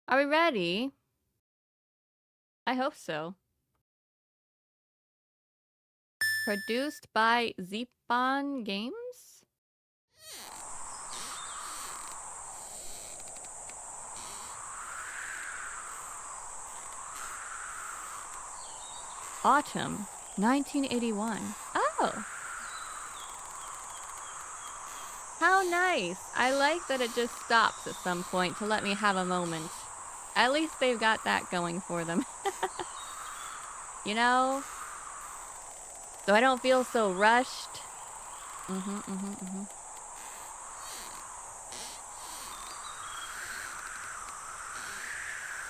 Are we ready? I hope so. Produced by Zeepon Games? Autumn, 1981. Oh! How nice! I like that it just stops at some point to let me have a moment. At least they've got that going for them. You know? So I don't feel so rushed.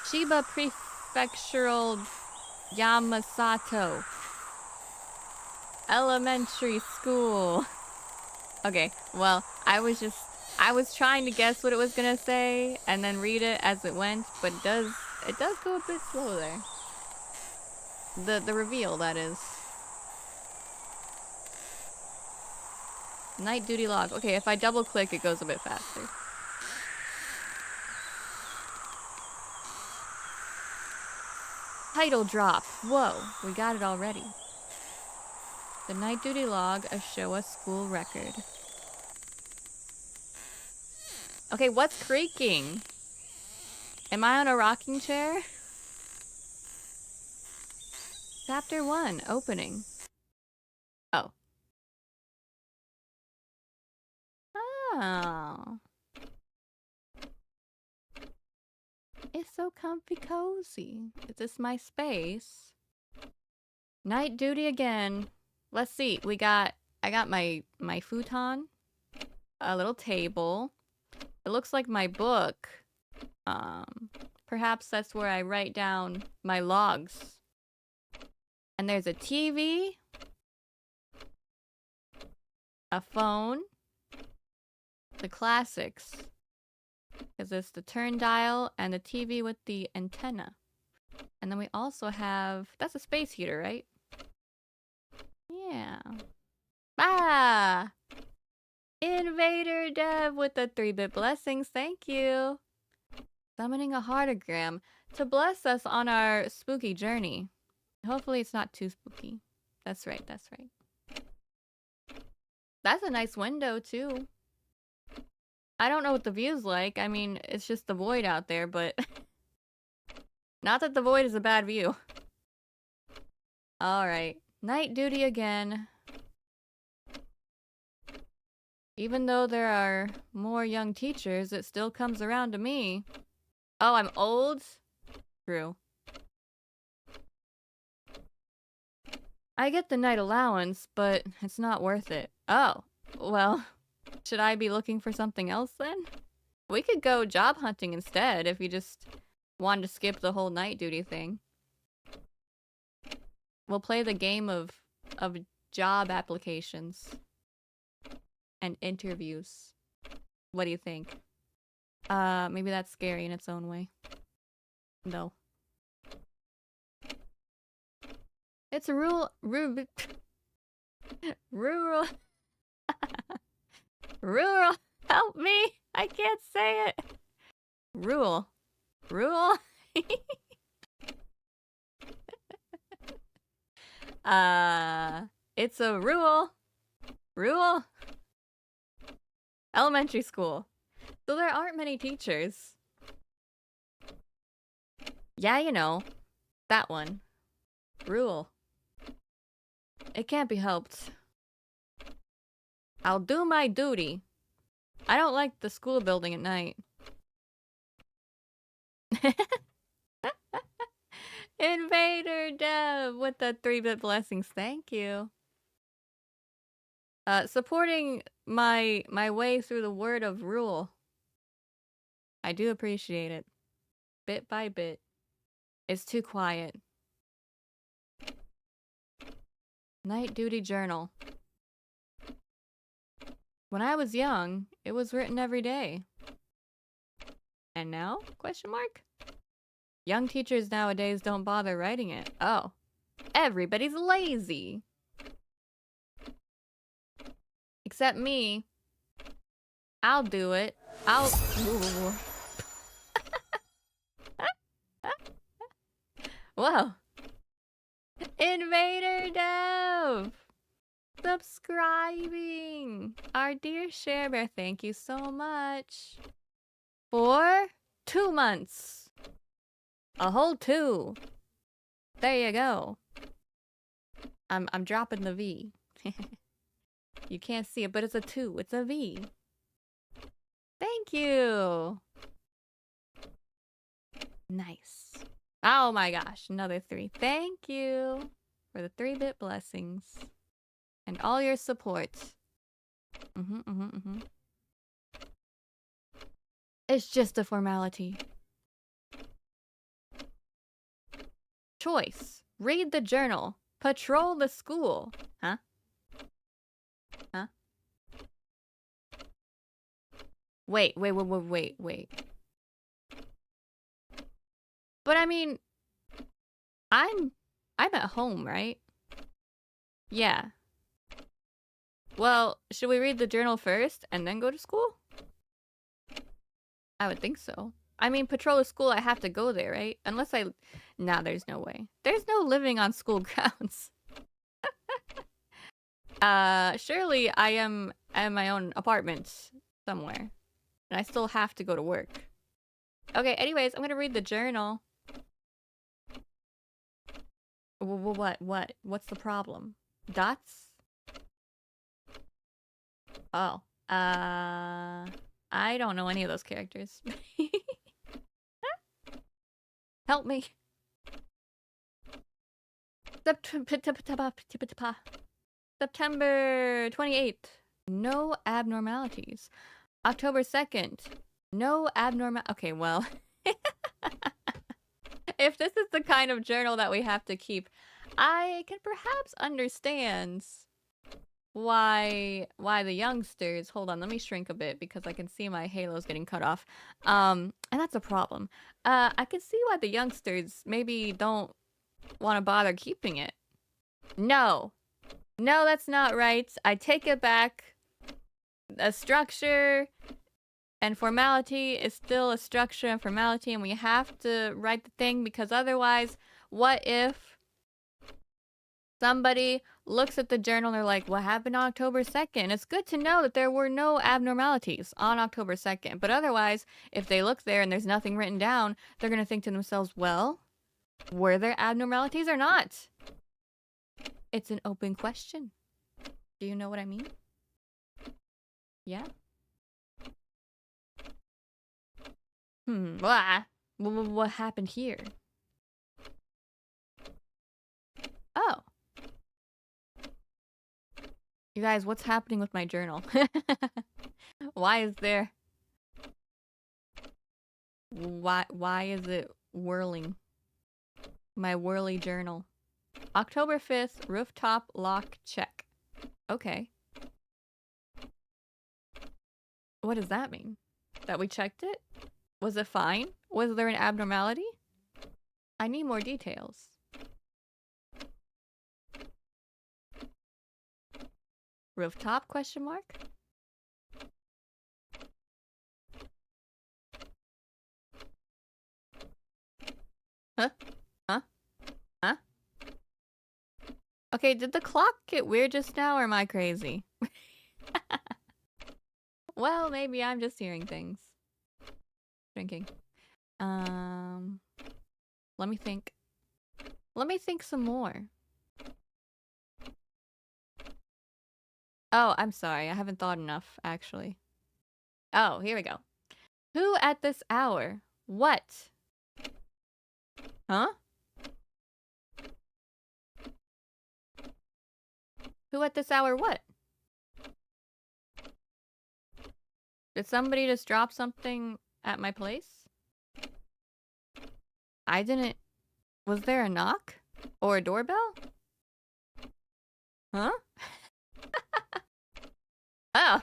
Chiba Prefectural Yamasato Elementary School. Okay, well, I was trying to guess what it was gonna say and then read it as it went, but it does go a bit slow there. The reveal, that is. Night duty log. Okay, if I double click, it goes a bit faster. Title drop. Whoa, we got it already. The night duty log, a Shōwa school record. Okay, what's creaking? Am I on a rocking chair? Chapter 1, opening. Oh. Oh. It's so comfy cozy. Is this my space? Night duty again. Let's see. I got my futon, a little table. It looks like my book. Perhaps that's where I write down my logs. And there's a TV, a phone, the classics. Because it's the turn dial and the TV with the antenna. And then we also have... That's a space heater, right? Yeah. Ah! Invader Dev with the 3-bit blessings. Thank you. Summoning a heartogram to bless us on our spooky journey. Hopefully it's not too spooky. That's right, that's right. That's a nice window, too. I don't know what the view's like. I mean, it's just the void out there, but... Not that the void is a bad view. Alright. Night duty again. Even though there are more young teachers, it still comes around to me. Oh, I'm old? True. I get the night allowance, but it's not worth it. Oh, well, should I be looking for something else then? We could go job hunting instead if you just wanted to skip the whole night duty thing. We'll play the game of job applications and interviews. What do you think? Maybe that's scary in its own way. No. It's a rural rural, help me! I can't say it! Rural. It's a rural elementary school. So there aren't many teachers. Yeah, you know, that one. Rural. It can't be helped. I'll do my duty. I don't like the school building at night. Invader Dev with the 3-bit blessings. Thank you. Supporting my way through the word of rule. I do appreciate it. Bit by bit. It's too quiet. Night duty journal. When I was young, it was written every day. And now? Question mark? Young teachers nowadays don't bother writing it. Oh. Everybody's lazy. Except me. I'll do it. Ooh. Whoa. Invader Dev! Subscribing! Our dear SherBear, thank you so much. For 2 months. A whole 2. There you go. I'm dropping the V. You can't see it, but it's a 2. It's a V. Thank you. Nice. Oh my gosh, another 3. Thank you for the 3-bit blessings. And all your support. It's just a formality. Choice. Read the journal. Patrol the school. Huh? Huh? Wait. But I mean, I'm at home, right? Yeah. Well, should we read the journal first and then go to school? I would think so. I mean, patrol the school, I have to go there, right? Unless I... Nah, there's no way. There's no living on school grounds. Surely I am at my own apartment somewhere. And I still have to go to work. Okay, anyways, I'm gonna read the journal. What? What's the problem? Dots? Oh. I don't know any of those characters. Help me. September 28th. No abnormalities. October 2nd. No abnormal... Okay, well... If this is the kind of journal that we have to keep, I can perhaps understand why the youngsters... Hold on, let me shrink a bit because I can see my halo's getting cut off. And that's a problem. I can see why the youngsters maybe don't want to bother keeping it. No. No, that's not right. I take it back. A structure and formality is still a structure and formality, and we have to write the thing because otherwise, what if somebody looks at the journal and they're like, what happened on October 2nd? It's good to know that there were no abnormalities on October 2nd, but otherwise, if they look there and there's nothing written down, they're going to think to themselves, well, were there abnormalities or not? It's an open question. Do you know what I mean? Yeah? What happened here? Oh. You guys, what's happening with my journal? Why is there... Why is it whirling? My whirly journal. October 5th, rooftop lock check. Okay. What does that mean? That we checked it? Was it fine? Was there an abnormality? I need more details. Rooftop question mark? Huh? Huh? Huh? Okay, did the clock get weird just now or am I crazy? Well, maybe I'm just hearing things. Drinking. Let me think. Let me think some more. Oh, I'm sorry. I haven't thought enough, actually. Oh, here we go. Who at this hour? What? Huh? Who at this hour what? Did somebody just drop something at my place? I didn't... Was there a knock? Or a doorbell? Huh? Oh.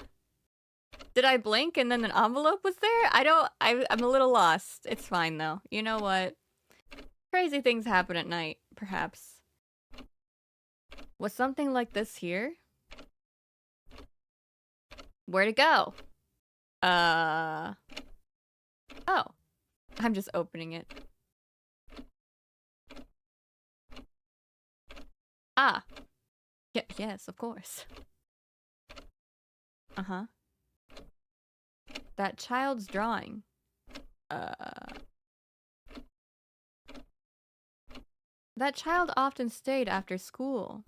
Did I blink and then an envelope was there? I'm a little lost. It's fine though. You know what? Crazy things happen at night, perhaps. Was something like this here? Where'd it go? Oh. I'm just opening it. Ah. Yes, of course. Uh-huh. That child's drawing. That child often stayed after school.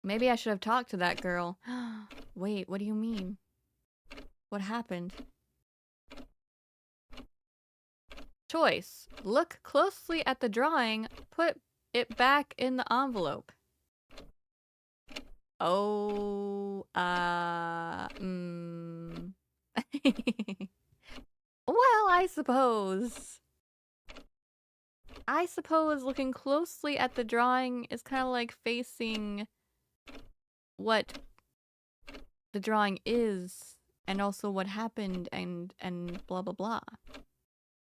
Maybe I should have talked to that girl. Wait, what do you mean? What happened? Choice. Look closely at the drawing. Put it back in the envelope. Oh, Well, I suppose looking closely at the drawing is kind of like facing what the drawing is and also what happened and blah blah blah.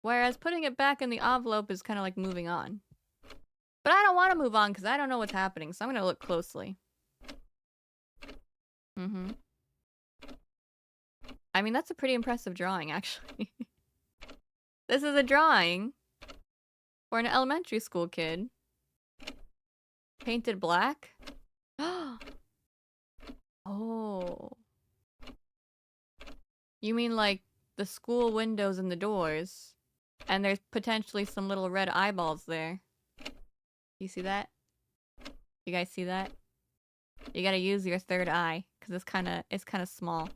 Whereas putting it back in the envelope is kind of like moving on. But I don't want to move on because I don't know what's happening, so I'm going to look closely. Mm-hmm. I mean, that's a pretty impressive drawing, actually. This is a drawing for an elementary school kid. Painted black? Oh. You mean like the school windows and the doors? And there's potentially some little red eyeballs there. You see that? You guys see that? You gotta use your third eye, because it's kinda small.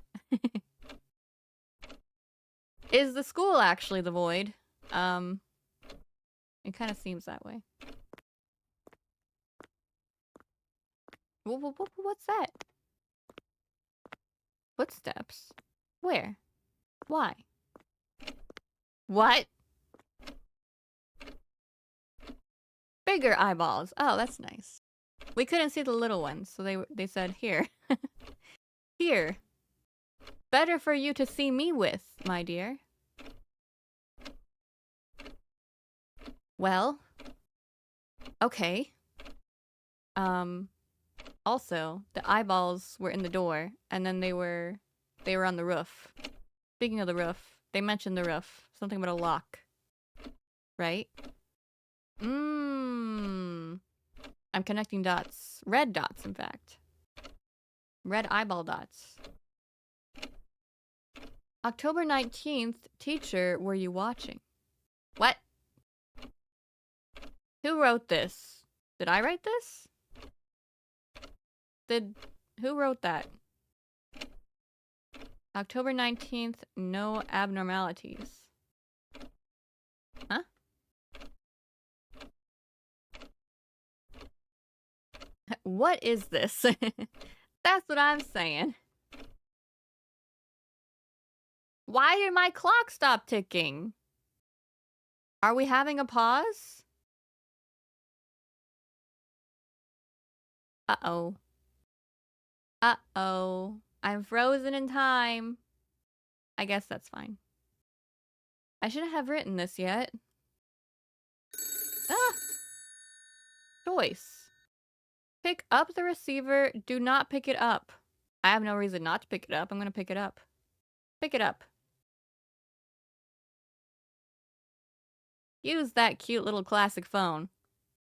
Is the school actually the void? It kinda seems that way. What's that? Footsteps? Where? Why? What? Bigger eyeballs. Oh, that's nice. We couldn't see the little ones, so they said, here. Here. Better for you to see me with, my dear. Well. Okay. Also, the eyeballs were in the door, and then they were on the roof. Speaking of the roof, they mentioned the roof. Something about a lock. Right? I'm connecting dots. Red dots, in fact. Red eyeball dots. October 19th, teacher, were you watching? What? Who wrote this? Did I write this? Who wrote that? October 19th, no abnormalities. Huh? What is this? That's what I'm saying. Why did my clock stop ticking? Are we having a pause? Uh-oh. Uh-oh. I'm frozen in time. I guess that's fine. I shouldn't have written this yet. Ah! Choice. Pick up the receiver. Do not pick it up. I have no reason not to pick it up. I'm gonna pick it up. Pick it up. Use that cute little classic phone.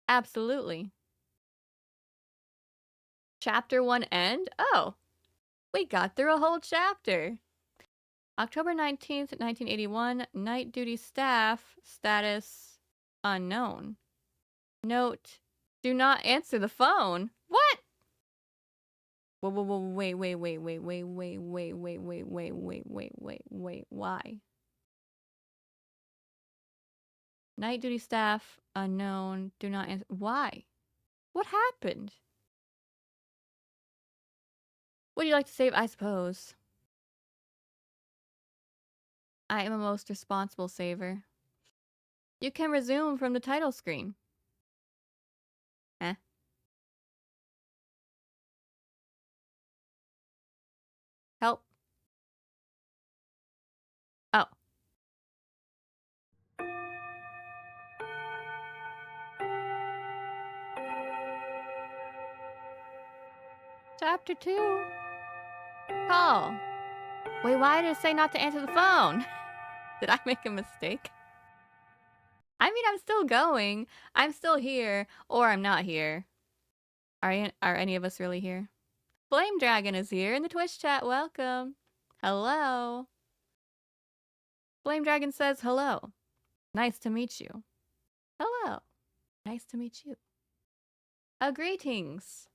Absolutely. Chapter 1 end? Oh. We got through a whole chapter. October 19th, 1981. Night duty staff. Status unknown. Note. Do not answer the phone. What? Whoa, wait, why? Night duty staff, unknown, do not answer. Why? What happened? Would you like to save? I suppose. I am a most responsible saver. You can resume from the title screen. Eh? Help. Oh. Chapter 2. Call. Wait, why did it say not to answer the phone? Did I make a mistake? I mean, I'm still going. I'm still here, or I'm not here. Are any of us really here? Flame Dragon is here in the Twitch chat. Welcome. Hello. Flame Dragon says hello. Nice to meet you. Hello. Nice to meet you. Greetings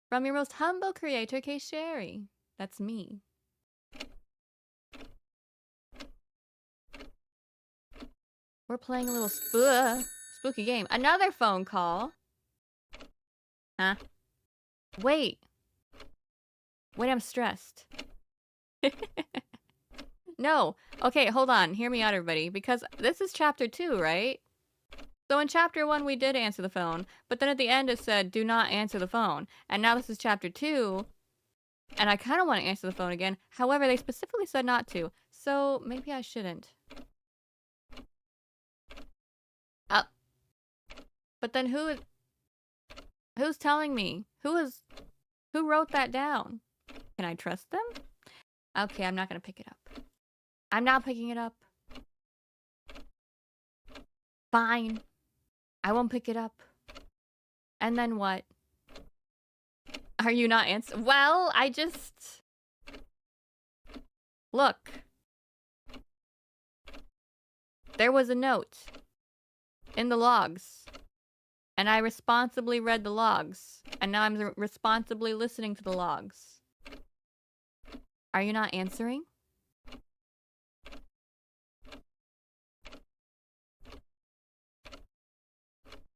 from your most humble creator, ksheri. That's me. We're playing a little spooky game. Another phone call. Huh? Wait. Wait, I'm stressed. No. Okay, hold on. Hear me out, everybody. Because this is chapter 2, right? So in chapter 1, we did answer the phone. But then at the end, it said, do not answer the phone. And now this is chapter 2. And I kind of want to answer the phone again. However, they specifically said not to. So maybe I shouldn't. But then who's telling me? Who wrote that down? Can I trust them? Okay, I'm not gonna pick it up. I'm not picking it up. Fine. I won't pick it up. And then what? Are you not answering? Well, I just... Look. There was a note in the logs. And I responsibly read the logs. And now I'm responsibly listening to the logs. Are you not answering?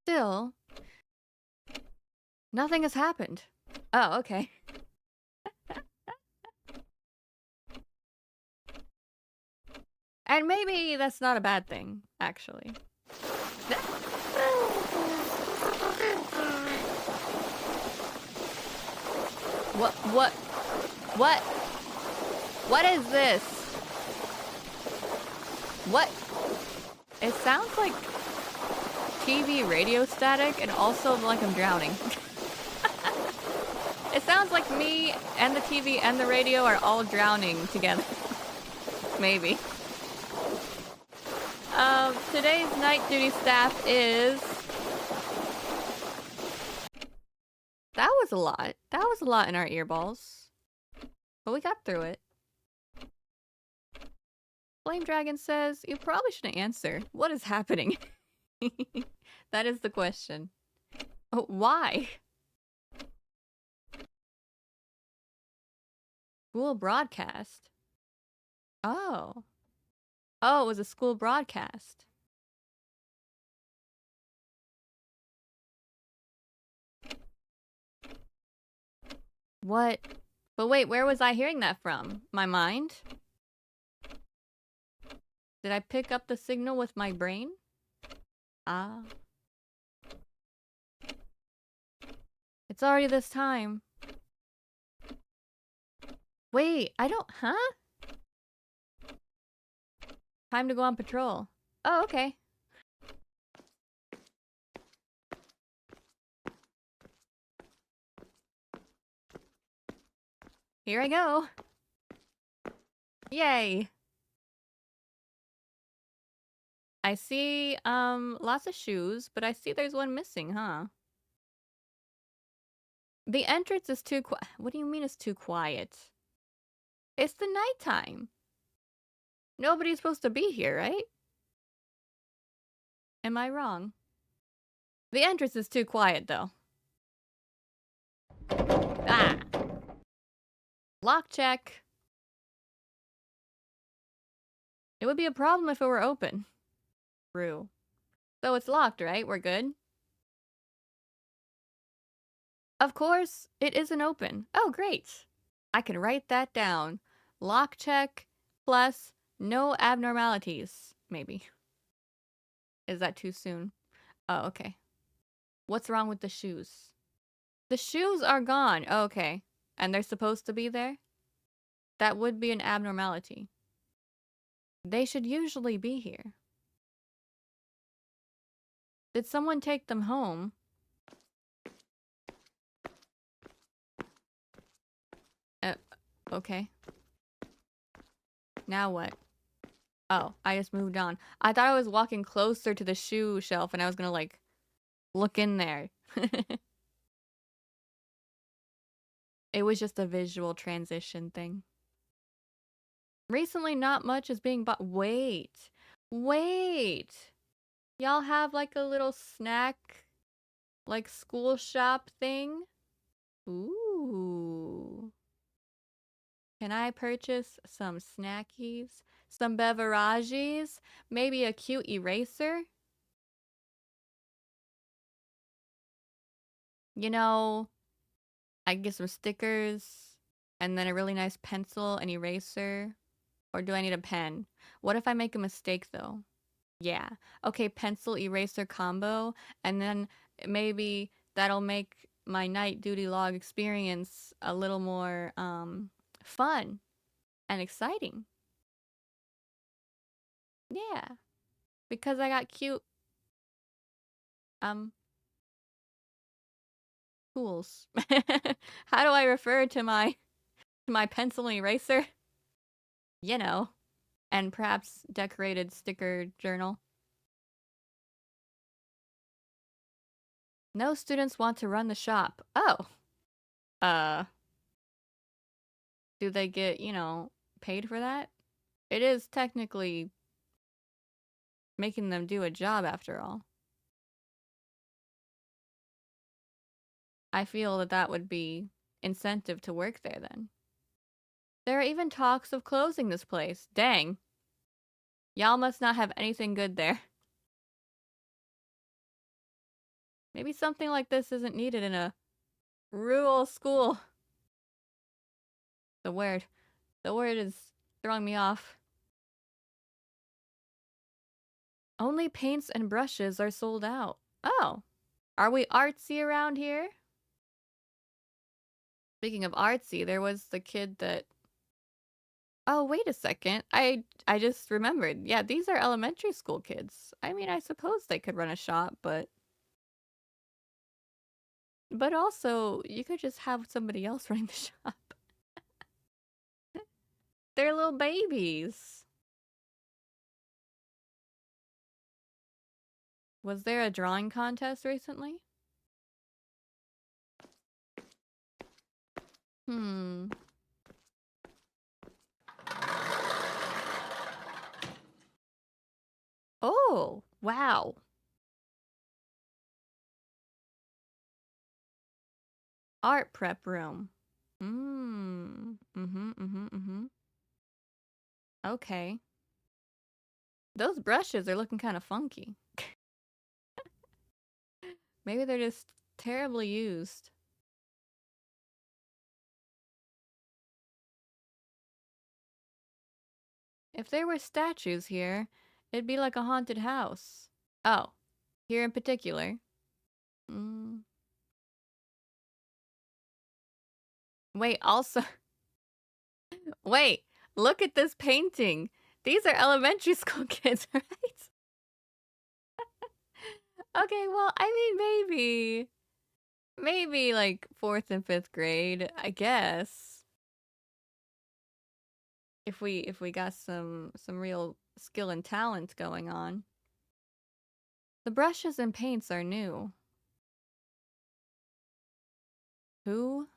Still, nothing has happened. Oh, okay. And maybe that's not a bad thing, actually. What is this? What? It sounds like TV radio static and also like I'm drowning. It sounds like me and the TV and the radio are all drowning together. Maybe. Today's night duty staff is... That was a lot. That was a lot in our earballs. But we got through it. Flame Dragon says, you probably shouldn't answer. What is happening? That is the question. Oh, why? School broadcast. Oh. Oh, it was a school broadcast. What? But wait, where was I hearing that from? My mind? Did I pick up the signal with my brain? Ah. It's already this time. Wait, I don't... Huh? Time to go on patrol. Oh, okay. Here I go. Yay. I see, lots of shoes, but I see there's one missing, huh? The entrance is too quiet. What do you mean it's too quiet? It's the nighttime. Nobody's supposed to be here, right? Am I wrong? The entrance is too quiet, though. Ah! Lock check. It would be a problem if it were open. True. So it's locked, right? We're good? Of course, it isn't open. Oh, great. I can write that down. Lock check plus no abnormalities. Maybe. Is that too soon? Oh, okay. What's wrong with the shoes? The shoes are gone. Oh, okay. And they're supposed to be there? That would be an abnormality. They should usually be here. Did someone take them home? Okay. Now what? Oh, I just moved on. I thought I was walking closer to the shoe shelf and I was gonna like look in there. It was just a visual transition thing. Recently, not much is being bought. Wait. Wait. Y'all have like a little snack, like school shop thing? Ooh. Can I purchase some snackies? Some beverages? Maybe a cute eraser? You know, I can get some stickers and then a really nice pencil and eraser. Or do I need a pen? What if I make a mistake though? Yeah. Okay, pencil eraser combo, and then maybe that'll make my night duty log experience a little more fun and exciting. Yeah, because I got cute um tools. How do I refer to my pencil and eraser? You know, and perhaps decorated sticker journal. No students want to run the shop. Oh. Uh, do they get, paid for that? It is technically making them do a job after all. I feel that that would be incentive to work there then. There are even talks of closing this place. Dang. Y'all must not have anything good there. Maybe something like this isn't needed in a rural school. The word. The word is throwing me off. Only paints and brushes are sold out. Oh. Are we artsy around here? Speaking of artsy, there was the kid that... Oh, wait a second. I just remembered. Yeah, these are elementary school kids. I mean, I suppose they could run a shop, but also you could just have somebody else running the shop. They're little babies. Was there a drawing contest recently? Hmm. Oh, wow. Art prep room. Mm-hmm. Okay. Those brushes are looking kind of funky. Maybe they're just terribly used. If there were statues here, it'd be like a haunted house. Oh, here in particular. Mm. Wait, also, wait, look at this painting. These are elementary school kids, right? Okay, well, I mean, maybe like fourth and fifth grade, I guess. If we got some real skill and talent going on. The brushes and paints are new. Who?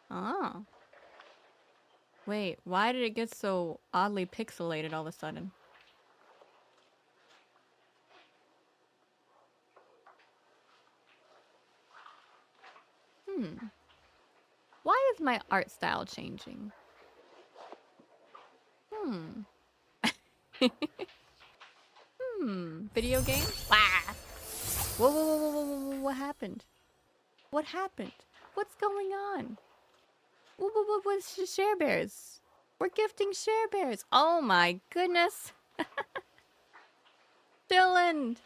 Oh. Wait, why did it get so oddly pixelated all of a sudden? Hmm. Why is my art style changing? Hmm. Video game? Ah! Whoa, what happened? What happened? What's going on? What's SherBears? We're gifting SherBears. Oh my goodness. Chillin.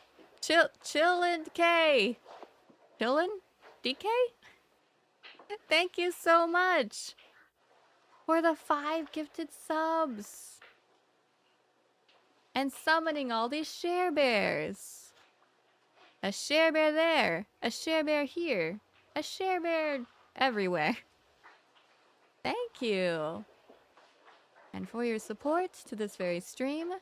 Chillin K. Chillin? DK? Thank you so much for the 5 gifted subs. And summoning all these SherBears. A SherBear there. A SherBear here. A SherBear everywhere. Thank you. And for your support to this very stream,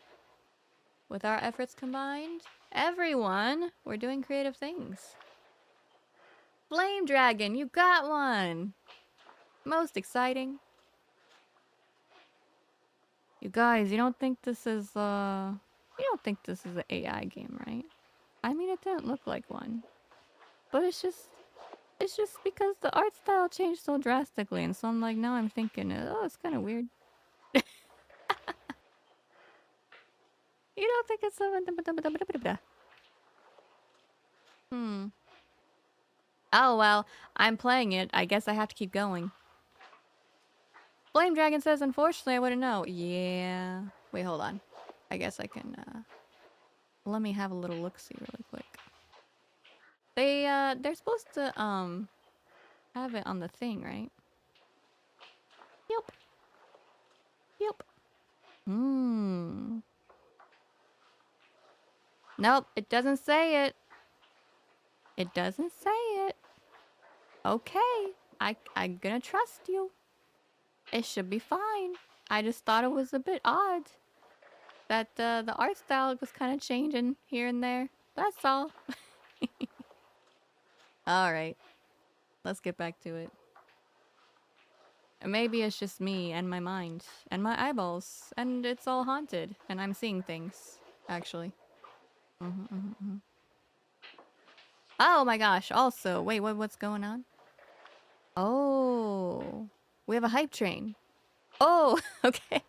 with our efforts combined, everyone, we're doing creative things. Flame Dragon, you got one! Most exciting. You guys, you don't think this is, you don't think this is an AI game, right? I mean, it didn't look like one. But it's just because the art style changed so drastically, and so I'm like, now I'm thinking, oh, it's kind of weird. You don't think it's so... Oh, well, I'm playing it. I guess I have to keep going. Flame Dragon says, unfortunately, I wouldn't know. Yeah. Wait, hold on. I guess I can, let me have a little look-see really quick. They're supposed to, have it on the thing, right? Yep. Yep. Nope, it doesn't say it. It doesn't say it. Okay. I'm gonna trust you. It should be fine. I just thought it was a bit odd that the art style was kind of changing here and there. That's all. Alright. Let's get back to it. Maybe it's just me and my mind and my eyeballs, and it's all haunted, and I'm seeing things, actually. Oh my gosh, also, wait, what's going on? Oh, we have a hype train. Oh, okay.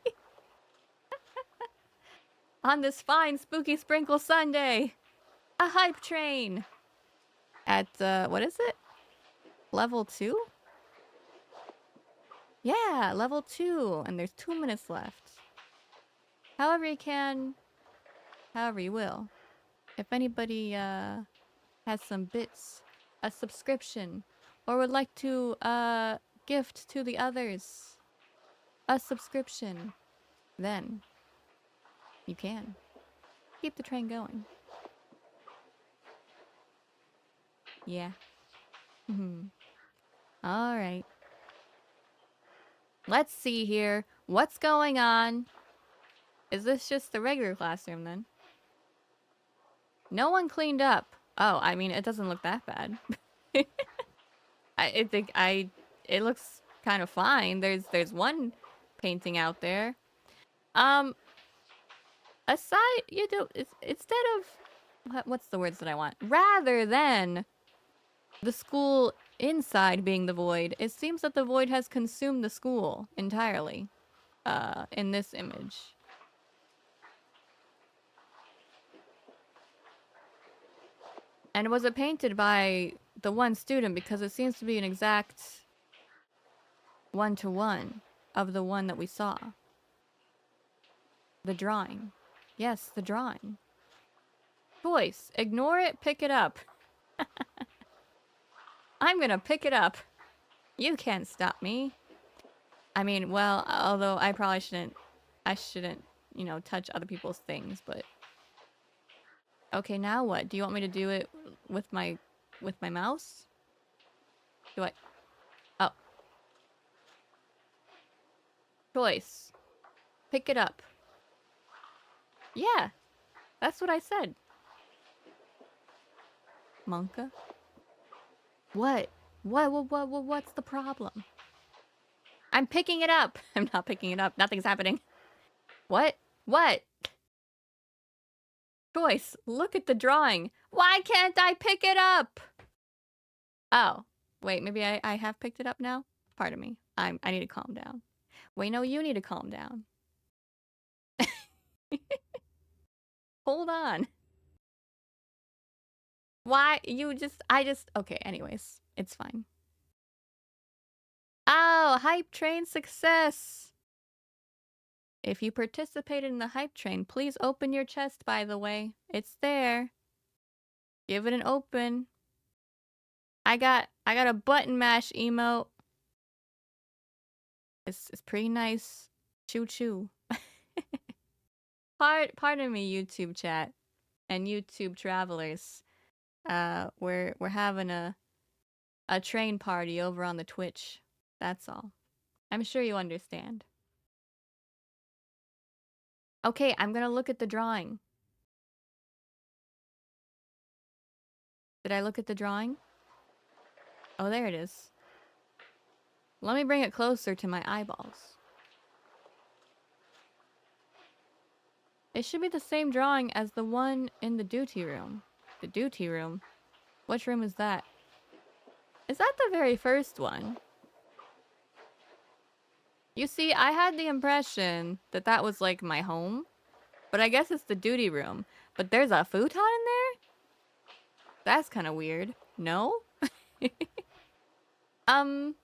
On this fine spooky sprinkle Sunday, a hype train. At, what is it? Level 2? Yeah, level 2, and there's 2 minutes left. However you can, however you will. If anybody, has some bits, a subscription, or would like to, gift to the others a subscription, then you can. Keep the train going. Yeah. Alright. Let's see here. What's going on? Is this just the regular classroom then? No one cleaned up. Oh, I mean, it doesn't look that bad. It looks kind of fine. There's one painting out there. Aside, instead of, what's the words that I want? Rather than the school inside being the void, it seems that the void has consumed the school entirely, in this image. And was it painted by the one student? Because it seems to be an exact one-to-one of the one that we saw. The drawing. Yes, the drawing. Choice. Ignore it, pick it up. I'm gonna pick it up. You can't stop me. I mean, well, although I probably shouldn't, you know, touch other people's things, but... Okay, now what? Do you want me to do it with my mouse? Do I... Oh. Choice. Pick it up. Yeah, that's what I said. Monka? What? What's the problem? I'm picking it up. I'm not picking it up. Nothing's happening. What? What? Choice. Look at the drawing. Why can't I pick it up? Oh. Wait, maybe I have picked it up now? Pardon me. I need to calm down. Wait, no, you need to calm down. Hold on. Why? Okay, anyways. It's fine. Oh, hype train success! If you participated in the hype train, please open your chest, by the way. It's there. Give it an open. I got a button mash emote. It's pretty nice. Choo choo. Pardon me, YouTube chat and YouTube travelers. We're having a train party over on the Twitch. That's all. I'm sure you understand. Okay, I'm gonna look at the drawing. Did I look at the drawing? Oh, there it is. Let me bring it closer to my eyeballs. It should be the same drawing as the one in the duty room. The duty room? Which room is that? Is that the very first one? You see, I had the impression that that was like my home, but I guess it's the duty room. But there's a futon in there? That's kind of weird. No? Um,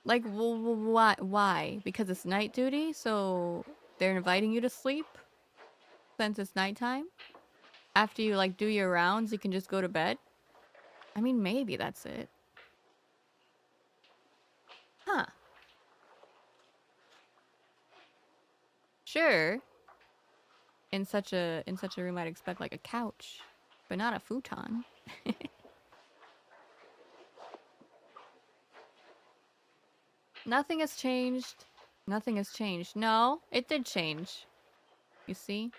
like, why? Why? Because it's night duty, so they're inviting you to sleep since it's nighttime? After you, like, do your rounds, you can just go to bed? I mean, maybe that's it. Huh. Sure. In such a room, I'd expect, like, a couch, but not a futon. Nothing has changed. Nothing has changed. No, it did change. You see?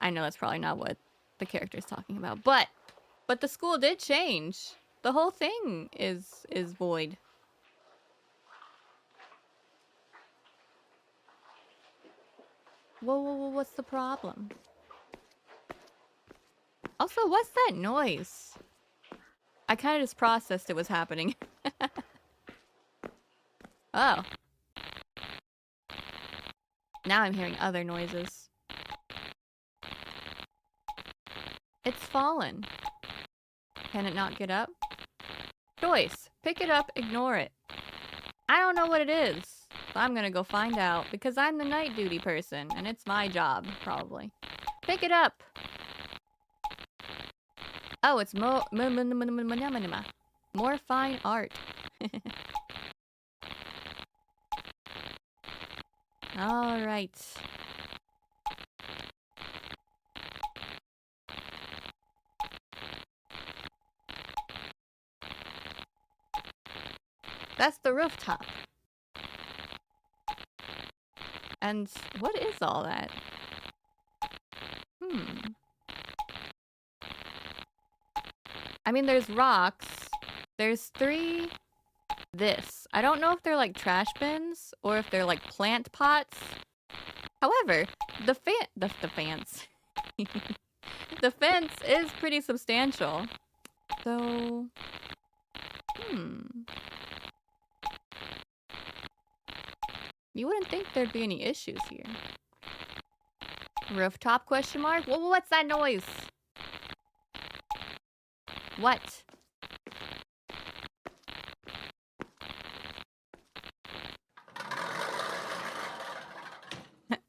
I know that's probably not what the character's talking about, but the school did change. The whole thing is void. Whoa, what's the problem? Also, what's that noise? I kind of just processed it was happening. Oh. Now I'm hearing other noises. It's fallen. Can it not get up? Choice. Pick it up, ignore it. I don't know what it is. So I'm gonna go find out because I'm the night duty person and it's my job, probably. Pick it up. Oh, it's more fine art. All right. That's the rooftop. And what is all that? I mean, there's rocks. There's 3 this. I don't know if they're like trash bins or if they're like plant pots. However, the fence. The fence is pretty substantial. So, you wouldn't think there'd be any issues here. Rooftop question mark? What's that noise? What?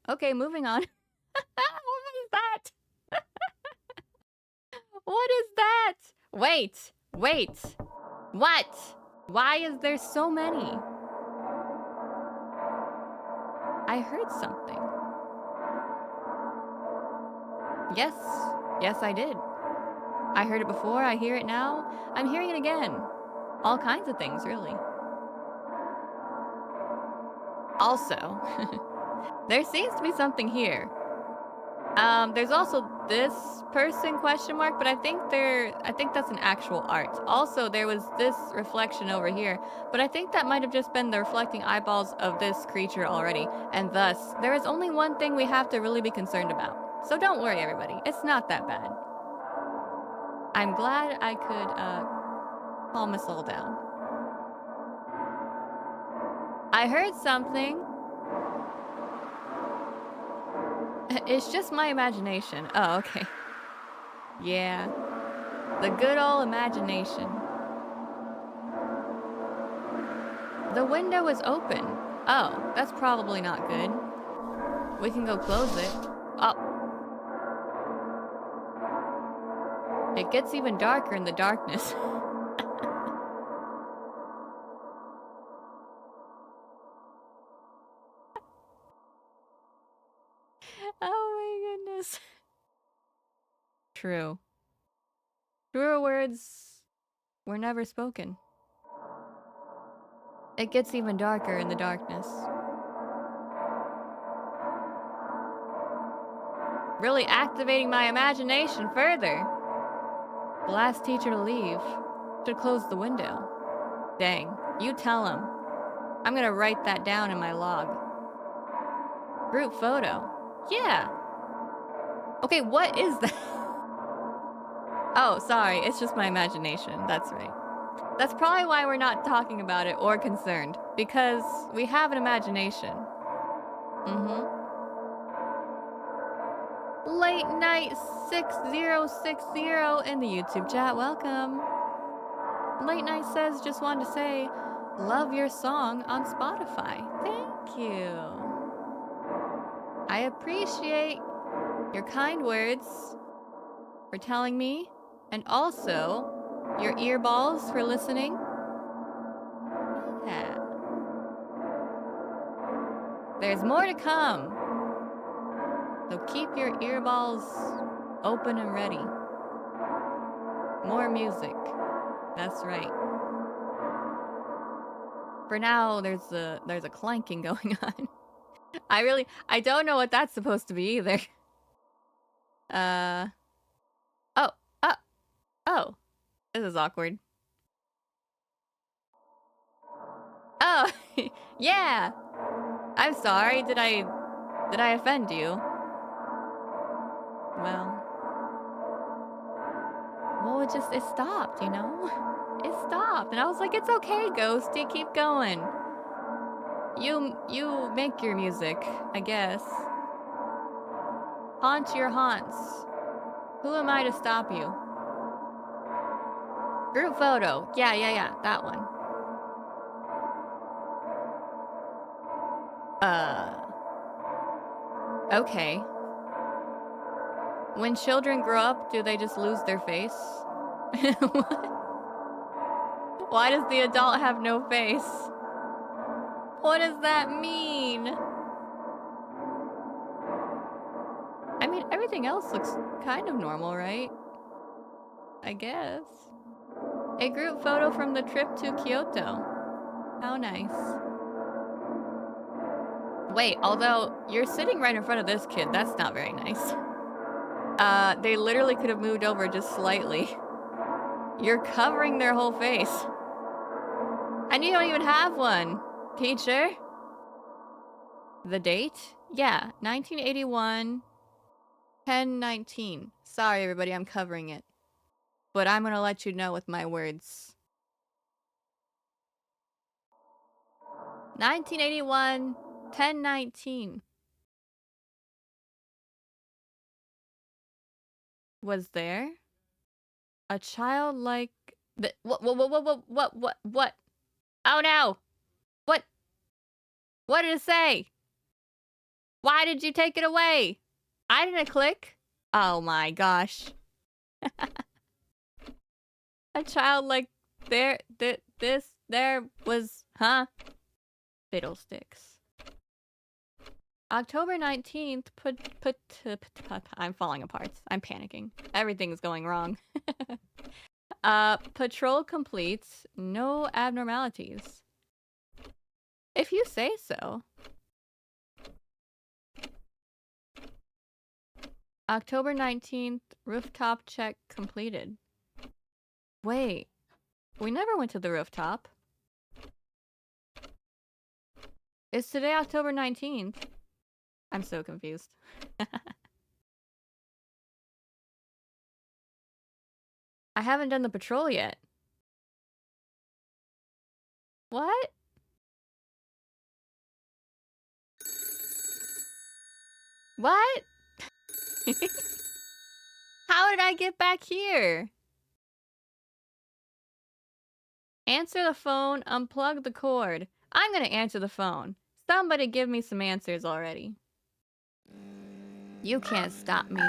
Okay, moving on. What is that? What is that? Wait. What? Why is there so many? I heard something. Yes, I did. I heard it before, I hear it now. I'm hearing it again. All kinds of things, really. Also, there seems to be something here. There's also this person question mark, but I think that's an actual art. Also, there was this reflection over here, but I think that might have just been the reflecting eyeballs of this creature already, and thus, there is only one thing we have to really be concerned about. So don't worry, everybody. It's not that bad. I'm glad I could, calm us all down. I heard something. It's just my imagination. Oh, okay. Yeah. The good old imagination. The window is open. Oh, that's probably not good. We can go close it. Oh. It gets even darker in the darkness. Oh my goodness. true. Truer words were never spoken. It gets even darker in the darkness. Really activating my imagination further. The last teacher to leave should close the window. Dang, you tell him. I'm gonna write that down in my log. Group photo. Yeah. Okay, what is that? Oh, sorry, it's just my imagination. That's right. That's probably why we're not talking about it or concerned. Because we have an imagination. Mm-hmm. Late night 6060 in the YouTube chat. Welcome. Late night says, just wanted to say, love your song on Spotify. Thank you. I appreciate your kind words for telling me, and also your earballs for listening. Yeah. There's more to come. So keep your earballs open and ready. More music. That's right. For now, there's a clanking going on. I don't know what that's supposed to be either. Oh, oh, oh. This is awkward. Oh, yeah. I'm sorry. Did I offend you? Well, it stopped, you know? It stopped. And I was like, it's okay, Ghosty, keep going. You make your music, I guess. Haunt your haunts. Who am I to stop you? Group photo. Yeah, that one. Okay. When children grow up, do they just lose their face? What? Why does the adult have no face? What does that mean? I mean, everything else looks kind of normal, right? I guess. A group photo from the trip to Kyoto. How nice. Wait, although you're sitting right in front of this kid, that's not very nice. They literally could have moved over just slightly. You're covering their whole face. And you don't even have one, teacher. The date? Yeah, 1981, 10/19. Sorry, everybody, I'm covering it. But I'm gonna let you know with my words. 1981, 10/19. Was there a child like... What? Oh no! What did it say? Why did you take it away? I didn't click. Oh my gosh. A child like there was, huh? Fiddlesticks. October 19th, I'm falling apart. I'm panicking. Everything's going wrong. Patrol complete. No abnormalities. If you say so. October 19th, rooftop check completed. Wait, we never went to the rooftop. Is today October 19th? I'm so confused. I haven't done the patrol yet. What? What? How did I get back here? Answer the phone, unplug the cord. I'm gonna answer the phone. Somebody give me some answers already. You can't stop me.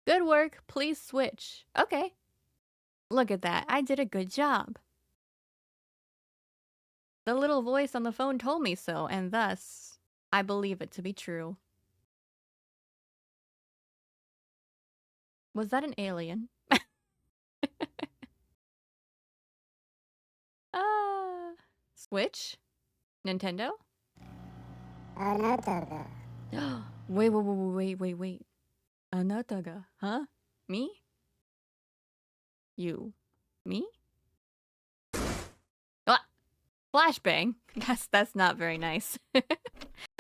Good work, please switch. Okay. Look at that, I did a good job. The little voice on the phone told me so, and thus, I believe it to be true. Was that an alien? Switch? Nintendo? あなたが Wait. あなたが Huh? Me? You. Me? Ah! Flashbang? That's not very nice.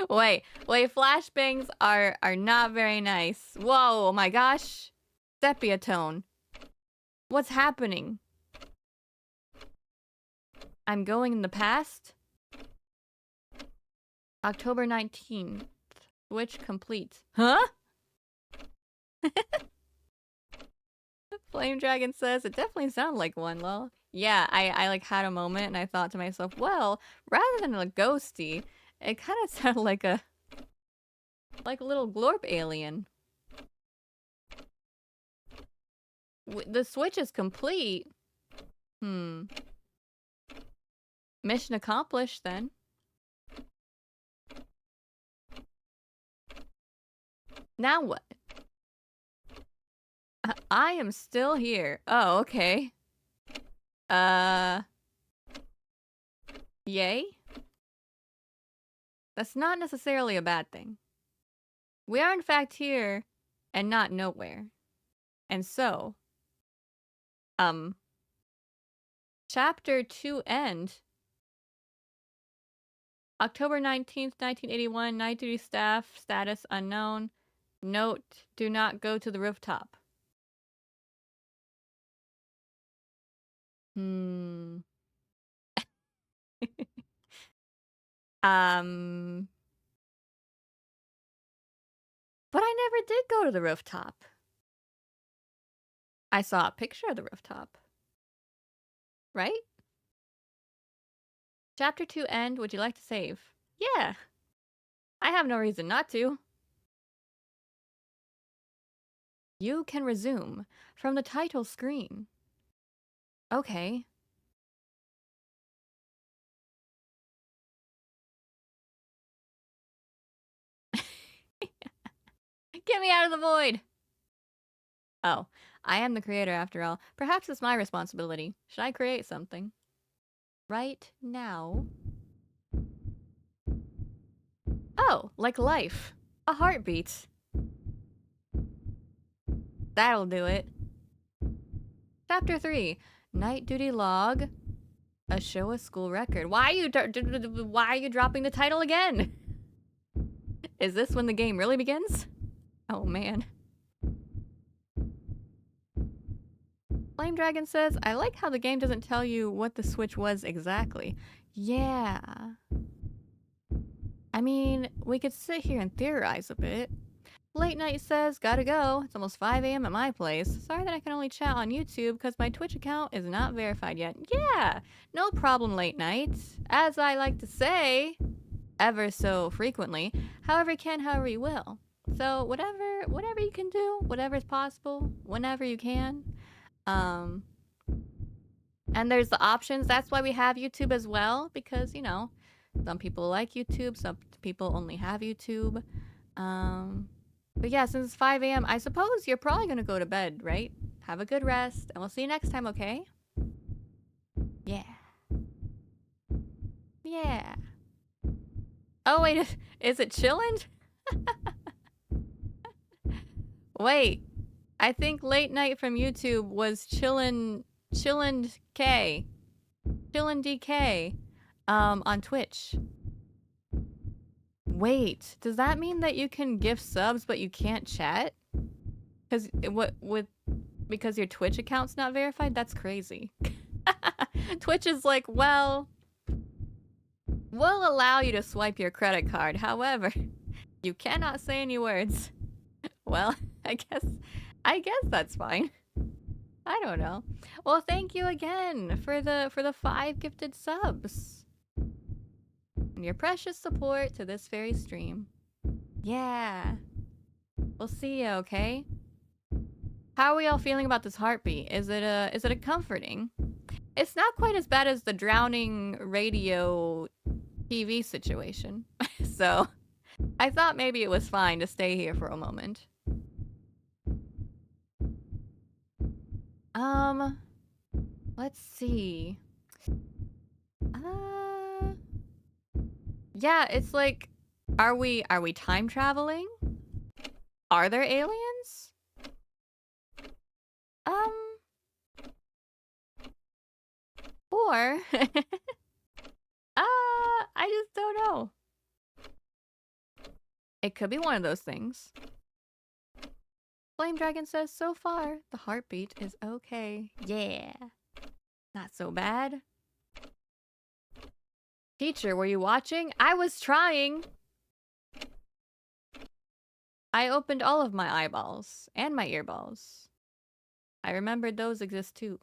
Wait, flashbangs are not very nice. Whoa, oh my gosh. Sepia tone. What's happening? I'm going in the past? October 19th. Switch complete. Huh? Flame Dragon says, it definitely sounded like one, lol. Yeah, I like had a moment and I thought to myself, well, rather than a ghosty, it kind of sounded like a little glorp alien. The Switch is complete. Mission accomplished then. Now what? I am still here. Oh, okay. Yay? That's not necessarily a bad thing. We are in fact here and not nowhere. And so, Chapter 2 end. October 19th, 1981, night duty staff, status unknown. Note, do not go to the rooftop. But I never did go to the rooftop. I saw a picture of the rooftop. Right? Chapter 2 end, would you like to save? Yeah. I have no reason not to. You can resume from the title screen. Okay. Get me out of the void! Oh, I am the creator after all. Perhaps it's my responsibility. Should I create something? Right now? Oh, like life. A heartbeat. That'll do it. Chapter 3. Night duty log. A Shōwa school record. Why are you dropping the title again? Is this when the game really begins? Oh man. Flame Dragon says, I like how the game doesn't tell you what the Switch was exactly. Yeah. I mean, we could sit here and theorize a bit. Late Night says, gotta go. It's almost 5 a.m. at my place. Sorry that I can only chat on YouTube because my Twitch account is not verified yet. Yeah, no problem, Late Night. As I like to say, ever so frequently, however you can, however you will. So whatever you can do, whatever is possible, whenever you can. And there's the options. That's why we have YouTube as well, because, you know, some people like YouTube, some people only have YouTube. But yeah, since it's 5 a.m., I suppose you're probably gonna go to bed, right? Have a good rest, and we'll see you next time, okay? Yeah. Yeah. Oh, wait, is it chillin'? Wait, I think Late Night from YouTube was Chillin' K. Chillin' DK, on Twitch. Wait, does that mean that you can gift subs but you can't chat? Because your Twitch account's not verified? That's crazy. Twitch is like, well, we'll allow you to swipe your credit card. However, you cannot say any words. Well, I guess that's fine. I don't know. Well, thank you again for the 5 gifted subs. And your precious support to this very stream. Yeah. We'll see you, okay? How are we all feeling about this heartbeat? Is it a comforting? It's not quite as bad as the drowning radio TV situation. So I thought maybe it was fine to stay here for a moment. Let's see. Yeah, it's like, are we time traveling? Are there aliens? Or I just don't know. It could be one of those things. Flame Dragon says, so far, the heartbeat is okay. Yeah. Not so bad. Teacher, were you watching? I was trying. I opened all of my eyeballs and my earballs. I remembered those exist too.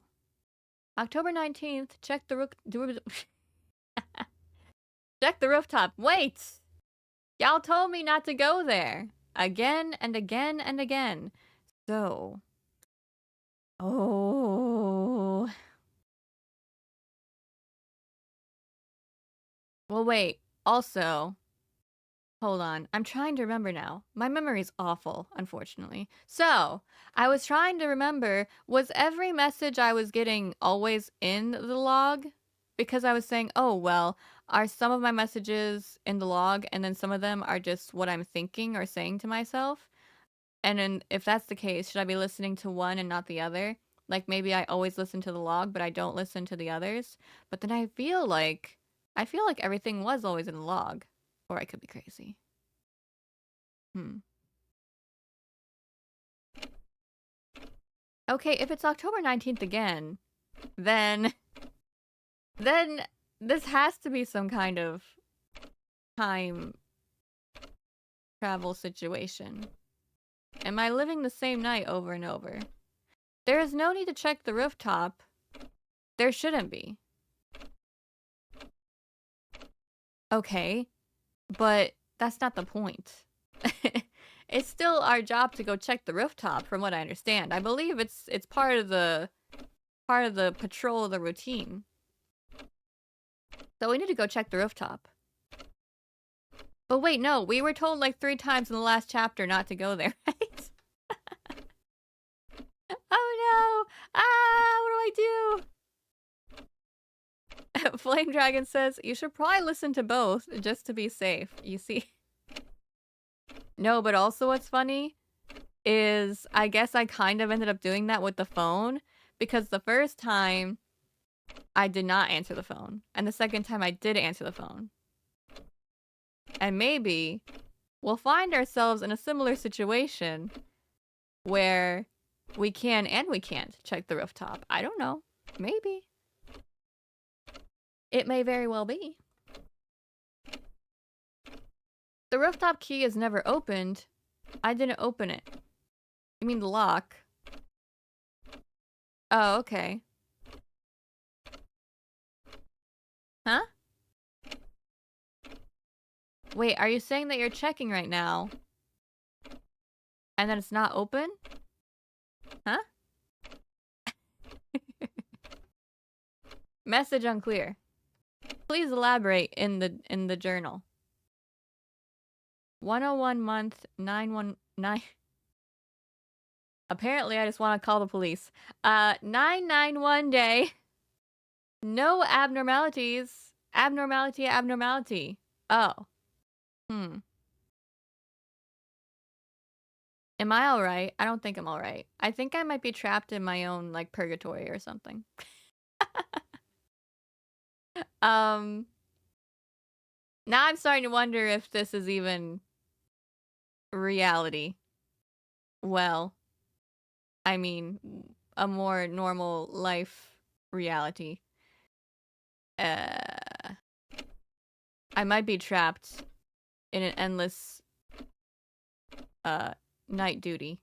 October 19th, check the check the rooftop. Wait! Y'all told me not to go there. Again and again and again. So. Oh. Well, wait. Also, hold on. I'm trying to remember now. My memory's awful, unfortunately. So, I was trying to remember, was every message I was getting always in the log? Because I was saying, oh, well, are some of my messages in the log and then some of them are just what I'm thinking or saying to myself? And then if that's the case, should I be listening to one and not the other? Like maybe I always listen to the log, but I don't listen to the others. But then I feel like everything was always in the log. Or I could be crazy. Okay, if it's October 19th again, then then this has to be some kind of time travel situation. Am I living the same night over and over? There is no need to check the rooftop. There shouldn't be. Okay, but that's not the point. It's still our job to go check the rooftop, from what I understand. I believe it's part of the patrol of the routine. So we need to go check the rooftop. But wait, no, we were told like 3 times in the last chapter not to go there, right? Oh no! What do I do? Flame Dragon says, you should probably listen to both, just to be safe. You see? No, but also what's funny is I guess I kind of ended up doing that with the phone, because the first time I did not answer the phone, and the second time I did answer the phone. And maybe we'll find ourselves in a similar situation where we can and we can't check the rooftop. I don't know. Maybe. It may very well be. The rooftop key is never opened. I didn't open it. You mean the lock? Oh, okay. Huh? Wait, are you saying that you're checking right now? And that it's not open? Huh? Message unclear. Please elaborate in the journal. 101 month 919. Apparently, I just want to call the police. 991 day. No abnormalities. Abnormality. Oh. Am I alright? I don't think I'm alright. I think I might be trapped in my own, like, purgatory or something. Now I'm starting to wonder if this is even reality. Well, I mean, a more normal life reality. I might be trapped in an endless, night duty.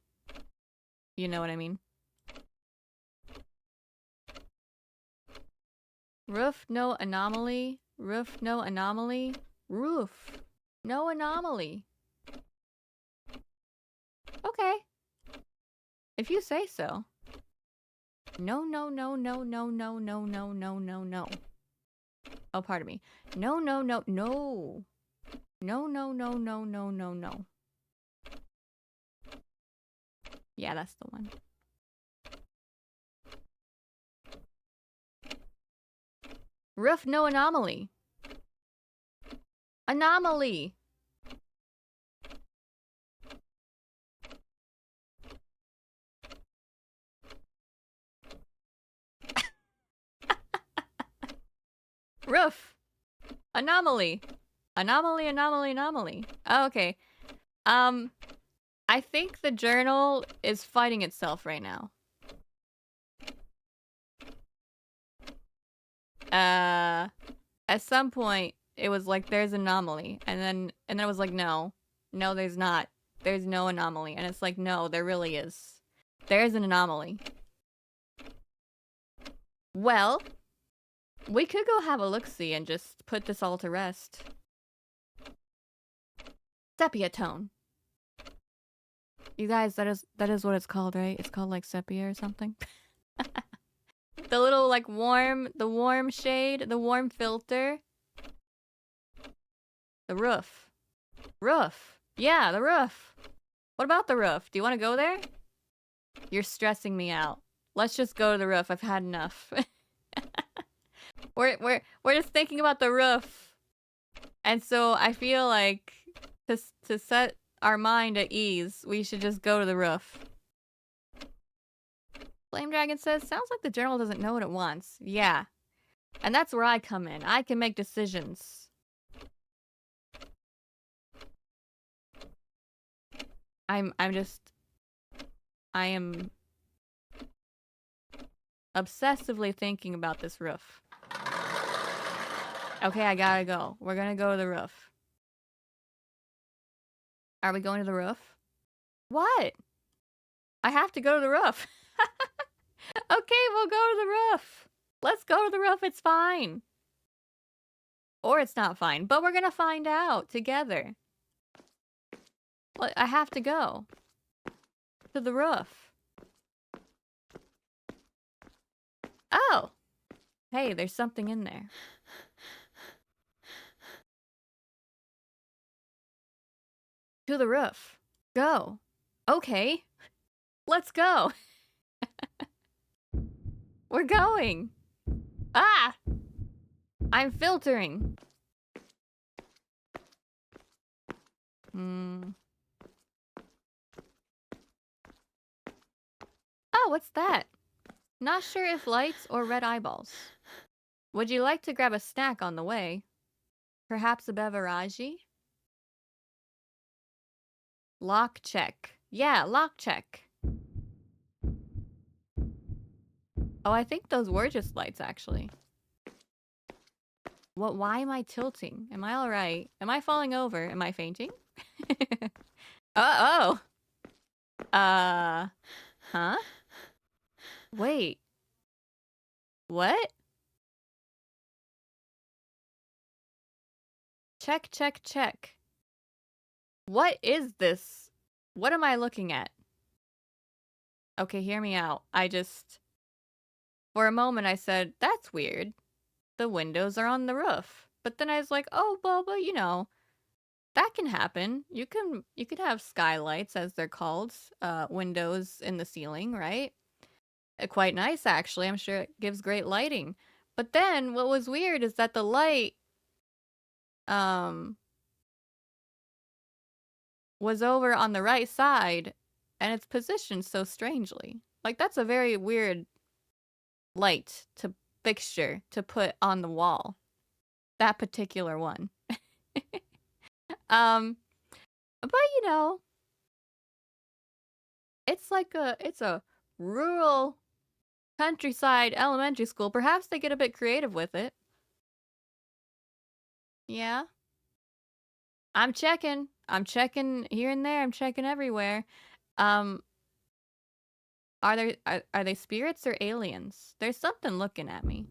You know what I mean? Roof, no anomaly. Roof, no anomaly. Roof, no anomaly. Okay. If you say so. No, no, no, no, no, no, no, no, no, no, no. Oh, pardon me. No, no, no, no. No, no, no, no, no, no, no. Yeah, that's the one. Roof, no anomaly. Anomaly. Roof. Anomaly. Anomaly, anomaly, anomaly. Oh, okay. I think the journal is fighting itself right now. At some point, it was like, there's anomaly. And then it was like, no. No, there's not. There's no anomaly. And it's like, no, there really is. There's an anomaly. Well, we could go have a look-see and just put this all to rest. Sepia tone. You guys, that is what it's called, right? It's called like sepia or something. The little like the warm shade, the warm filter. The roof. Roof. Yeah, the roof. What about the roof? Do you want to go there? You're stressing me out. Let's just go to the roof. I've had enough. we're just thinking about the roof. And so I feel like to set our mind at ease, we should just go to the roof. Flame Dragon says, sounds like the journal doesn't know what it wants. Yeah. And that's where I come in. I can make decisions. I am obsessively thinking about this roof. Okay, I gotta go. We're gonna go to the roof. Are we going to the roof? What? I have to go to the roof. Okay, we'll go to the roof. Let's go to the roof. It's fine. Or it's not fine, but we're gonna find out together. Well, I have to go to the roof. Oh! Hey, there's something in there. To the roof. Go. Okay. Let's go. We're going. Ah! I'm filtering. Oh, what's that? Not sure if lights or red eyeballs. Would you like to grab a snack on the way? Perhaps a beverage? Lock check. Yeah, lock check. Oh, I think those were just lights, actually. What? Why am I tilting? Am I alright? Am I falling over? Am I fainting? Uh-oh. Huh? Wait. What? Check, check, check. What is this? What am I looking at? Okay, hear me out. For a moment I said, that's weird. The windows are on the roof. But then I was like, oh, Boba, you know, that can happen. You could have skylights, as they're called, windows in the ceiling, right? Quite nice, actually. I'm sure it gives great lighting. But then what was weird is that the light was over on the right side and it's positioned so strangely. Like, that's a very weird light to fixture to put on the wall. That particular one. But you know, it's a rural countryside elementary school. Perhaps they get a bit creative with it. Yeah. I'm checking here and there. I'm checking everywhere. Are they spirits or aliens? There's something looking at me.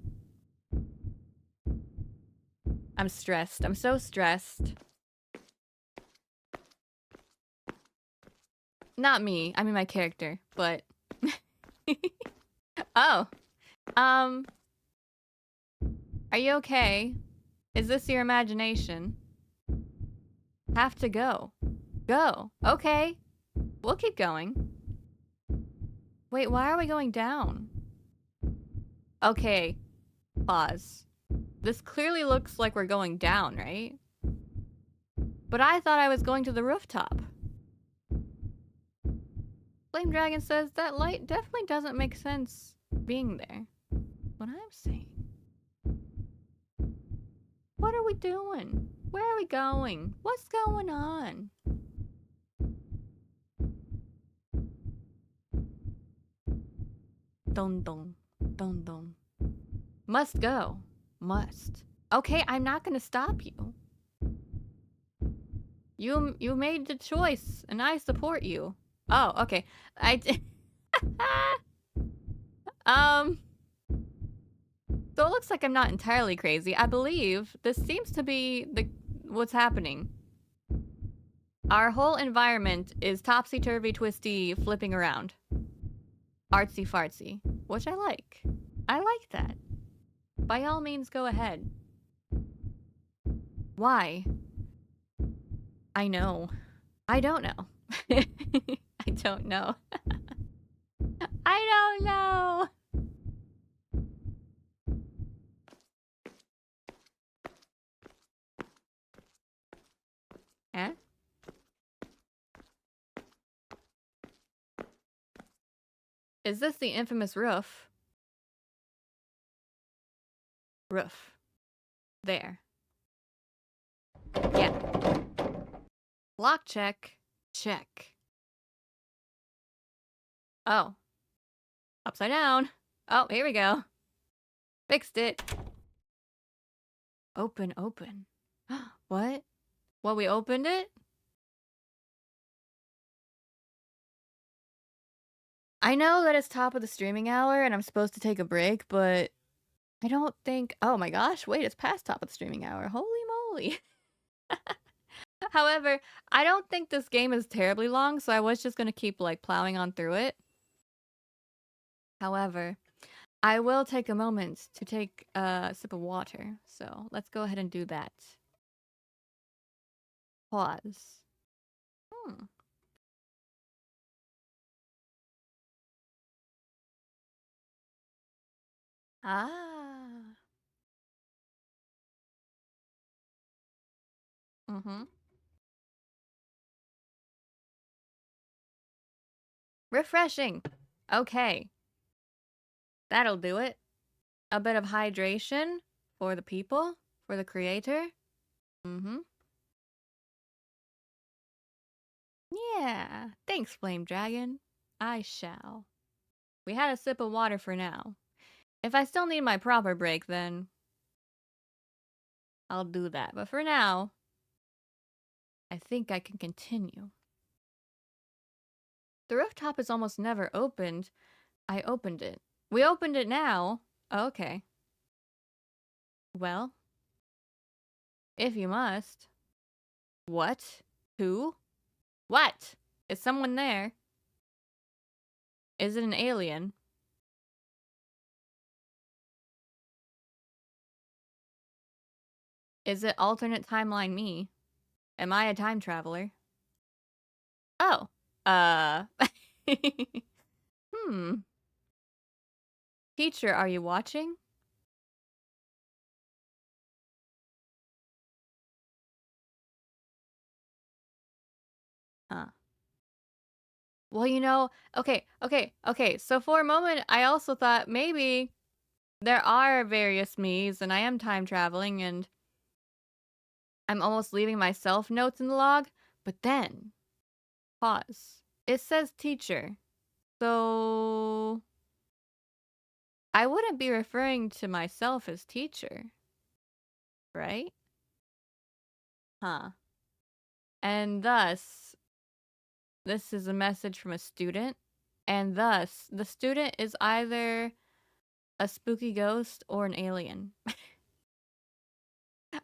I'm stressed. I'm so stressed. Not me. I mean my character, but Oh. Are you okay? Is this your imagination? Have to go. Go. Okay. We'll keep going. Wait, why are we going down? Okay. Pause. This clearly looks like we're going down, right? But I thought I was going to the rooftop. Flame Dragon says that light definitely doesn't make sense being there. What I'm saying. What are we doing? Where are we going? What's going on? Dun dun. Dun dun. Must go. Must. Okay, I'm not gonna stop you. You made the choice, and I support you. Oh, okay. Um, so it looks like I'm not entirely crazy. I believe this seems to be what's happening. Our whole environment is topsy-turvy, twisty, flipping around. Artsy fartsy, which I like. I like that. By all means, go ahead. Why? I know. I don't know. I don't know. I don't know. Eh? Is this the infamous roof? Roof. There. Yeah. Lock check. Check. Oh. Upside down. Oh, here we go. Fixed it. Open, open. What? Well, we opened it? I know that it's top of the streaming hour and I'm supposed to take a break, but I don't think... Oh my gosh, wait, it's past top of the streaming hour. Holy moly. However, I don't think this game is terribly long, so I was just gonna keep, like, plowing on through it. However, I will take a moment to take a sip of water, so let's go ahead and do that. Pause. Hmm. Ah. Mm-hmm. Refreshing. Okay. That'll do it. A bit of hydration for the people, for the creator. Mm-hmm. Yeah. Thanks, Flame Dragon. I shall. We had a sip of water for now. If I still need my proper break, then I'll do that. But for now, I think I can continue. The rooftop is almost never opened. I opened it. We opened it now. Okay. Well, if you must. What? Who? What? Is someone there? Is it an alien? Is it alternate timeline me? Am I a time traveler? Oh. Uh. Hmm. Teacher, are you watching? Huh. Well, okay. So for a moment, I also thought maybe there are various me's and I am time traveling and I'm almost leaving myself notes in the log. But then, pause. It says teacher. So I wouldn't be referring to myself as teacher, right? Huh. And thus, this is a message from a student. And thus, the student is either a spooky ghost or an alien.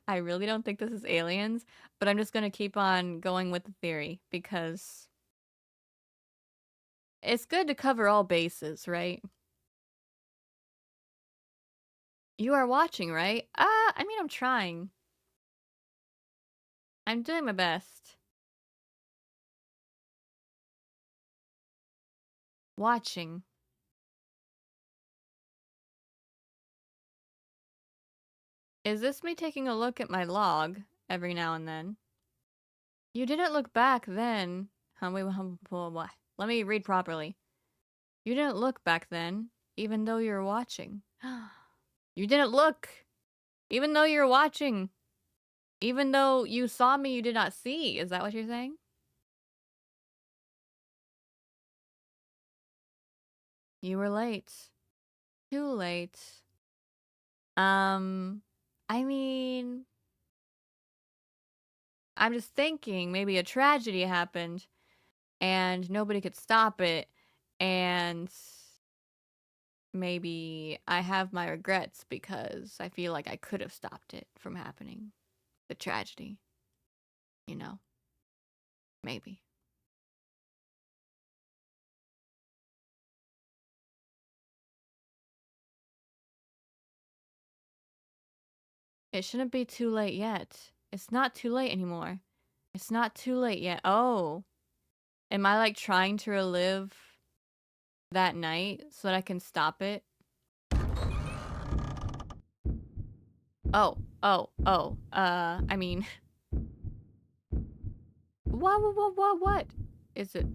I really don't think this is aliens, but I'm just gonna keep on going with the theory because it's good to cover all bases, right? You are watching, right? I mean, I'm trying. I'm doing my best. Watching. Is this me taking a look at my log every now and then? You didn't look back then. What? Let me read properly. You didn't look back then, even though you were watching. You didn't look, even though you were watching. Even though you saw me, you did not see. Is that what you're saying? You were late. Too late. I mean, I'm just thinking maybe a tragedy happened and nobody could stop it, and maybe I have my regrets because I feel like I could have stopped it from happening. The tragedy, you know? Maybe. It shouldn't be too late yet. It's not too late anymore. It's not too late yet. Oh, am I like trying to relive that night so that I can stop it? I mean, what? Is it?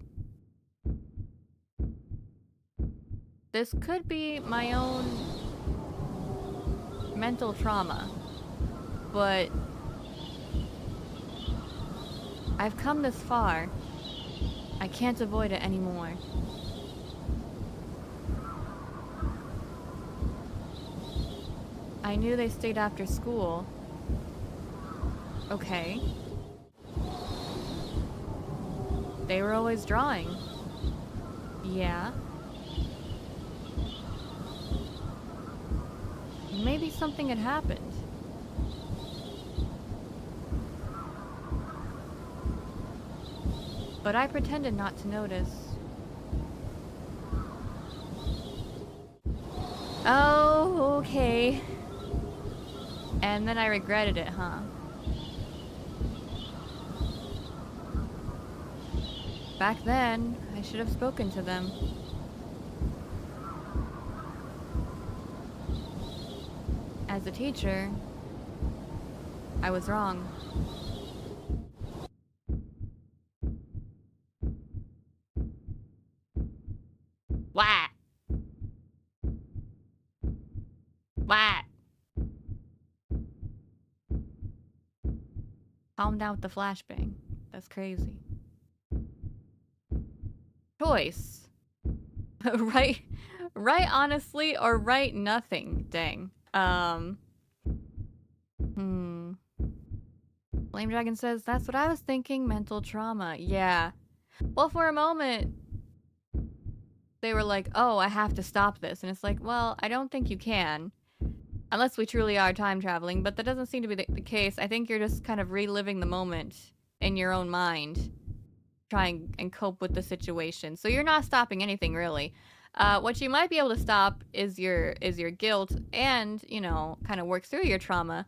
This could be my own mental trauma, but I've come this far. I can't avoid it anymore. I knew they stayed after school. Okay. They were always drawing. Yeah. Maybe something had happened. But I pretended not to notice. Oh, okay. And then I regretted it, huh? Back then, I should have spoken to them. As a teacher, I was wrong. What? What? Calm down with the flashbang. That's crazy. Choice. right, right honestly, or right nothing. Dang. Hmm. Flame Dragon says, that's what I was thinking, mental trauma. Yeah. Well, for a moment, they were like, oh, I have to stop this. And it's like, well, I don't think you can. Unless we truly are time traveling, but that doesn't seem to be the case. I think you're just kind of reliving the moment in your own mind, trying and cope with the situation. So you're not stopping anything really. What you might be able to stop is your guilt and, you know, kind of work through your trauma.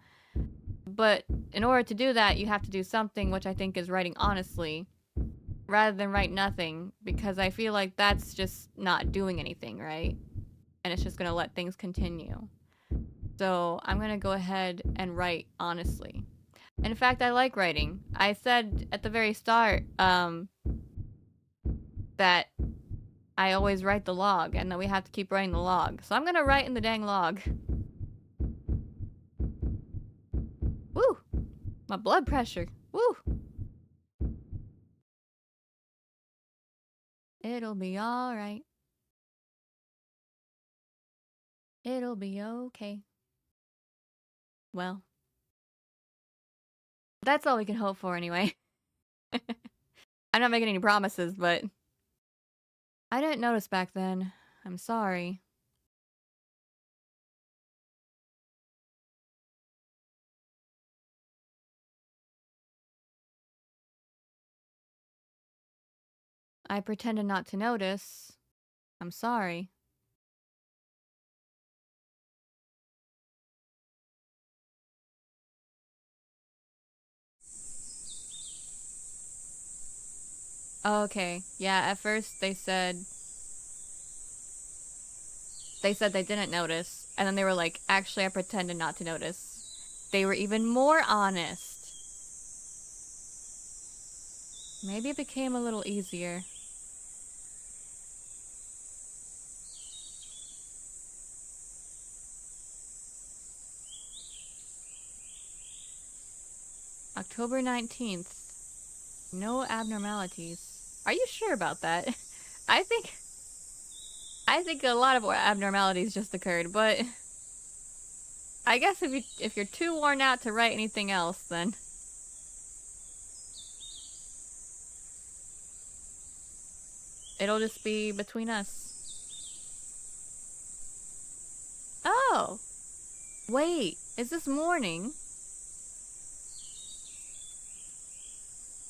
But in order to do that, you have to do something which I think is writing honestly rather than write nothing, because I feel like that's just not doing anything, right? And it's just going to let things continue. So I'm going to go ahead and write honestly. In fact, I like writing. I said at the very start that I always write the log and that we have to keep writing the log. So I'm going to write in the dang log. Woo! My blood pressure. Woo! It'll be alright. It'll be okay. Well, that's all we can hope for anyway. I'm not making any promises, but I didn't notice back then. I'm sorry. I pretended not to notice. I'm sorry. Oh, okay. Yeah, at first they said they didn't notice, and then they were like, actually I pretended not to notice. They were even more honest. Maybe it became a little easier. October 19th. No abnormalities. Are you sure about that? I think I think a lot of abnormalities just occurred, but I guess if you're too worn out to write anything else, then it'll just be between us. Oh, wait, is this morning?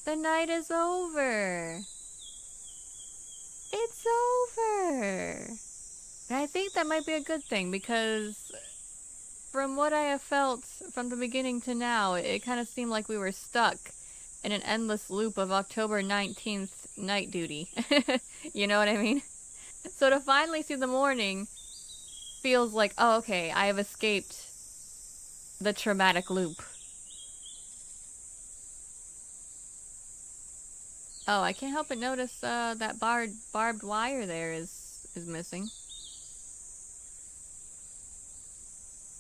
The night is over. It's over. And I think that might be a good thing because from what I have felt from the beginning to now, it kind of seemed like we were stuck in an endless loop of October 19th night duty. You know what I mean? So to finally see the morning feels like, oh, okay, I have escaped the traumatic loop. Oh, I can't help but notice that barbed wire there is missing.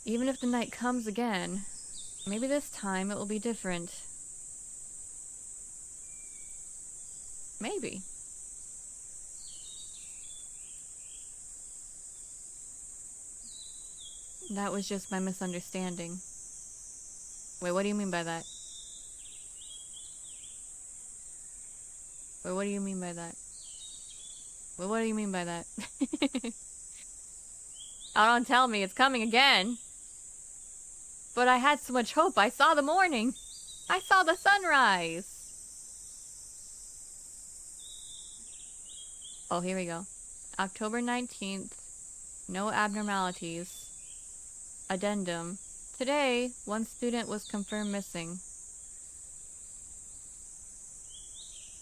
Even if the night comes again, maybe this time it will be different. Maybe. That was just my misunderstanding. Wait, what do you mean by that? Wait, what do you mean by that? Wait, what do you mean by that? Oh, don't tell me it's coming again. But I had so much hope. I saw the morning. I saw the sunrise. Oh, here we go. October 19th. No abnormalities. Addendum. Today, one student was confirmed missing.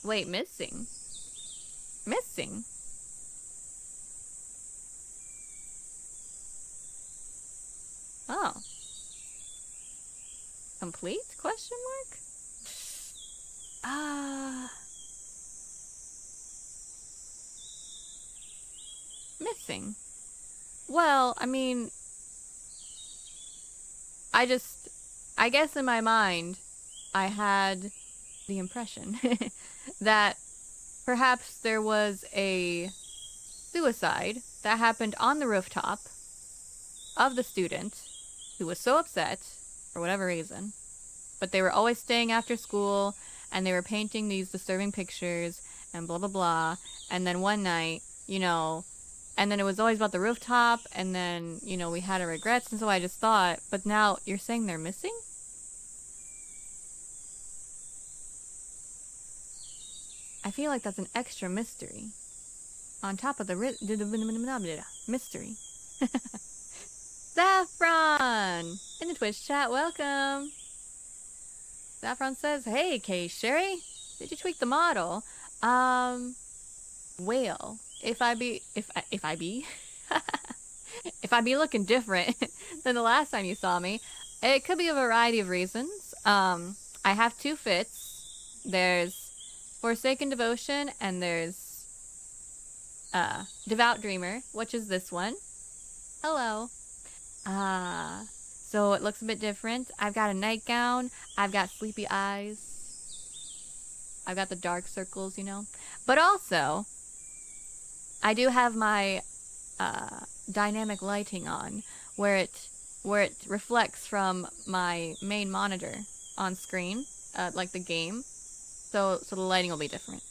Wait, missing? Missing? Oh. Complete? Question mark? Ah. Missing. Well, I mean, I guess in my mind, I had the impression that perhaps there was a suicide that happened on the rooftop of the student who was so upset for whatever reason. But they were always staying after school and they were painting these disturbing pictures and blah blah blah. And then one night, and then it was always about the rooftop and then, we had our regrets and so I just thought, but now you're saying they're missing? I feel like that's an extra mystery. On top of the mystery. Saffron! In the Twitch chat, welcome! Saffron says, hey, ksheri, did you tweak the model? Well, if I be if I be looking different than the last time you saw me, it could be a variety of reasons. I have two fits. There's Forsaken Devotion and there's Devout Dreamer, which is this one. Hello. So it looks a bit different. I've got a nightgown. I've got sleepy eyes. I've got the dark circles, But also, I do have my dynamic lighting on, where it reflects from my main monitor on screen, like the game. So the lighting will be different.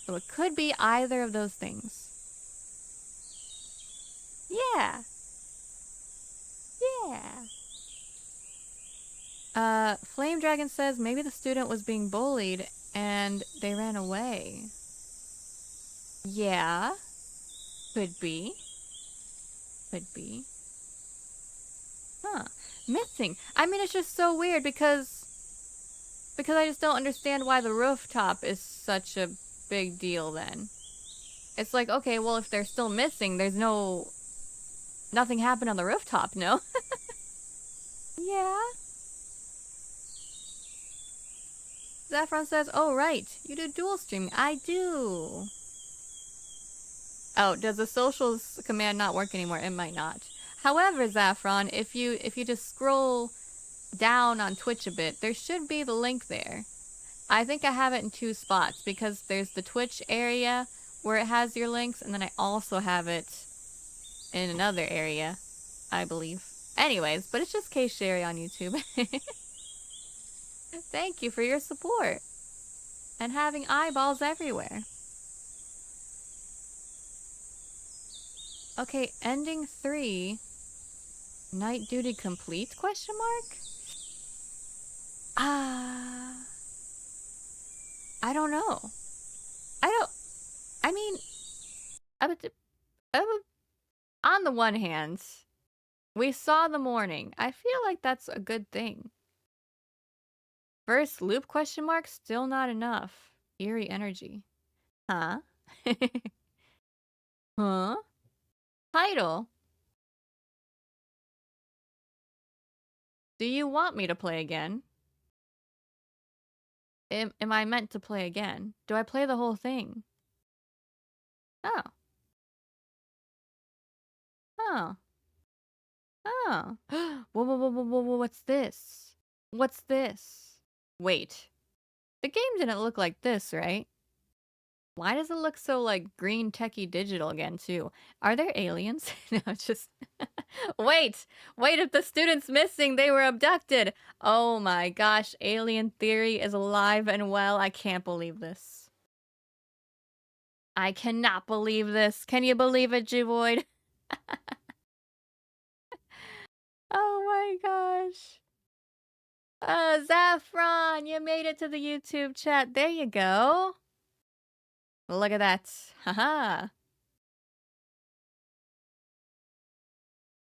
So it could be either of those things. Yeah. Yeah. Flame Dragon says maybe the student was being bullied and they ran away. Yeah. Could be. Could be. Huh. Missing. I mean, it's just so weird because Because I just don't understand why the rooftop is such a big deal then. It's like, okay, well, if they're still missing, there's nothing happened on the rooftop, no? Yeah. Saffron says, oh, right, you do dual streaming. I do. Oh, does the socials command not work anymore? It might not. However, Saffron, if you just scroll down on Twitch a bit, there should be the link there. I think I have it in 2 spots because there's the Twitch area where it has your links, and then I also have it in another area, I believe. Anyways, but it's just ksheri on YouTube. Thank you for your support and having eyeballs everywhere. Okay, ending 3. Night duty complete? Question mark? I don't know. I mean, on the one hand, we saw the morning. I feel like that's a good thing. First loop question mark? Still not enough. Eerie energy. Huh? Huh? Title. Do you want me to play again? Am I meant to play again? Do I play the whole thing? Oh. Oh. Oh. Whoa, what's this? What's this? Wait. The game didn't look like this, right? Why does it look so, like, green techie digital again, too? Are there aliens? No, it's just... Wait! Wait, if the student's missing, they were abducted! Oh my gosh, alien theory is alive and well. I can't believe this. I cannot believe this. Can you believe it, Juvoid? Oh my gosh. Zaffron, you made it to the YouTube chat. There you go. Look at that. Haha.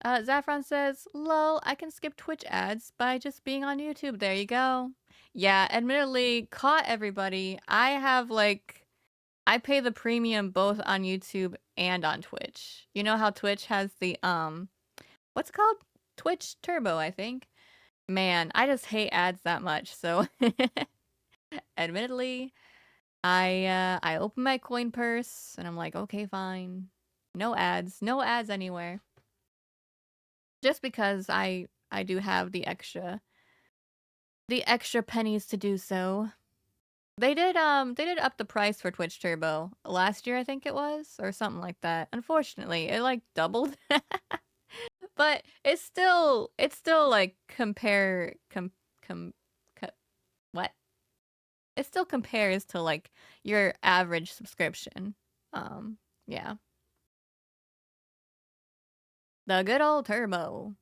Zaffron says, lol, I can skip Twitch ads by just being on YouTube. There you go. Yeah, admittedly, caught everybody. I have, like, I pay the premium both on YouTube and on Twitch. You know how Twitch has the, what's it called? Twitch Turbo, I think. Man, I just hate ads that much, so admittedly, I open my coin purse and I'm like, okay, fine. No ads anywhere. Just because I do have the extra pennies to do so. They did up the price for Twitch Turbo last year, I think it was, or something like that. Unfortunately, it like doubled. But it's still like what? It still compares to like your average subscription. Yeah. The good old Turbo.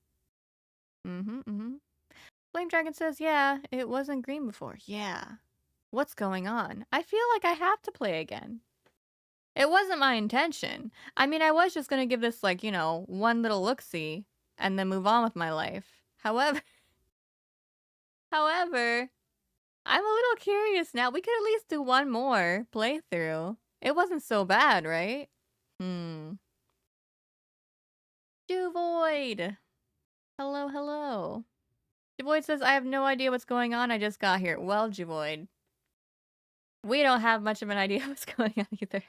Flame Dragon says, yeah, it wasn't green before. Yeah. What's going on? I feel like I have to play again. It wasn't my intention. I mean, I was just gonna give this, like, you know, one little look-see and then move on with my life. However, I'm a little curious now. We could at least do one more playthrough. It wasn't so bad, right? Juvoid! Hello, hello. Juvoid says, I have no idea what's going on. I just got here. Well, Juvoid, we don't have much of an idea what's going on either.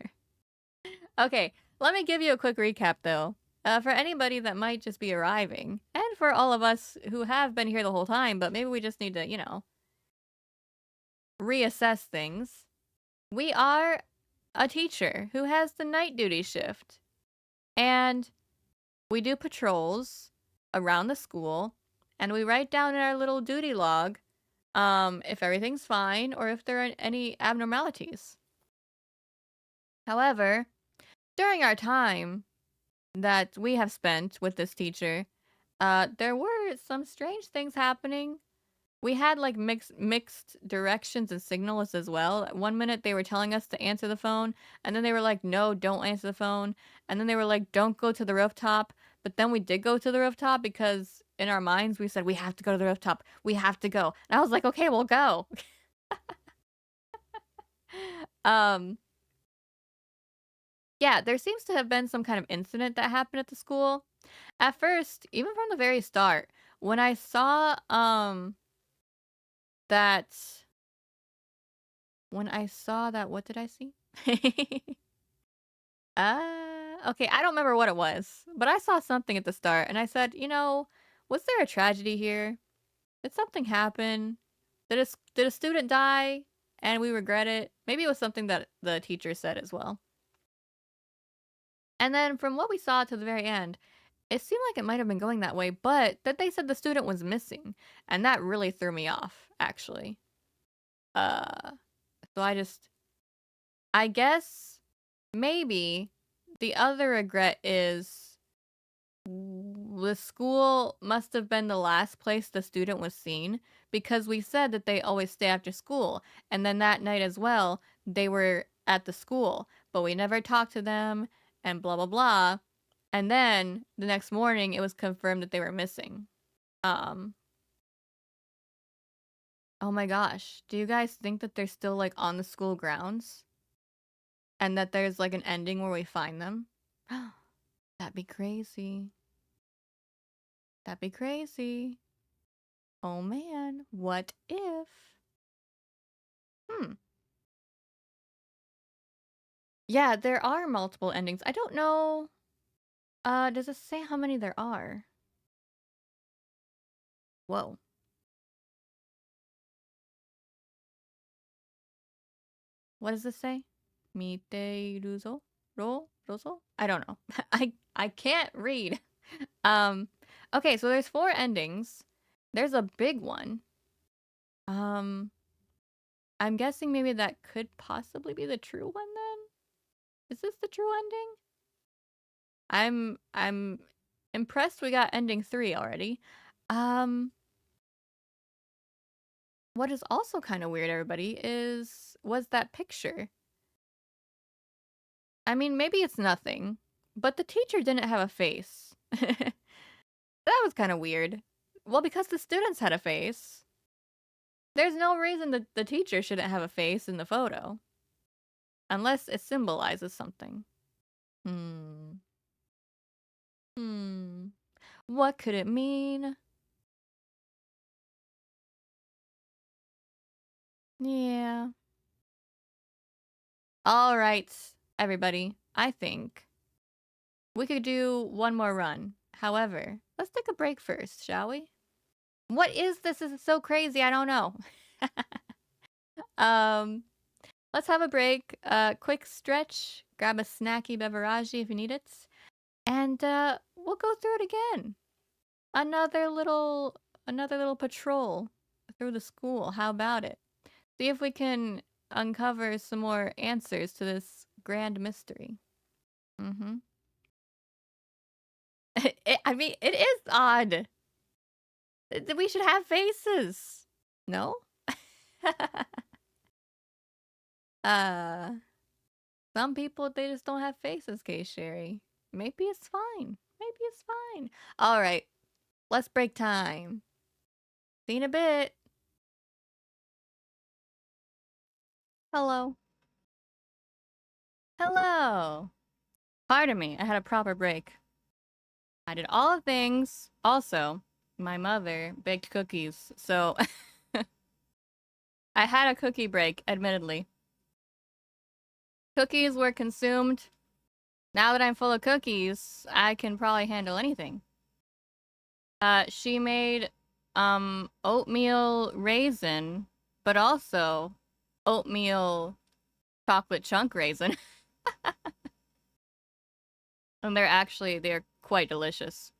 Okay, let me give you a quick recap, though. For anybody that might just be arriving, and for all of us who have been here the whole time, but maybe we just need to, you know, reassess things. We are a teacher who has the night duty shift. And we do patrols around the school, and we write down in our little duty log if everything's fine or if there are any abnormalities. However, during our time that we have spent with this teacher, there were some strange things happening. We had like mixed directions and signals as well. 1 minute they were telling us to answer the phone, and then they were like, no, don't answer the phone. And then they were like, don't go to the rooftop. But then we did go to the rooftop because in our minds we said, we have to go to the rooftop. We have to go. And I was like, okay, we'll go. um, yeah, there seems to have been some kind of incident that happened at the school. At first, even from the very start, when I saw that what did I see? Okay, I don't remember what it was, but I saw something at the start and I said, was there a tragedy here? Did something happen? Did a student die and we regret it? Maybe it was something that the teacher said as well. And then from what we saw to the very end, it seemed like it might have been going that way, but that they said the student was missing, and that really threw me off, actually. Uh, so I guess maybe the other regret is the school must have been the last place the student was seen because we said that they always stay after school. And then that night as well, they were at the school, but we never talked to them and blah, blah, blah. And then the next morning, it was confirmed that they were missing. Um, oh my gosh. Do you guys think that they're still like on the school grounds and that there's like an ending where we find them? That'd be crazy. That'd be crazy. Oh man, what if? Hmm. Yeah, there are multiple endings. I don't know. Does it say how many there are? Whoa. What does this say? Mite roso? I don't know. I can't read. Um, okay, so there's four endings. There's a big one. Um, I'm guessing maybe that could possibly be the true one then? Is this the true ending? I'm impressed we got ending 3 already. Um, what is also kind of weird, everybody, was that picture. I mean, maybe it's nothing, but the teacher didn't have a face. That was kind of weird. Well, because the students had a face. There's no reason that the teacher shouldn't have a face in the photo. Unless it symbolizes something. Hmm. Hmm. What could it mean? Yeah. All right, everybody. I think we could do one more run. However, let's take a break first, shall we? What is this? This is so crazy. I don't know. um, let's have a break. Quick stretch. Grab a snacky beverage if you need it, and we'll go through it again. Another little, another little patrol through the school. How about it? See if we can uncover some more answers to this grand mystery. Mm-hmm. I mean, it is odd. We should have faces. No? uh, some people, they just don't have faces, ksheri. Maybe it's fine. Maybe it's fine. All right, let's break time. See you in a bit. Hello. Hello. Pardon me, I had a proper break. I did all the things. Also, my mother baked cookies, so I had a cookie break, admittedly. Cookies were consumed. Now that I'm full of cookies, I can probably handle anything. She made, oatmeal raisin, but also oatmeal chocolate chunk raisin. And they're quite delicious.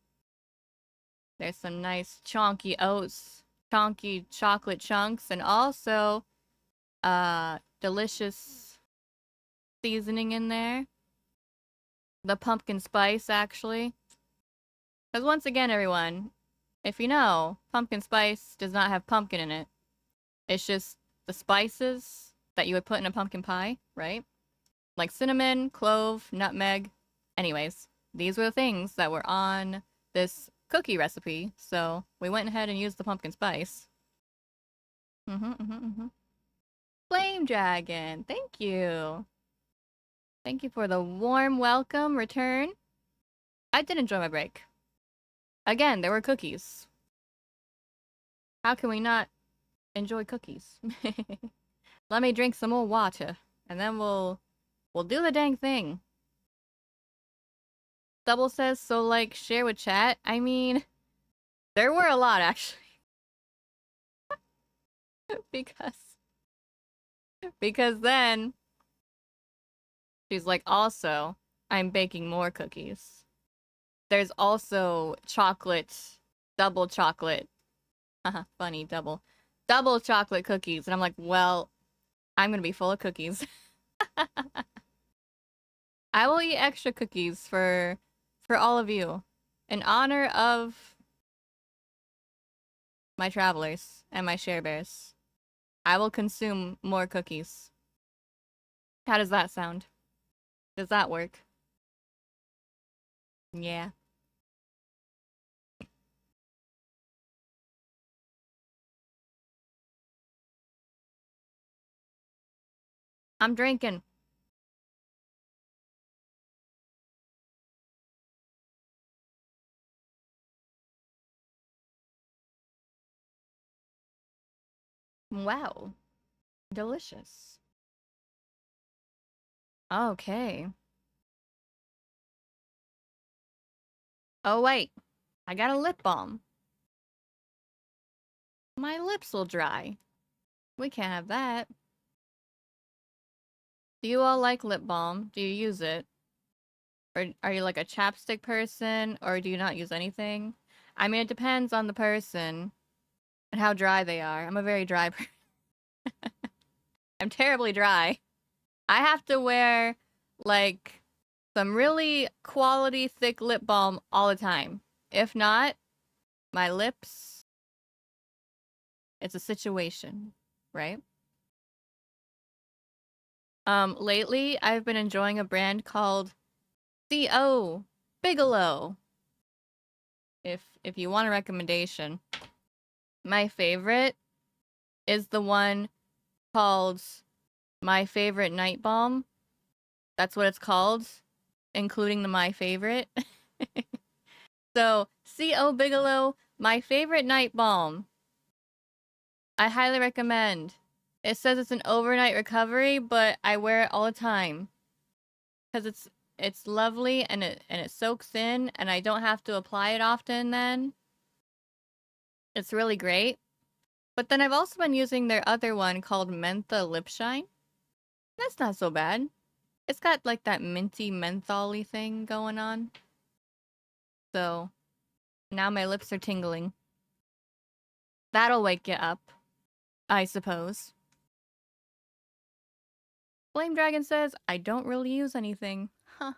There's some nice chonky oats, chonky chocolate chunks, and also, delicious seasoning in there. The pumpkin spice, actually. Because once again, everyone, if you know, pumpkin spice does not have pumpkin in it. It's just the spices that you would put in a pumpkin pie, right? Like cinnamon, clove, nutmeg. Anyways, these were the things that were on this cookie recipe, so we went ahead and used the pumpkin spice. Flame Dragon, thank you. Thank you for the warm welcome return. I did enjoy my break. Again, there were cookies. How can we not enjoy cookies? Let me drink some more water, and then we'll do the dang thing. Double says, so like, share with chat? I mean, there were a lot, actually. because then she's like, also, I'm baking more cookies. There's also chocolate, double chocolate. Haha, funny, double chocolate cookies. And I'm like, well, I'm gonna be full of cookies. I will eat extra cookies for all of you in honor of my travelers and my SherBears. I will consume more cookies. How does that sound? Does that work? Yeah. I'm drinking. Wow. Delicious. Okay. Oh, wait. I got a lip balm. My lips will dry. We can't have that. Do you all like lip balm? Do you use it? Or are you like a chapstick person? Or do you not use anything? I mean, it depends on the person and how dry they are. I'm a very dry person. I'm terribly dry. I have to wear, like, some really quality thick lip balm all the time. If not, my lips, it's a situation, right? Lately, I've been enjoying a brand called CO Bigelow. If you want a recommendation. My favorite is the one called My Favorite Night Balm. That's what it's called, including the My Favorite. So, CO Bigelow, My Favorite Night Balm. I highly recommend. It says it's an overnight recovery, but I wear it all the time. Because it's lovely and it soaks in and I don't have to apply it often then. It's really great. But then I've also been using their other one called Mentha Lip Shine. That's not so bad. It's got like that minty mentholy thing going on. So now my lips are tingling. That'll wake you up, I suppose. Flame Dragon says, I don't really use anything. Huh.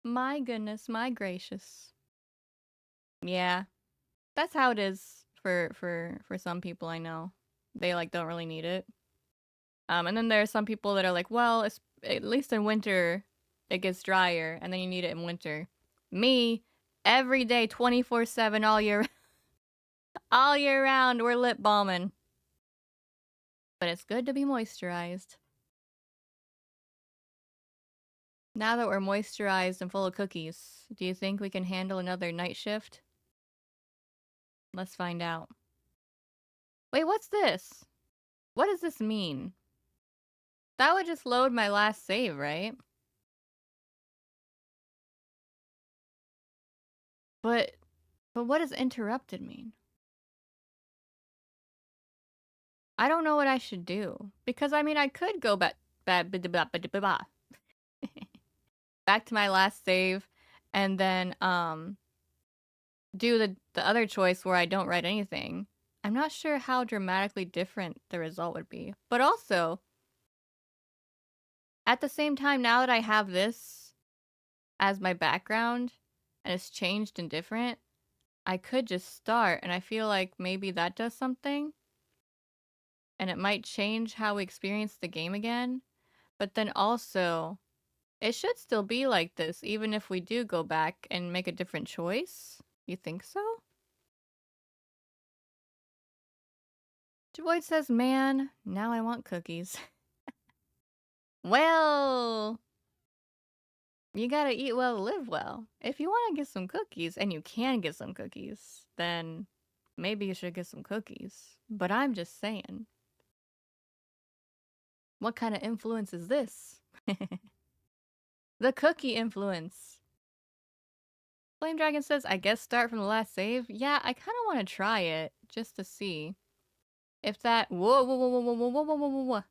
My goodness, my gracious. Yeah. That's how it is for some people I know. They like don't really need it. And then there are some people that are like, well, it's at least in winter it gets drier and then you need it in winter. Me, every day 24/7 all year round we're lip balming. But it's good to be moisturized. Now that we're moisturized and full of cookies, do you think we can handle another night shift? Let's find out. Wait, what's this? What does this mean? That would just load my last save, right? But what does interrupted mean? I don't know what I should do. Because I mean I could go back back to my last save and then do the other choice where I don't write anything. I'm not sure how dramatically different the result would be. But also, at the same time, now that I have this as my background and it's changed and different, I could just start and I feel like maybe that does something and it might change how we experience the game again. But then also, it should still be like this even if we do go back and make a different choice. You think so? Void says, man, now I want cookies. Well, you gotta eat well to live well. If you want to get some cookies, and you can get some cookies, then maybe you should get some cookies. But I'm just saying. What kind of influence is this? The cookie influence. Flame Dragon says, I guess start from the last save? Yeah, I kind of want to try it, just to see. If that... Whoa, whoa, whoa, whoa, whoa, whoa, whoa, whoa, whoa, whoa.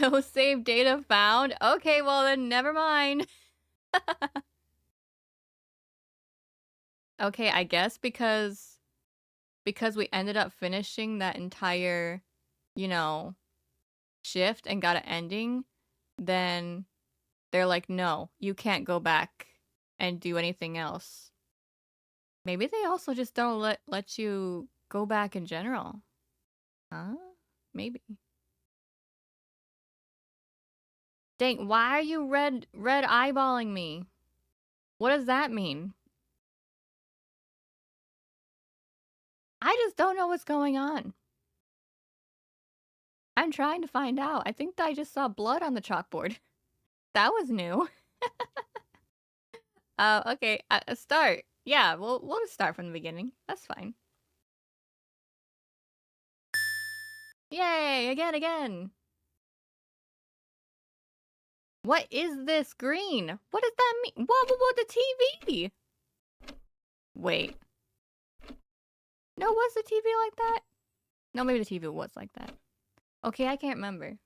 No save data found? Okay, well then, never mind. Okay, I guess because we ended up finishing that entire, you know, shift and got an ending, then they're like, no, you can't go back and do anything else. Maybe they also just don't let you go back in general. Huh? Maybe. Dang, why are you red eyeballing me? What does that mean? I just don't know what's going on. I'm trying to find out. I think I just saw blood on the chalkboard. That was new. Okay, start. Yeah, we'll just start from the beginning. That's fine. Yay, again. What is this green? What does that mean? Whoa, the TV! Wait. No, was the TV like that? No, maybe the TV was like that. Okay, I can't remember.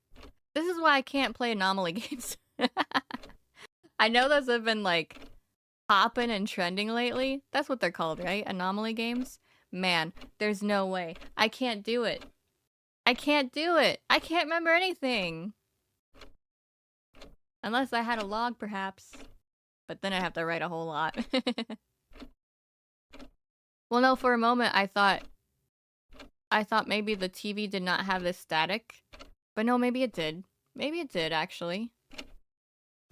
This is why I can't play anomaly games. I know those have been, like, popping and trending lately. That's what they're called, right? Anomaly games? Man, there's no way. I can't do it. I can't do it. I can't remember anything. Unless I had a log, perhaps. But then I'd have to write a whole lot. Well, no, for a moment I thought maybe the TV did not have this static. But no, maybe it did. Maybe it did, actually.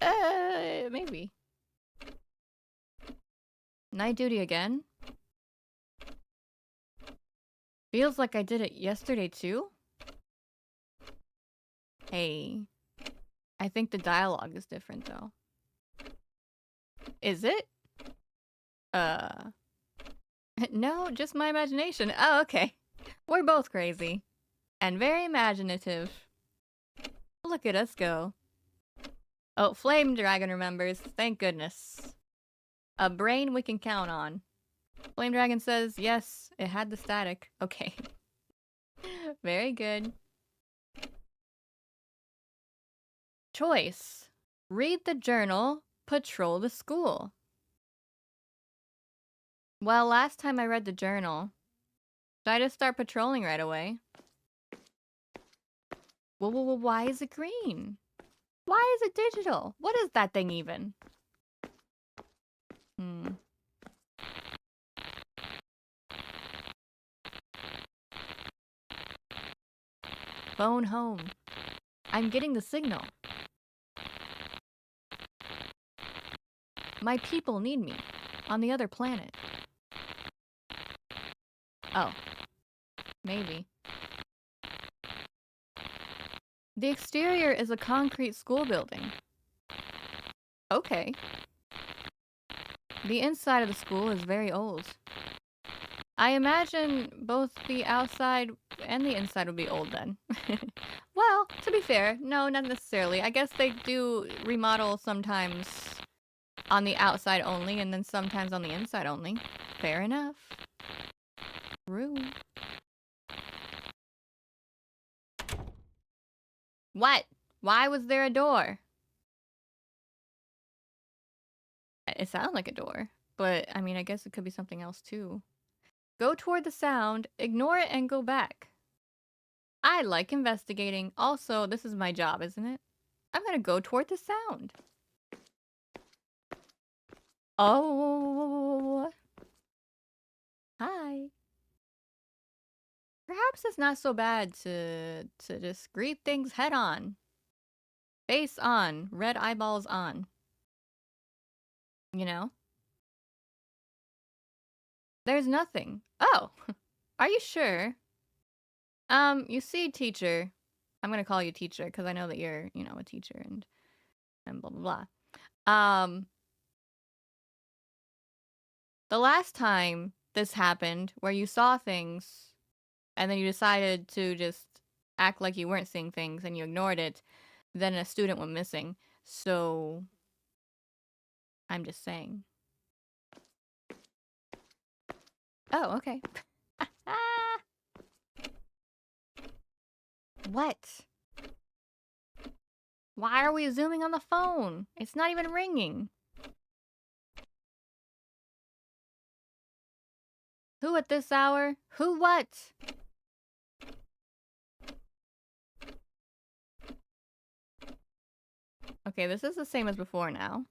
Maybe. Night duty again? Feels like I did it yesterday, too? Hey. I think the dialogue is different, though. Is it? No, just my imagination. Oh, okay. We're both crazy. And very imaginative. Look at us go. Oh, Flame Dragon remembers. Thank goodness. A brain we can count on. Flame Dragon says, yes, it had the static. Okay. Very good. Choice. Read the journal, patrol the school. Well, last time I read the journal, should I just start patrolling right away? Well, why is it green? Why is it digital? What is that thing even? Phone home. I'm getting the signal. My people need me on the other planet. Oh. Maybe. The exterior is a concrete school building. Okay. The inside of the school is very old. I imagine both the outside and the inside would be old then. Well, to be fair, no, not necessarily. I guess they do remodel sometimes on the outside only and then sometimes on the inside only. Fair enough. Rude. What? Why was there a door? It sounded like a door, but I mean, I guess it could be something else too. Go toward the sound, ignore it, and go back. I like investigating. Also, this is my job, isn't it? I'm gonna go toward the sound. Oh. Hi. Perhaps it's not so bad to just greet things head on. Face on, red eyeballs on. You know? There's nothing. Oh. Are you sure? You see, teacher. I'm gonna call you teacher because I know that you're, you know, a teacher and blah blah blah. The last time this happened, where you saw things, and then you decided to just act like you weren't seeing things and you ignored it, then a student went missing. So I'm just saying. Oh, okay. What? Why are we zooming on the phone? It's not even ringing. Who at this hour? Who what? Okay, this is the same as before now.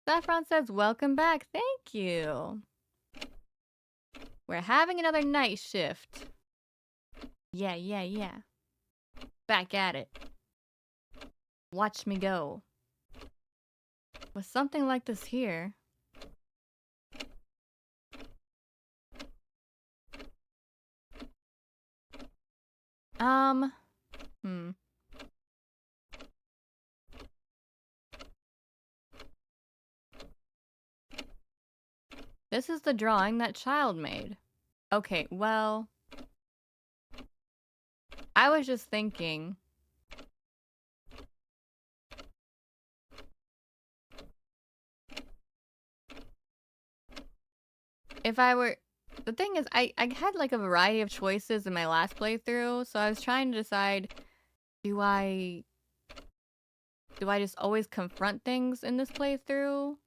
Saffron says, welcome back. Thank you. We're having another night shift. Yeah. Back at it. Watch me go. Was something like this here? This is the drawing that child made. Okay, well, I was just thinking. If I were... The thing is, I had like a variety of choices in my last playthrough, so I was trying to decide, do I just always confront things in this playthrough?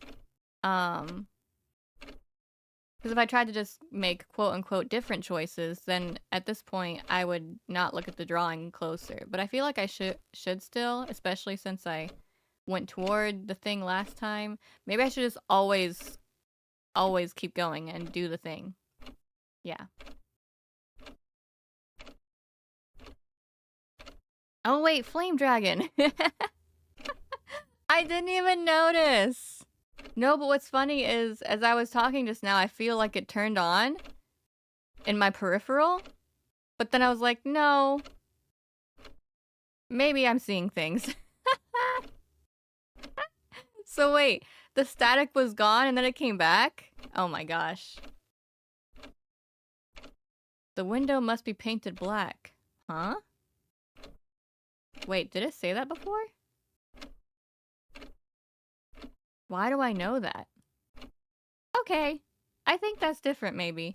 Because if I tried to just make quote-unquote different choices, then at this point, I would not look at the drawing closer. But I feel like I should still, especially since I went toward the thing last time. Maybe I should just always keep going and do the thing. Yeah. Oh wait, flame dragon! I didn't even notice! No, but what's funny is, as I was talking just now, I feel like it turned on in my peripheral. But then I was like, no. Maybe I'm seeing things. So wait, the static was gone and then it came back? Oh my gosh. The window must be painted black. Huh? Wait, did it say that before? Why do I know that? Okay. I think that's different, maybe.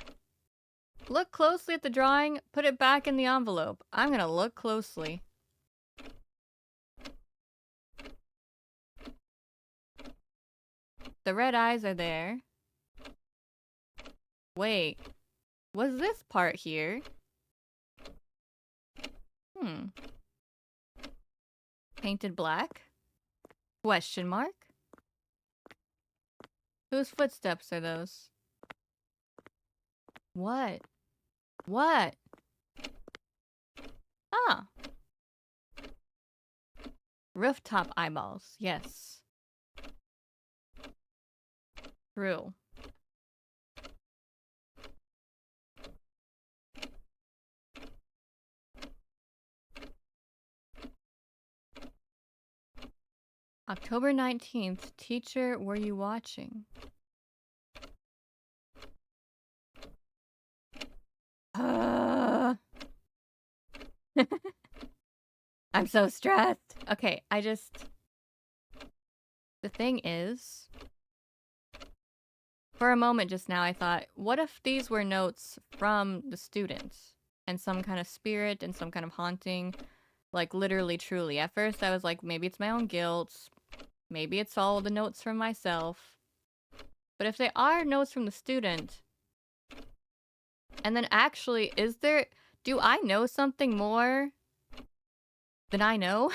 Look closely at the drawing, put it back in the envelope. I'm gonna look closely. The red eyes are there. Wait. Was this part here? Painted black? Question mark? Whose footsteps are those? What? What? Ah. Rooftop eyeballs. Yes. True. October 19th. Teacher, were you watching? I'm so stressed. Okay, the thing is, for a moment just now I thought, what if these were notes from the students? And some kind of spirit and some kind of haunting? Like, literally, truly. At first I was like, maybe it's my own guilt. Maybe it's all the notes from myself. But if they are notes from the student, and then actually, do I know something more than I know?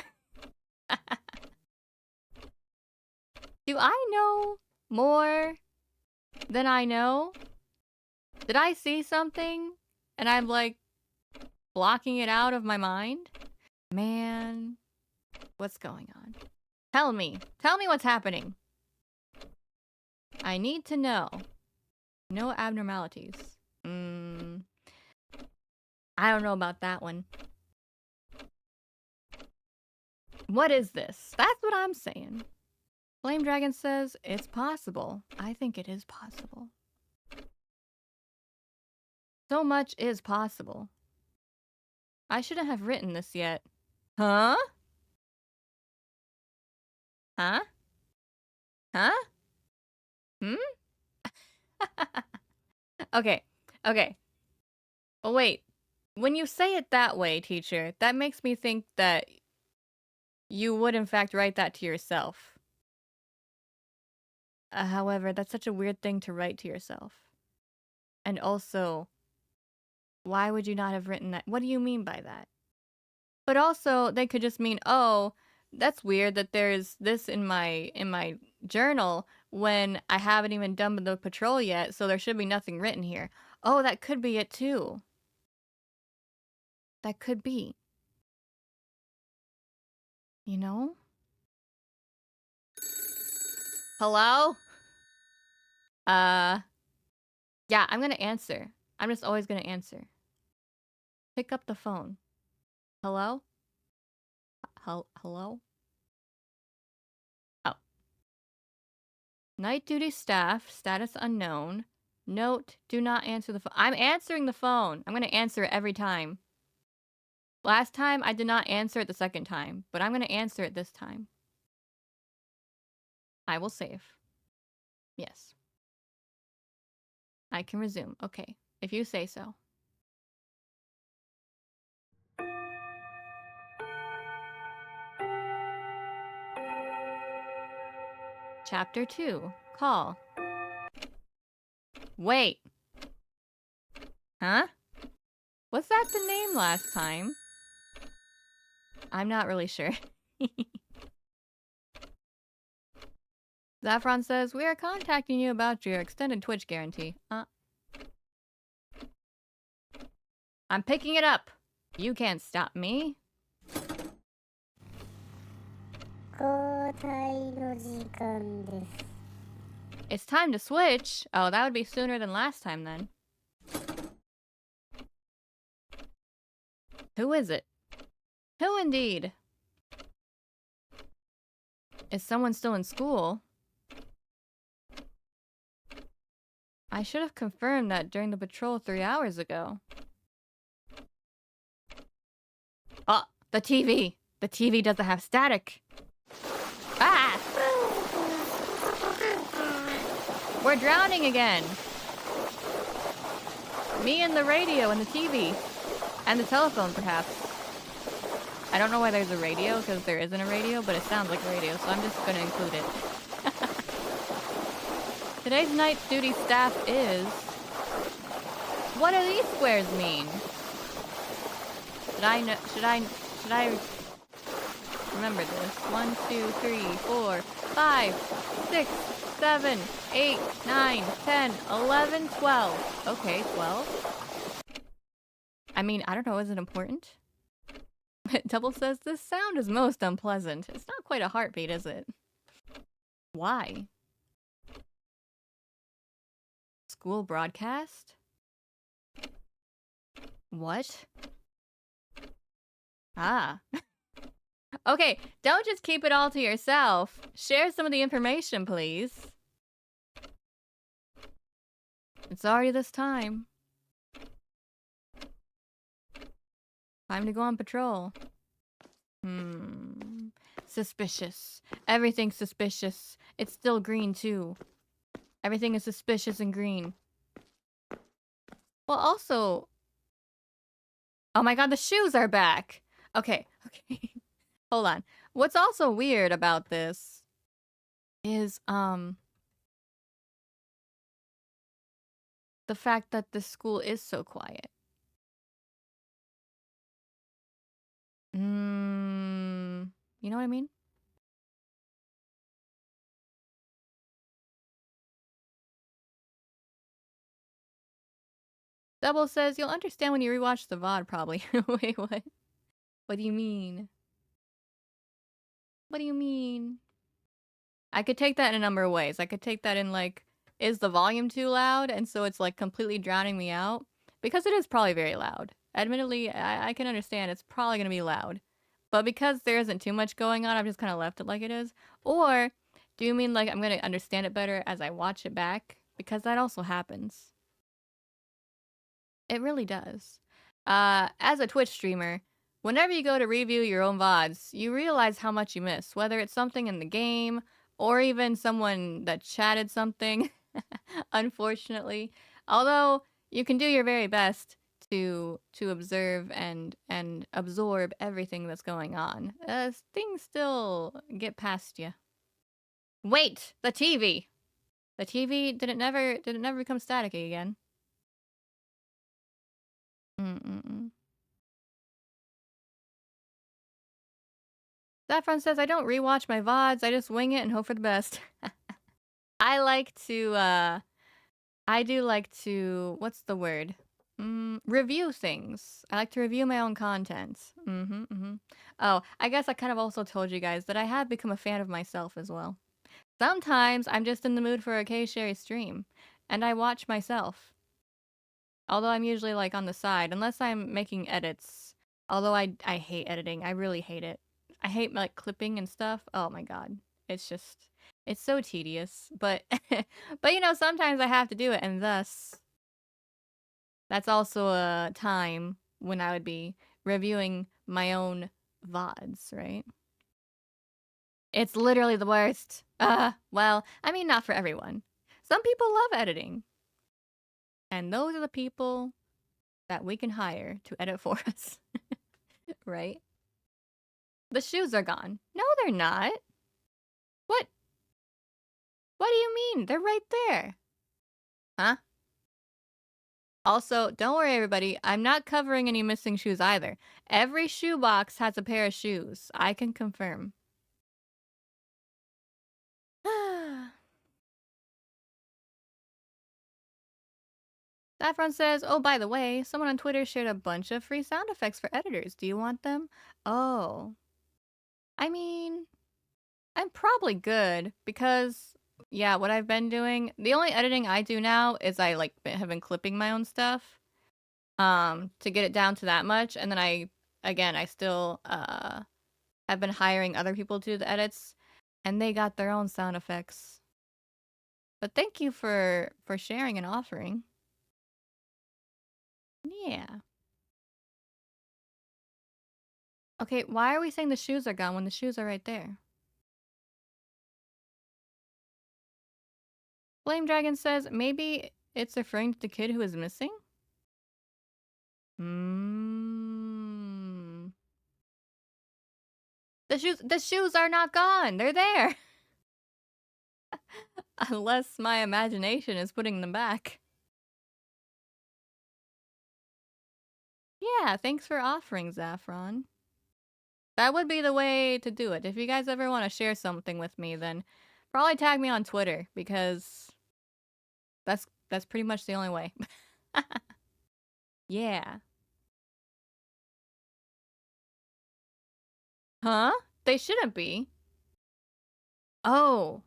Do I know more than I know? Did I see something and I'm like blocking it out of my mind? Man, what's going on? Tell me what's happening. I need to know. No abnormalities. I don't know about that one. What is this? That's what I'm saying. Flame Dragon says it's possible. I think it is possible. So much is possible. I shouldn't have written this yet. Huh? Huh? Huh? Hmm? Okay. Okay. Oh, wait. When you say it that way, teacher, that makes me think that you would in fact write that to yourself. However, that's such a weird thing to write to yourself. And also, why would you not have written that? What do you mean by that? But also, they could just mean, oh, that's weird that there's this in my journal when I haven't even done the patrol yet, so there should be nothing written here. Oh, that could be it too. That could be. You know? Hello? Yeah, I'm gonna answer. I'm just always gonna answer. Pick up the phone. Hello? Hello? Oh. Night duty staff, status unknown. Note, do not answer the phone. I'm answering the phone. I'm gonna answer it every time. Last time, I did not answer it the second time, but I'm gonna answer it this time. I will save. Yes. I can resume. Okay, if you say so. Chapter 2. Call. Wait. Huh? Was that the name last time? I'm not really sure. Zaffron says, we are contacting you about your extended Twitch guarantee. I'm picking it up. You can't stop me. 交代の時間です。 It's time to switch. Oh, that would be sooner than last time then. Who is it? Who indeed? Is someone still in school? I should have confirmed that during the patrol 3 hours ago. Oh, the TV! The TV doesn't have static! Ah! We're drowning again! Me and the radio and the TV. And the telephone, perhaps. I don't know why there's a radio, because there isn't a radio, but it sounds like a radio, so I'm just gonna include it. Today's night duty staff is... What do these squares mean? Should I remember this? 1, 2, 3, 4, 5, 6, 7, 8, 9, 10, 11, 12. Okay, 12. I mean, I don't know, is it important? Double says, this sound is most unpleasant. It's not quite a heartbeat, is it? Why? School broadcast? What? Ah. Okay, don't just keep it all to yourself. Share some of the information, please. It's already this time. Time to go on patrol. Suspicious. Everything's suspicious. It's still green, too. Everything is suspicious and green. Well, also... Oh my god, the shoes are back! Okay. Hold on. What's also weird about this is, the fact that the school is so quiet. You know what I mean? Double says, you'll understand when you rewatch the VOD, probably. Wait, what? What do you mean? What do you mean? I could take that in a number of ways. I could take that in, like, is the volume too loud, and so it's like completely drowning me out? Because it is probably very loud. Admittedly, I can understand it's probably gonna be loud. But because there isn't too much going on, I've just kind of left it like it is. Or do you mean like I'm gonna understand it better as I watch it back? Because that also happens. It really does. As a Twitch streamer, whenever you go to review your own VODs, you realize how much you miss, whether it's something in the game or even someone that chatted something, unfortunately. Although you can do your very best to observe and absorb everything that's going on, things still get past you. Wait, the TV. The TV did it never become staticky again? Mm-mm-mm. Saffron says, I don't rewatch my VODs, I just wing it and hope for the best. I like to, I do like to, what's the word? Review things. I like to review my own content. Oh, I guess I kind of also told you guys that I have become a fan of myself as well. Sometimes I'm just in the mood for a ksheri stream, and I watch myself. Although I'm usually like on the side, unless I'm making edits. Although I hate editing. I really hate it. I hate like clipping and stuff. Oh my god. It's just it's so tedious. But but you know, sometimes I have to do it, and thus that's also a time when I would be reviewing my own VODs, right? It's literally the worst. Well, I mean not for everyone. Some people love editing. And those are the people that we can hire to edit for us. Right? The shoes are gone. No, they're not. What? What do you mean? They're right there. Huh? Also, don't worry, everybody. I'm not covering any missing shoes either. Every shoebox has a pair of shoes. I can confirm. Saffron says, oh, by the way, someone on Twitter shared a bunch of free sound effects for editors. Do you want them? Oh. I mean, I'm probably good because, yeah, what I've been doing, the only editing I do now is I like have been clipping my own stuff, to get it down to that much, and then I still have been hiring other people to do the edits, and they got their own sound effects. But thank you for sharing and offering. Yeah. Okay, why are we saying the shoes are gone when the shoes are right there? Flame Dragon says maybe it's referring to the kid who is missing? Hmm. The shoes are not gone. They're there. Unless my imagination is putting them back. Yeah, thanks for offering, Zaffron. That would be the way to do it. If you guys ever want to share something with me, then probably tag me on Twitter because that's pretty much the only way. Yeah. Huh? They shouldn't be. Oh,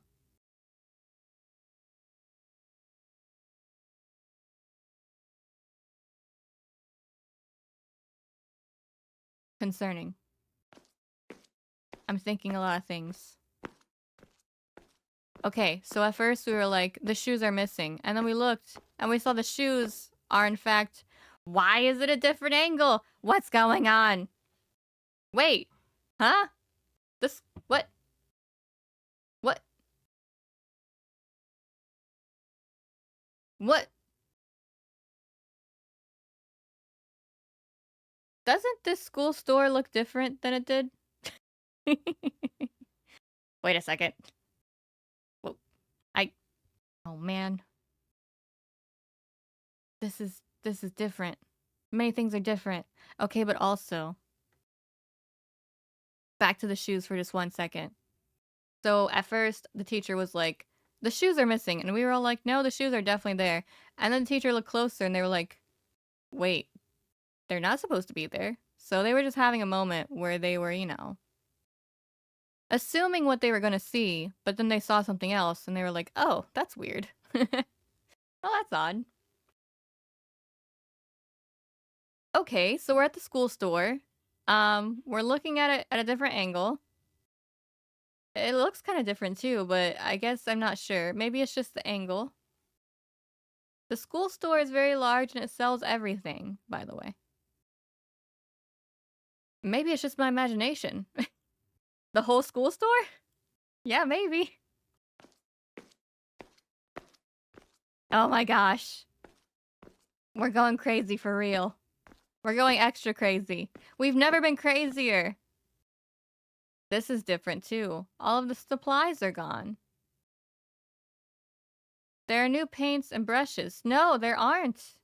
concerning. I'm thinking a lot of things. Okay, so at first we were like, the shoes are missing. And then we looked and we saw the shoes are in fact, why is it a different angle? What's going on? Wait, huh? This, what? What? What? Doesn't this school store look different than it did? Wait a second. Whoa, I, oh man. This is different. Many things are different. Okay, but also, back to the shoes for just 1 second. So at first, the teacher was like, the shoes are missing. And we were all like, no, the shoes are definitely there. And then the teacher looked closer and they were like, wait, they're not supposed to be there. So they were just having a moment where they were, assuming what they were going to see, but then they saw something else and they were like, oh, that's weird. Oh, that's odd. Okay, so we're at the school store. We're looking at it at a different angle. It looks kind of different too, but I guess I'm not sure. Maybe it's just the angle. The school store is very large and it sells everything, by the way. Maybe it's just my imagination. The whole school store? Yeah, maybe. Oh my gosh. We're going crazy for real. We're going extra crazy. We've never been crazier. This is different too. All of the supplies are gone. There are new paints and brushes. No, there aren't.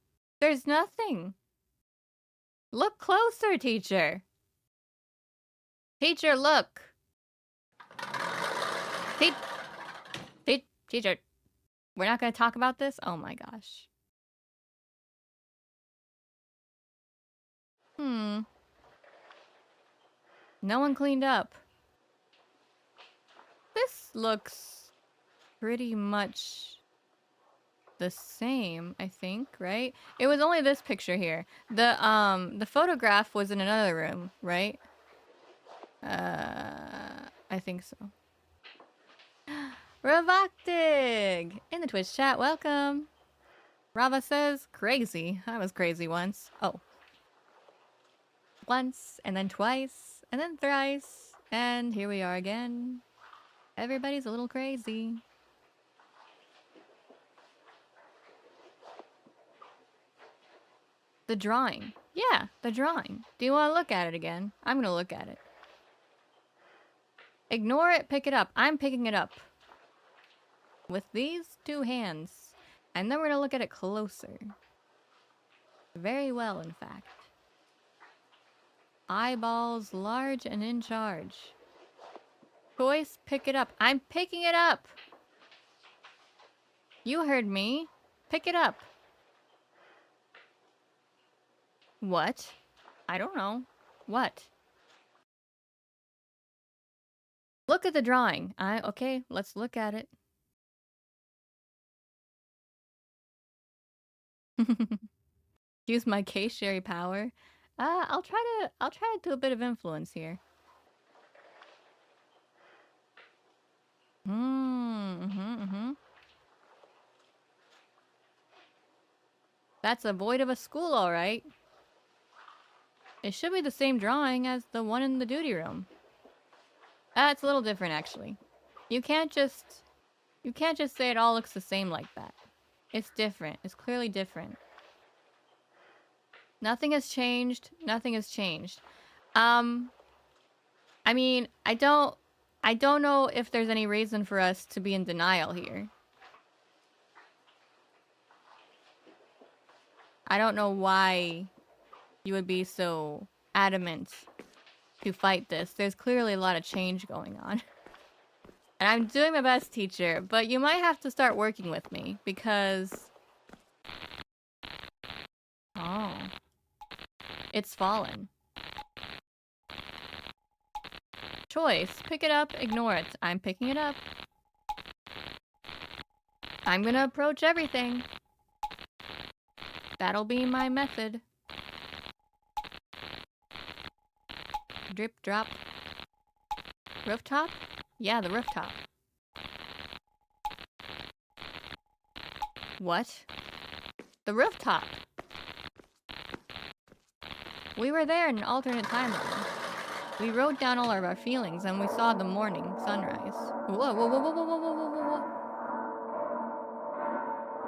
There's nothing. Look closer, teacher. Teacher, look. Teacher, we're not going to talk about this? Oh my gosh. No one cleaned up. This looks pretty much the same, I think, right? It was only this picture here. The photograph was in another room, right? I think so. Ravaktig! In the Twitch chat, welcome! Rava says, crazy. I was crazy once. Oh. Once, and then twice, and then thrice. And here we are again. Everybody's a little crazy. The drawing. Yeah, the drawing. Do you want to look at it again? I'm gonna look at it. Ignore it, pick it up. I'm picking it up. With these two hands. And then we're gonna look at it closer. Very well, in fact. Eyeballs large and in charge. Choice, pick it up. I'm picking it up! You heard me. Pick it up. What? I don't know. What? Look at the drawing. Okay, let's look at it. Use my ksheri power. I'll try to do a bit of influence here. That's a void of a school, all right. It should be the same drawing as the one in the duty room. It's a little different, actually. You can't just say it all looks the same like that. It's different. It's clearly different. Nothing has changed. Nothing has changed. I mean, I don't know if there's any reason for us to be in denial here. I don't know why you would be so adamant to fight this. There's clearly a lot of change going on. And I'm doing my best, teacher, but you might have to start working with me, because... Oh. It's fallen. Choice. Pick it up, ignore it. I'm picking it up. I'm gonna approach everything. That'll be my method. Drip, drop. Rooftop? Yeah, the rooftop. What? The rooftop! We were there in an alternate timeline. We wrote down all of our feelings and we saw the morning sunrise. Whoa, whoa, whoa, whoa, whoa, whoa, whoa, whoa, whoa.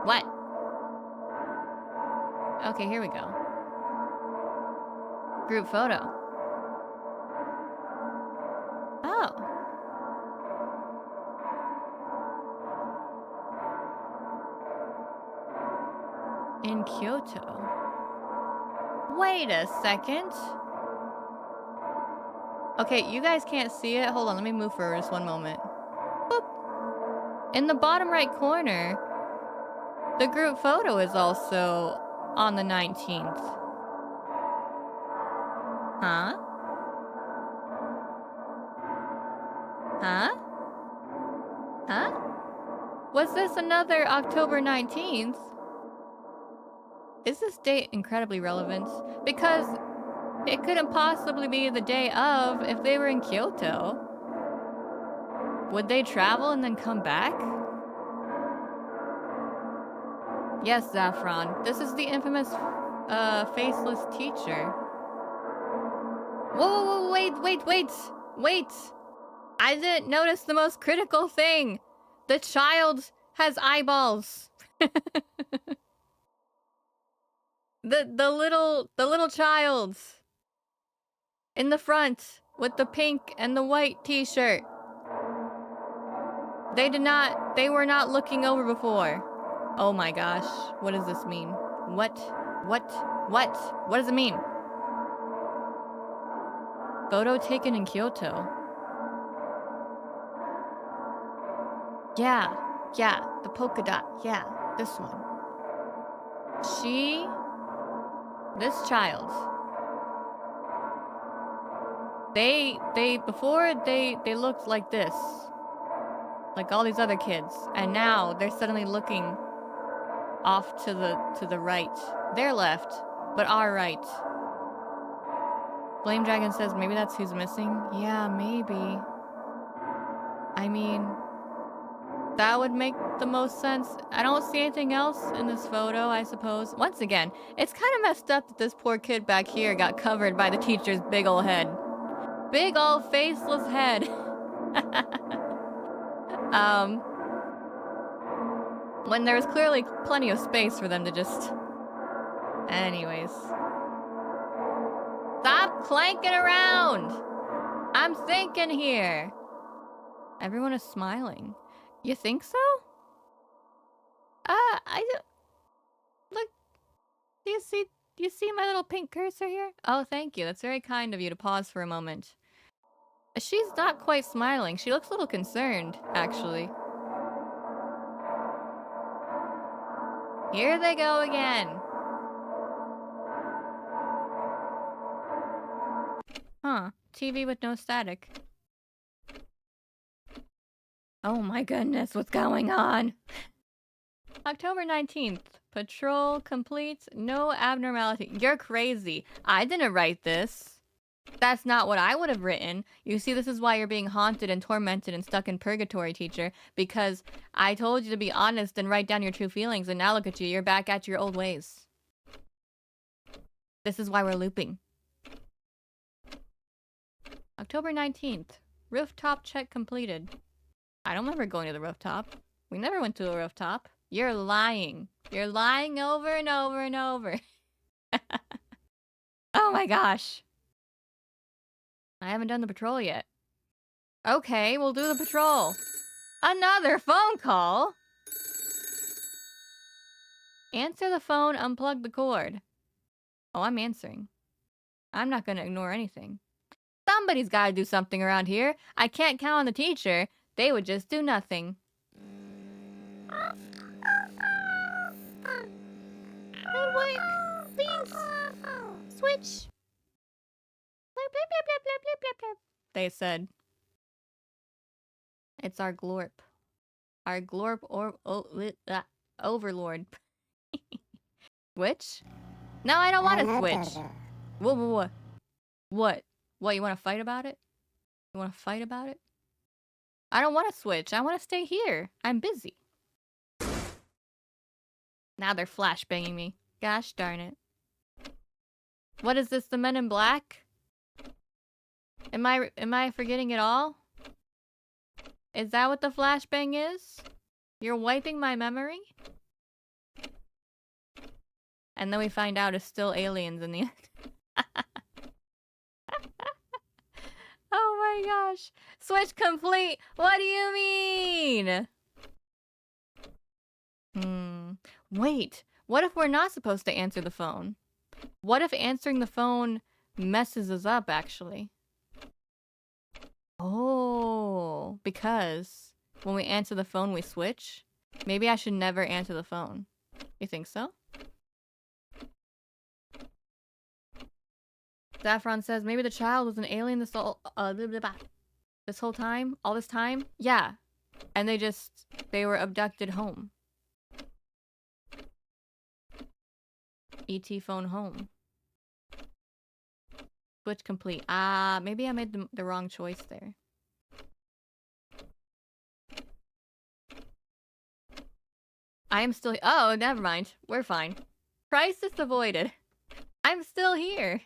What? Okay, here we go. Group photo. Oh. In Kyoto. Wait a second. Okay, you guys can't see it. Hold on, let me move for just one moment. Boop. In the bottom right corner, the group photo is also on the 19th. Huh? Huh? Huh? Was this another October 19th. Is this date incredibly relevant? Because it couldn't possibly be the day of if they were in Kyoto. Would they travel and then come back? Yes, Zaffron. This is the infamous, faceless teacher. Whoa, wait! I didn't notice the most critical thing. The child has eyeballs. the little child in the front with the pink and the white t-shirt. They were not looking over before. Oh my gosh, what does this mean? What does it mean? Photo taken in Kyoto. Yeah, the polka dot, yeah, this one. This child. Before they looked like this. Like all these other kids. And now they're suddenly looking off to the right. Their left, but our right. Flame Dragon says maybe that's who's missing. Yeah, maybe. I mean, that would make the most sense. I don't see anything else in this photo, I suppose. Once again, it's kind of messed up that this poor kid back here got covered by the teacher's big ol' head. Big ol' faceless head. When there was clearly plenty of space for them to just... Anyways. Stop clanking around! I'm thinking here. Everyone is smiling. You think so? I don't... Look, do you see my little pink cursor here? Oh, thank you. That's very kind of you to pause for a moment. She's not quite smiling. She looks a little concerned, actually. Here they go again. Huh. TV with no static. Oh my goodness, what's going on? October 19th. Patrol complete. No abnormality. You're crazy. I didn't write this. That's not what I would have written. You see, this is why you're being haunted and tormented and stuck in purgatory, teacher. Because I told you to be honest and write down your true feelings, and now look at you. You're back at your old ways. This is why we're looping. October 19th. Rooftop check completed. I don't remember going to the rooftop. We never went to a rooftop. You're lying. You're lying over and over and over. Oh my gosh. I haven't done the patrol yet. Okay, we'll do the patrol. Another phone call? Answer the phone, unplug the cord. Oh, I'm answering. I'm not gonna ignore anything. Somebody's gotta do something around here. I can't count on the teacher. They would just do nothing. Good work. Please. Switch. They said. It's our glorp. Our glorp overlord. Switch? No, I don't want to switch. Whoa. What? What, you want to fight about it? You want to fight about it? I don't want to switch. I want to stay here. I'm busy. Now they're flashbanging me. Gosh darn it. What is this, the Men in Black? Am I forgetting it all? Is that what the flashbang is? You're wiping my memory? And then we find out it's still aliens in the end. Oh my gosh. Switch complete! What do you mean? Wait. What if we're not supposed to answer the phone? What if answering the phone messes us up, actually? Oh, because when we answer the phone, we switch? Maybe I should never answer the phone. You think so? Saffron says, maybe the child was an alien this whole time? All this time? Yeah. And they were abducted home. ET phone home. Switch complete. Ah, maybe I made the wrong choice there. I am still... Oh, never mind. We're fine. Crisis avoided. I'm still here.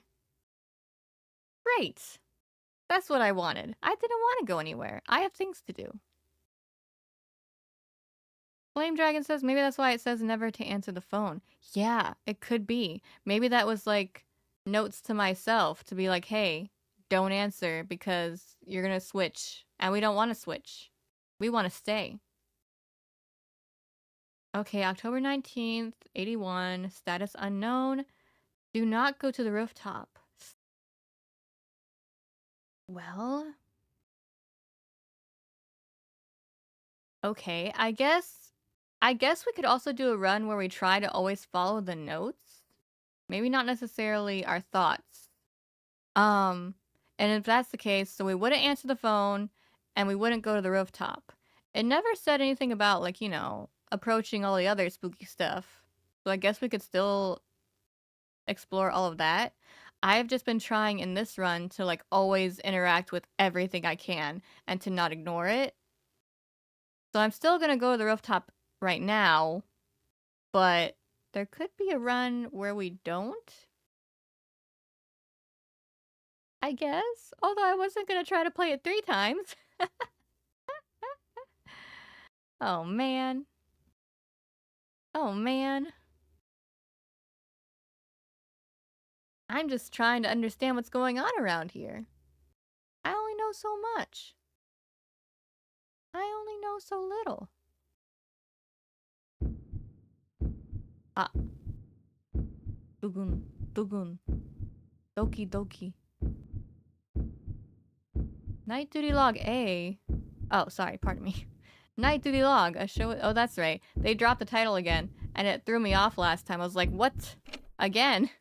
Great. That's what I wanted. I didn't want to go anywhere. I have things to do. Flame Dragon says maybe that's why it says never to answer the phone. Yeah, it could be. Maybe that was like notes to myself to be like, hey, don't answer because you're going to switch. And we don't want to switch. We want to stay. Okay, October 19th, 81, status unknown. Do not go to the rooftop. Well... Okay, I guess we could also do a run where we try to always follow the notes. Maybe not necessarily our thoughts. And if that's the case, so we wouldn't answer the phone and we wouldn't go to the rooftop. It never said anything about, like, you know, approaching all the other spooky stuff. So I guess we could still explore all of that. I've just been trying in this run to, like, always interact with everything I can and to not ignore it. So I'm still gonna go to the rooftop right now, but there could be a run where we don't. I guess. Although I wasn't gonna try to play it 3 times. Oh man. Oh man. I'm just trying to understand what's going on around here. I only know so much. I only know so little. Ah. Dugun. Dugun. Doki doki. Night Duty Log A. Oh, sorry, pardon me. Night Duty Log, a show... Oh, that's right. They dropped the title again, and it threw me off last time. I was like, what? Again?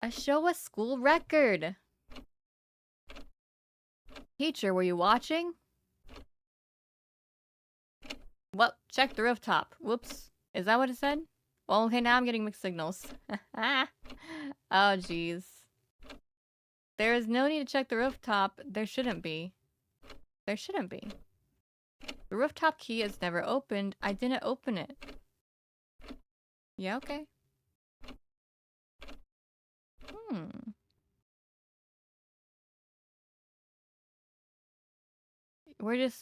A Shōwa school record! Teacher, were you watching? Well, check the rooftop. Whoops. Is that what it said? Well, okay, now I'm getting mixed signals. Oh, jeez. There is no need to check the rooftop. There shouldn't be. There shouldn't be. The rooftop key is never opened. I didn't open it. Yeah, okay.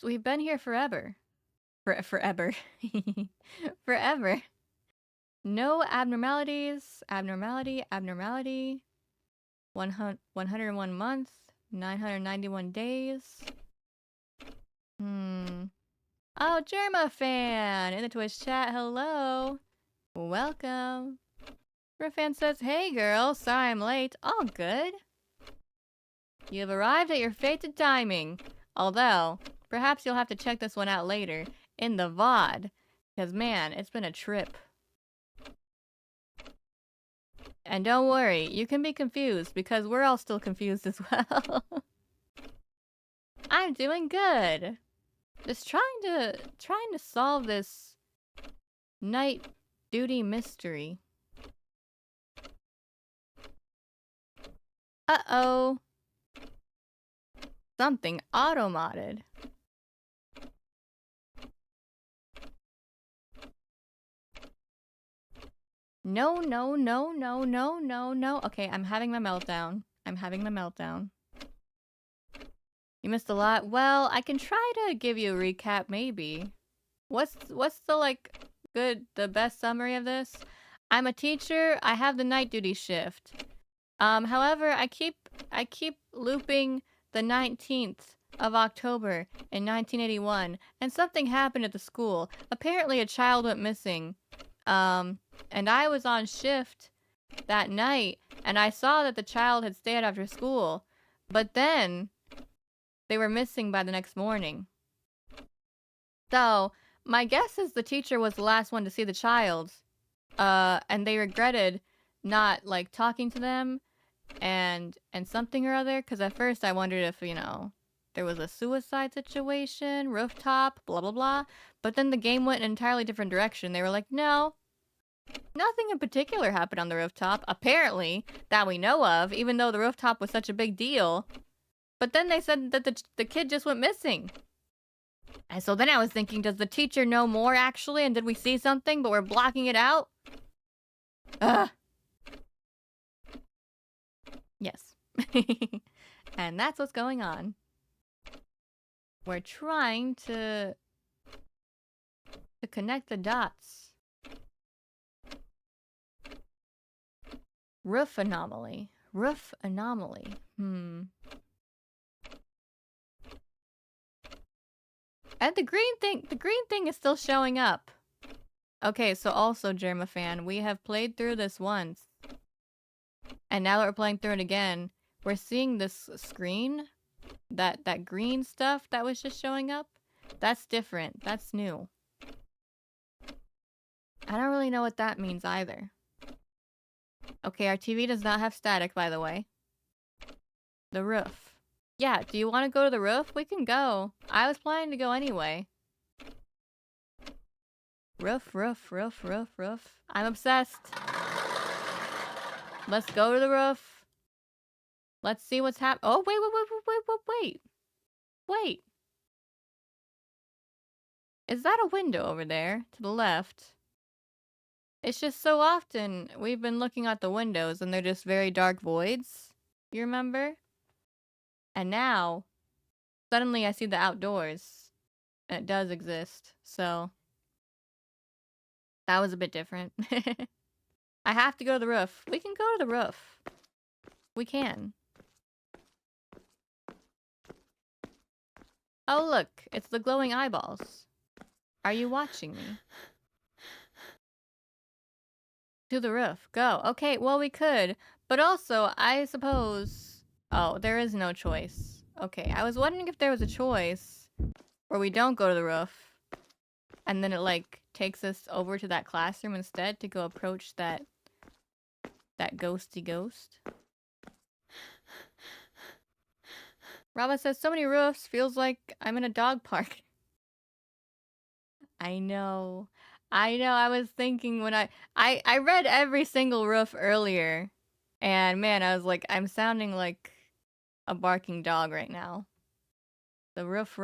We've been here forever. Forever. Forever. No abnormalities. Abnormality. 101 months. 991 days. Oh, Germa fan in the Twitch chat. Hello. Welcome. Fan says, hey girl, sorry I'm late. All good. You have arrived at your fated timing. Although, perhaps you'll have to check this one out later in the VOD. Because man, it's been a trip. And don't worry, you can be confused because we're all still confused as well. I'm doing good. Just trying to solve this night duty mystery. Uh-oh. Something auto-modded. No. Okay, I'm having my meltdown. You missed a lot? Well, I can try to give you a recap, maybe. What's the, like, the best summary of this? I'm a teacher. I have the night duty shift. However, I keep looping the 19th of October in 1981, and something happened at the school. Apparently, a child went missing. And I was on shift that night, and I saw that the child had stayed after school, but then they were missing by the next morning. So, my guess is the teacher was the last one to see the child, and they regretted not, like, talking to them and something or other, because at first I wondered if, you know, there was a suicide situation, rooftop, blah, blah, blah. But then the game went in an entirely different direction. They were like, no, nothing in particular happened on the rooftop, apparently, that we know of, even though the rooftop was such a big deal. But then they said that the kid just went missing. And so then I was thinking, does the teacher know more, actually? And did we see something, but we're blocking it out? Ugh. Yes. And that's what's going on. We're trying to connect the dots. Roof anomaly. Roof anomaly. And the green thing is still showing up. Okay, so also, Germafan, we have played through this once. And now that we're playing through it again, we're seeing this screen. That green stuff that was just showing up. That's different. That's new. I don't really know what that means either. Okay, our TV does not have static, by the way. The roof. Yeah, do you want to go to the roof? We can go. I was planning to go anyway. Roof, roof, roof, roof, roof. I'm obsessed. Let's go to the roof. Let's see what's happening. Oh, wait. Wait. Is that a window over there to the left? It's just so often we've been looking at the windows and they're just very dark voids. You remember? And now, suddenly I see the outdoors. And it does exist. So, that was a bit different. I have to go to the roof. We can go to the roof. We can. Oh, look. It's the glowing eyeballs. Are you watching me? To the roof. Go. Okay, well, we could. But also, I suppose... Oh, there is no choice. Okay, I was wondering if there was a choice where we don't go to the roof. And then it, like, takes us over to that classroom instead to go approach that ghosty ghost. Rava says, so many roofs, feels like I'm in a dog park. I know. I was thinking when I read every single roof earlier. And man, I was like, I'm sounding like a barking dog right now. The roof.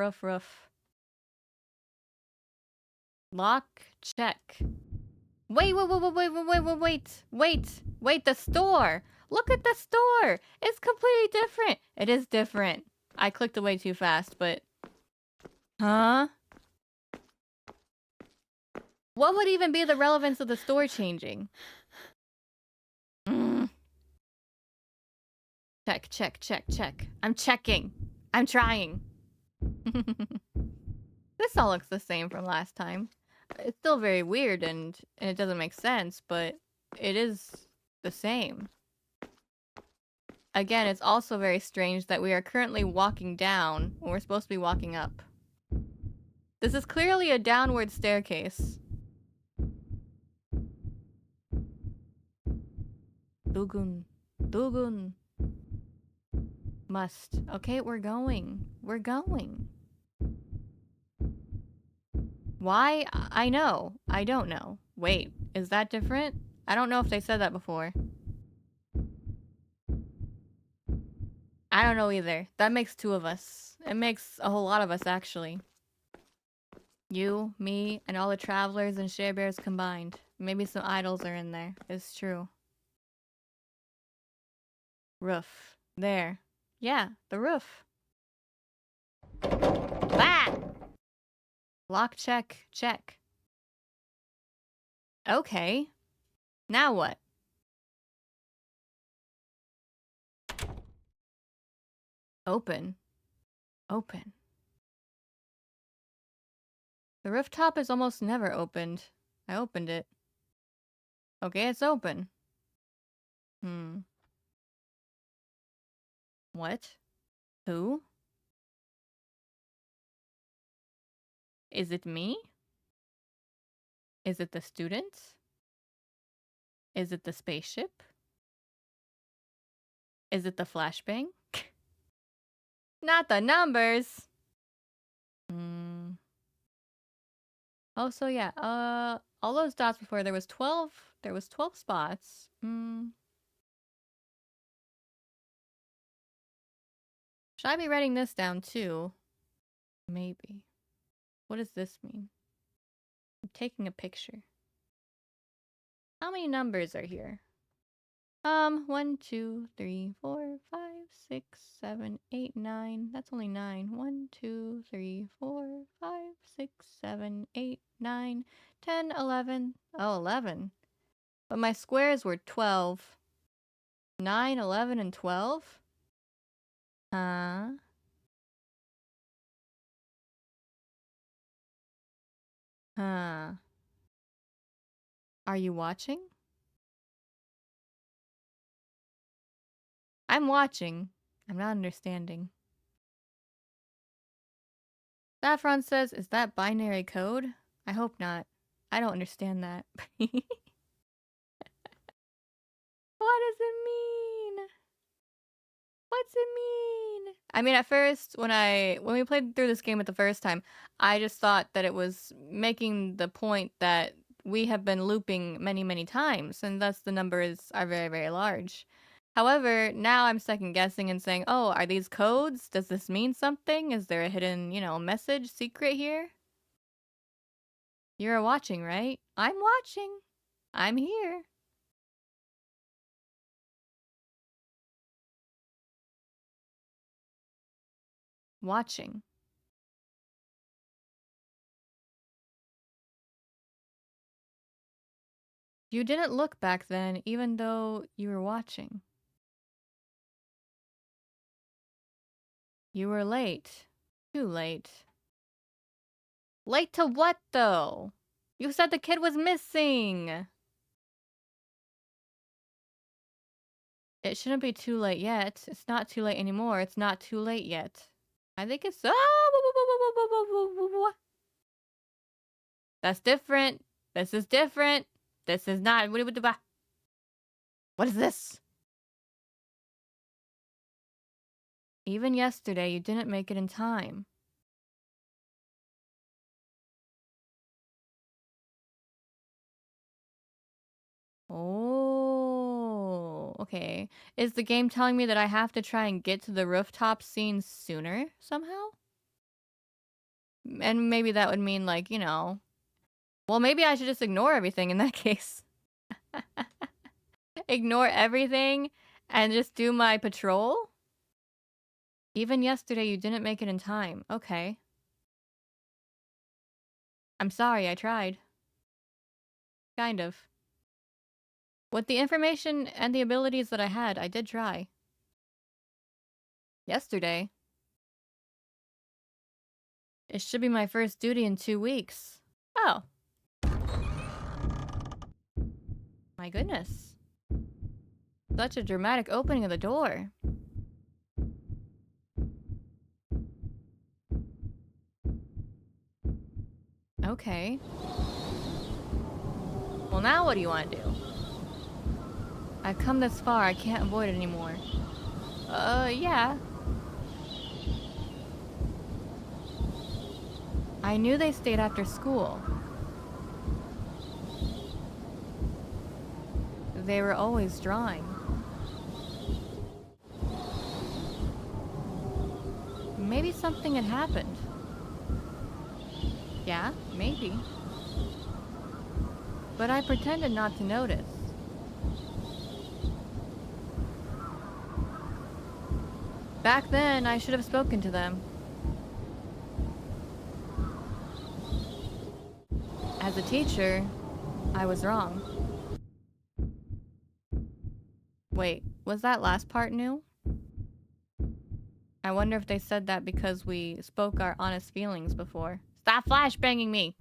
Lock, check. Wait, the store! Look at the store! It's completely different! It is different. I clicked away too fast, but... Huh? What would even be the relevance of the store changing? Check. I'm checking. I'm trying. This all looks the same from last time. It's still very weird and it doesn't make sense, but it is the same. Again, it's also very strange that we are currently walking down when we're supposed to be walking up. This is clearly a downward staircase. Dugun. Must. Okay, we're going. Why? I know. I don't know. Wait, is that different? I don't know if they said that before. I don't know either. That makes two of us. It makes a whole lot of us, actually. You, me, and all the travelers and SherBears combined. Maybe some idols are in there. It's true. Roof. There. Yeah, the roof. Ah! Lock check. Okay. Now what? Open. The rooftop is almost never opened. I opened it. Okay, it's open. What? Who? Is it me? Is it the students? Is it the spaceship? Is it the flashbang? Not the numbers. Oh, so yeah. All those dots before, there was 12. There was 12 spots. Should I be writing this down too? Maybe. What does this mean? I'm taking a picture. How many numbers are here? 1, 2, 3, 4, 5, 6, 7, 8, 9. That's only 9. 1, 2, 3, 4, 5, 6, 7, 8, 9, 10, 11. Oh, 11. But my squares were 12. 9, 11, and 12? Huh? Huh. Are you watching? I'm watching. I'm not understanding. Saffron says, is that binary code? I hope not. I don't understand that. What does it mean? What's it mean? I mean, at first, when we played through this game at the first time, I just thought that it was making the point that we have been looping many, many times, and thus the numbers are very, very large. However, now I'm second guessing and saying, oh, are these codes? Does this mean something? Is there a hidden, message, secret here? You're watching, right? I'm watching. I'm here. Watching. You didn't look back then, even though you were watching. You were late. Too late. Late to what, though? You said the kid was missing. It shouldn't be too late yet. It's not too late anymore. It's not too late yet. I think it's... That's different. This is different. This is not... What is this? Even yesterday, you didn't make it in time. Oh, okay. Is the game telling me that I have to try and get to the rooftop scene sooner somehow? And maybe that would mean, like, well, maybe I should just ignore everything in that case. Ignore everything and just do my patrol? Even yesterday, you didn't make it in time. Okay. I'm sorry, I tried. Kind of. With the information and the abilities that I had, I did try. Yesterday. It should be my first duty in 2 weeks. Oh. My goodness. Such a dramatic opening of the door. Okay. Well, now what do you want to do? I've come this far, I can't avoid it anymore. Yeah. I knew they stayed after school. They were always drawing. Maybe something had happened. Yeah, maybe. But I pretended not to notice. Back then, I should have spoken to them. As a teacher, I was wrong. Wait, was that last part new? I wonder if they said that because we spoke our honest feelings before. Stop flashbanging me!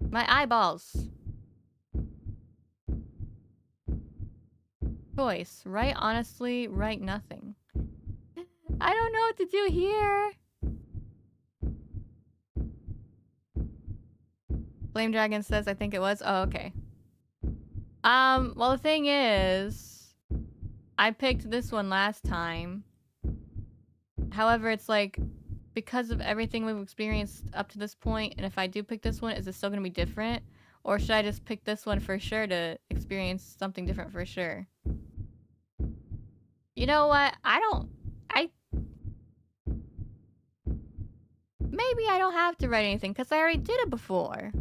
My eyeballs! Choice. Write honestly, write nothing. I don't know what to do here! Flame Dragon says I think it was. Oh, okay. Well, the thing is... I picked this one last time. However, it's like, because of everything we've experienced up to this point, and if I do pick this one, is it still going to be different? Or should I just pick this one for sure to experience something different for sure? You know what? Maybe I don't have to write anything because I already did it before.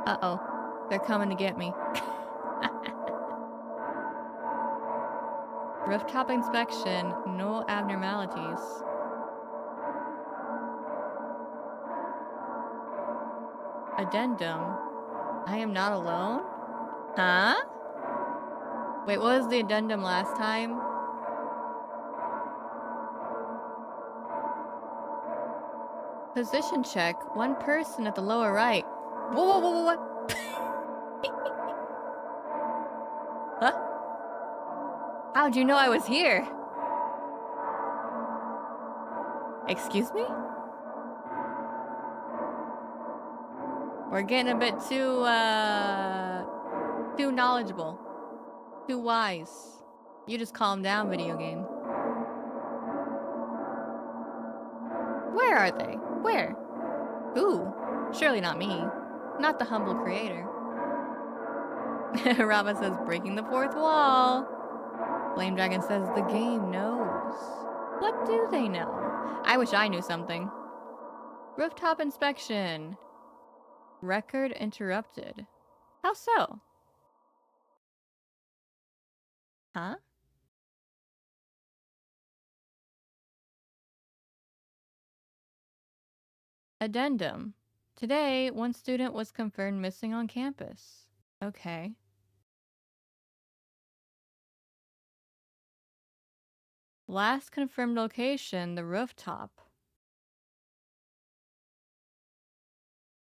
Uh-oh. They're coming to get me. Rooftop inspection. No abnormalities. Addendum. I am not alone? Huh? Wait, what was the addendum last time? Position check. One person at the lower right. Whoa, whoa, whoa, whoa, what? Huh? How'd you know I was here? Excuse me? We're getting a bit too knowledgeable. Too wise. You just calm down, video game. Where are they? Where? Who? Surely not me. Not the humble creator. Rama says, breaking the fourth wall. Flame Dragon says, the game knows. What do they know? I wish I knew something. Rooftop inspection. Record interrupted. How so? Huh? Addendum. Today, one student was confirmed missing on campus. Okay. Last confirmed location, the rooftop.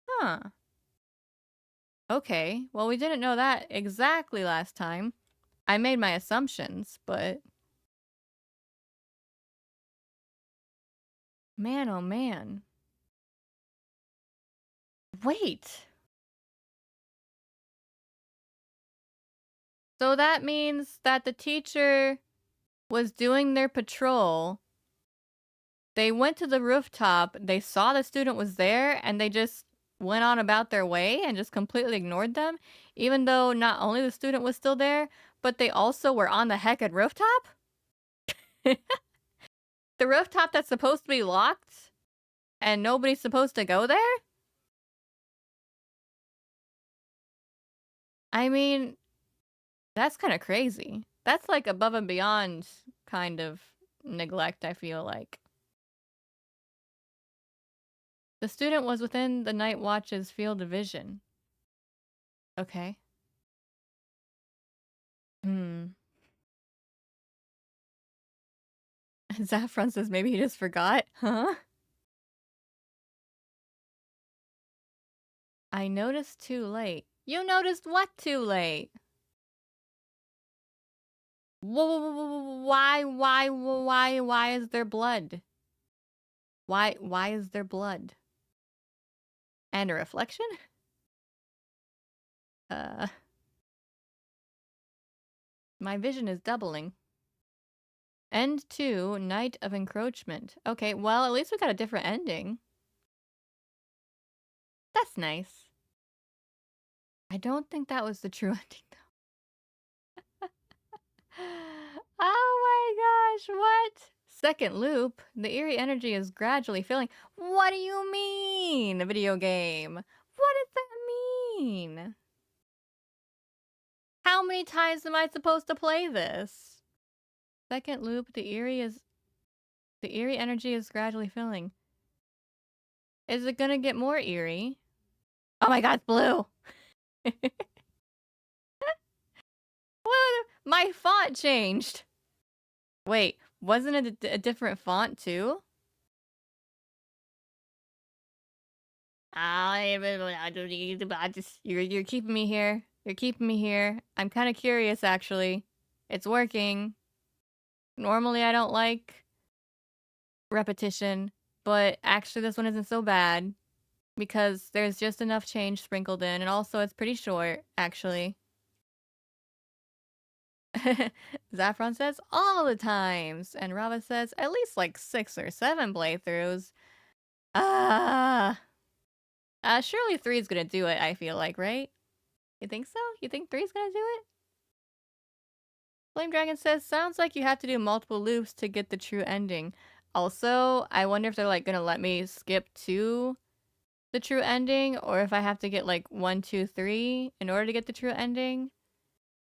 Huh. Okay, well, we didn't know that exactly last time. I made my assumptions, but... Man, oh man. Wait. So that means that the teacher was doing their patrol. They went to the rooftop, they saw the student was there, and they just went on about their way and just completely ignored them, even though not only the student was still there, but they also were on the heckin' rooftop? The rooftop that's supposed to be locked? And nobody's supposed to go there? I mean, that's kind of crazy. That's like above and beyond kind of neglect, I feel like. The student was within the night watch's field of vision. Okay. Zaffron says maybe he just forgot. Huh? I noticed too late. You noticed what too late? Why is there blood? Why is there blood? And a reflection? My vision is doubling. End 2, Night of Encroachment. Okay, well, at least we got a different ending. That's nice. I don't think that was the true ending, though. Oh my gosh, what? Second loop, the eerie energy is gradually filling. What do you mean, video game? What does that mean? How many times am I supposed to play this? Second loop, the eerie energy is gradually filling. Is it gonna get more eerie? Oh my god, it's blue! What? My font changed! Wait, wasn't it a different font too? You're keeping me here. You're keeping me here. I'm kind of curious, actually. It's working. Normally, I don't like repetition, but actually this one isn't so bad because there's just enough change sprinkled in, and also it's pretty short, actually. Zaffron says all the times, and Rava says at least like 6 or 7 playthroughs. Surely 3 is gonna do it, I feel like, right? You think so? You think 3 is gonna do it? Flame Dragon says, sounds like you have to do multiple loops to get the true ending. Also, I wonder if they're like gonna let me skip to the true ending, or if I have to get like 1, 2, 3 in order to get the true ending.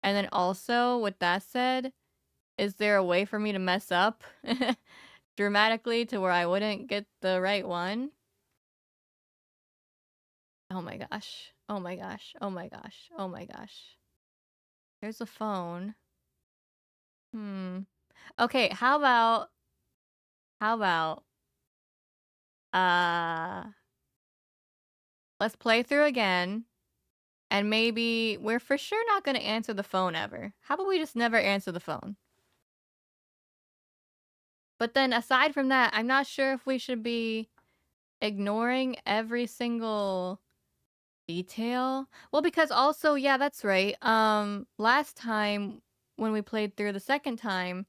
And then also, with that said, is there a way for me to mess up dramatically to where I wouldn't get the right one? Oh my gosh. Oh my gosh. Oh my gosh. Oh my gosh. There's a phone. Okay, how about uh let's play through again, and maybe we're for sure not going to answer the phone ever. How about we just never answer the phone? But then aside from that, I'm not sure if we should be ignoring every single detail. Well, because also, yeah, that's right. Last time when we played through the second time,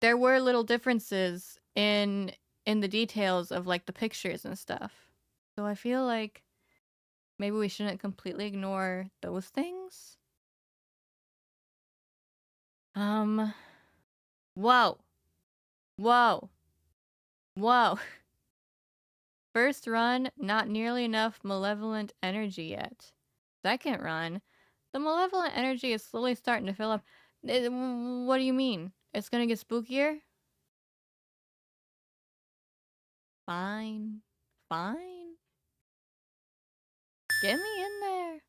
there were little differences in the details of like the pictures and stuff. So I feel like maybe we shouldn't completely ignore those things. Whoa. Whoa. Whoa. First run, not nearly enough malevolent energy yet. Second run, the malevolent energy is slowly starting to fill up. What do you mean? It's gonna get spookier? Fine. Fine. Get me in there.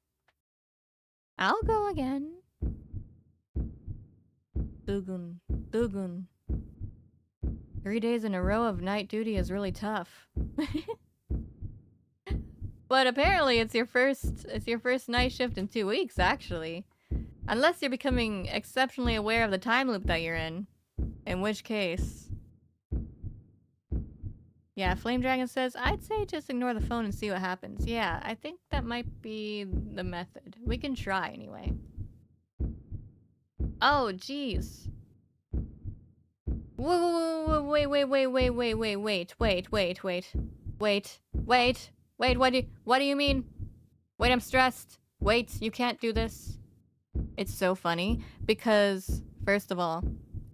I'll go again. Dugun. Dugun. 3 days in a row of night duty is really tough. But apparently it's your first night shift in 2 weeks, actually. Unless you're becoming exceptionally aware of the time loop that you're in which case... Yeah, Flame Dragon says, I'd say just ignore the phone and see what happens. Yeah, I think that might be the method. We can try anyway. Oh, jeez. Wait, what do you mean? Wait, I'm stressed. Wait, you can't do this. It's so funny because, first of all,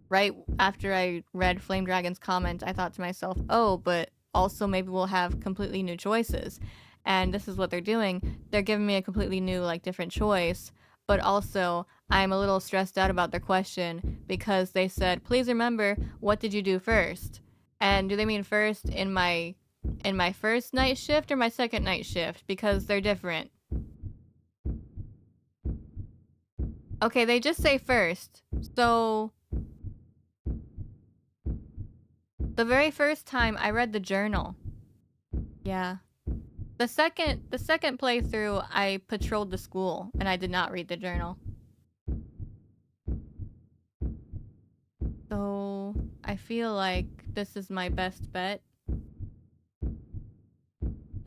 right after I read Flame Dragon's comment, I thought to myself, oh, but also maybe we'll have completely new choices. And this is what they're doing. They're giving me a completely new, like, different choice. But also, I'm a little stressed out about their question because they said, please remember, what did you do first? And do they mean first in my first night shift or my second night shift? Because they're different. Okay, they just say first. So the very first time I read the journal. Yeah. The second playthrough, I patrolled the school and I did not read the journal. So I feel like this is my best bet.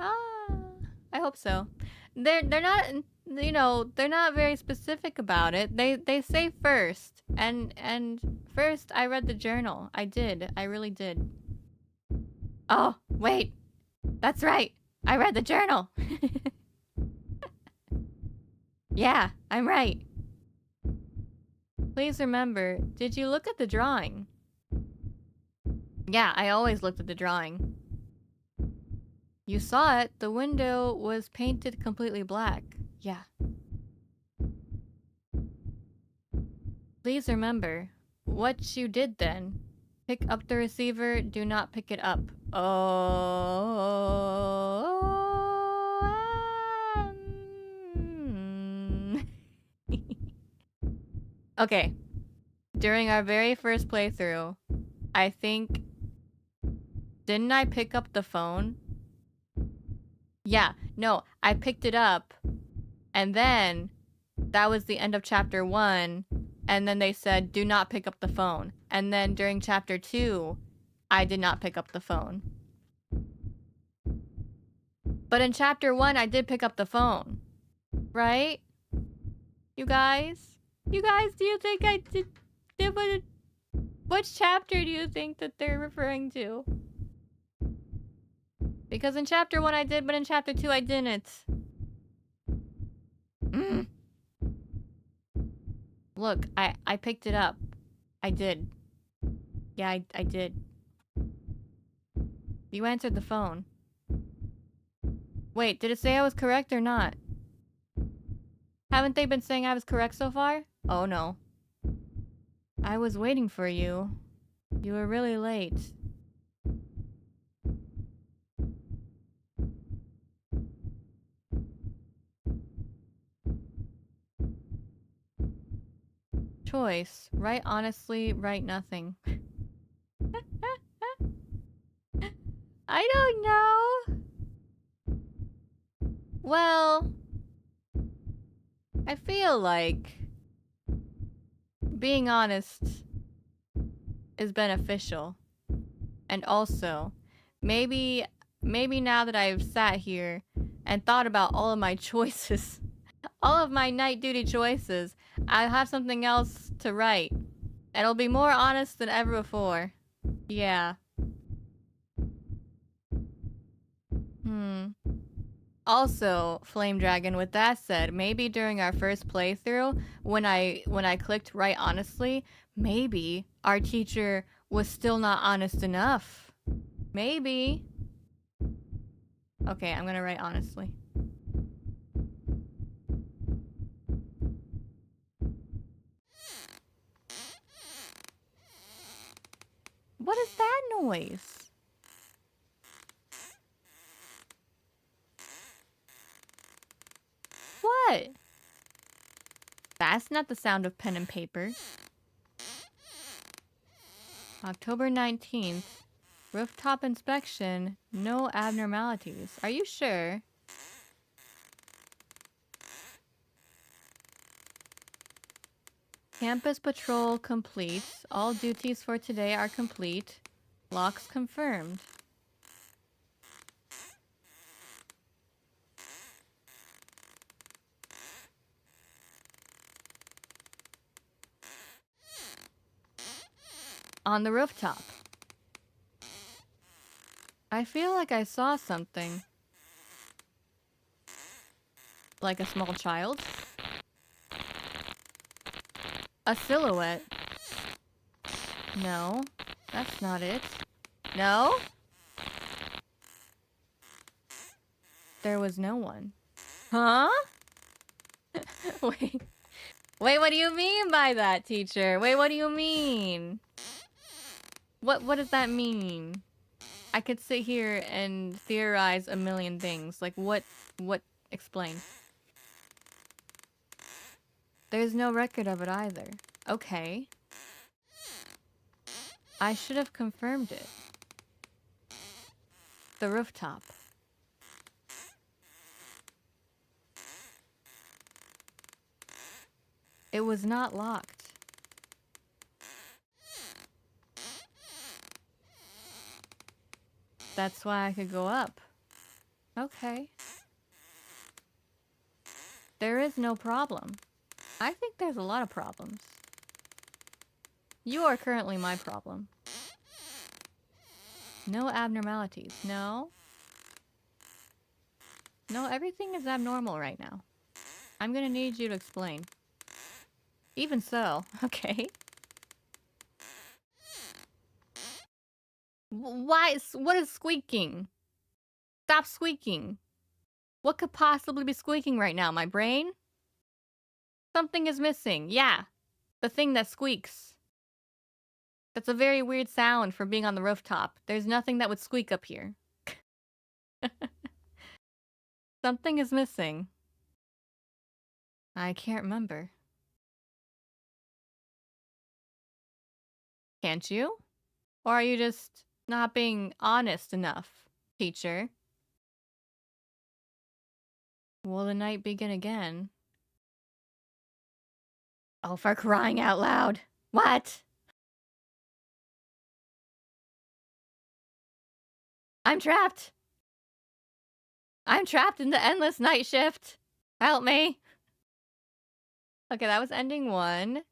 I hope so. They're not, you know, they're not very specific about it. They say first, and first I read the journal. I did. I really did. Oh, wait. That's right. I read the journal. Yeah, I'm right. Please remember, did you look at the drawing? Yeah, I always looked at the drawing. You saw it. The window was painted completely black. Yeah. Please remember what you did then. Pick up the receiver. Do not pick it up. Okay. During our very first playthrough, I think... Didn't I pick up the phone? Yeah. No, I picked it up. And then... That was the end of chapter 1. And then they said, do not pick up the phone. And then during chapter 2, I did not pick up the phone. But in chapter 1, I did pick up the phone. Right? You guys? You guys, do you think I did which chapter do you think that they're referring to? Because in chapter 1 I did, but in chapter 2 I didn't. Look, I picked it up. I did. Yeah, I did. You answered the phone. Wait, did it say I was correct or not? Haven't they been saying I was correct so far? Oh no. I was waiting for you. You were really late. Choice. Write honestly, write nothing. I don't know. Well, I feel like being honest is beneficial. And also, maybe now that I've sat here and thought about all of my choices, all of my night duty choices, I'll have something else to write. It'll be more honest than ever before. Yeah. Also, Flame Dragon, with that said, maybe during our first playthrough, when I clicked write honestly, maybe our teacher was still not honest enough. Maybe. Okay, I'm gonna write honestly. What is that noise? What? That's not the sound of pen and paper. October 19th. Rooftop inspection. No abnormalities. Are you sure? Campus patrol complete. All duties for today are complete. Locks confirmed. On the rooftop. I feel like I saw something. Like a small child? A silhouette. No, that's not it. No? There was no one. Huh? Wait. Wait, what do you mean by that, teacher? Wait, what do you mean? What does that mean? I could sit here and theorize a million things. Like, what, explain. There's no record of it either. Okay. I should have confirmed it. The rooftop. It was not locked. That's why I could go up. Okay. There is no problem. I think there's a lot of problems. You are currently my problem. No abnormalities. No. No, everything is abnormal right now. I'm gonna need you to explain. Even so, okay. Why? What is squeaking? Stop squeaking. What could possibly be squeaking right now? My brain? Something is missing. Yeah. The thing that squeaks. That's a very weird sound for being on the rooftop. There's nothing that would squeak up here. Something is missing. I can't remember. Can't you? Or are you just not being honest enough, teacher? Will the night begin again? Oh, for crying out loud. What? I'm trapped! I'm trapped in the endless night shift! Help me! Okay, that was ending 1.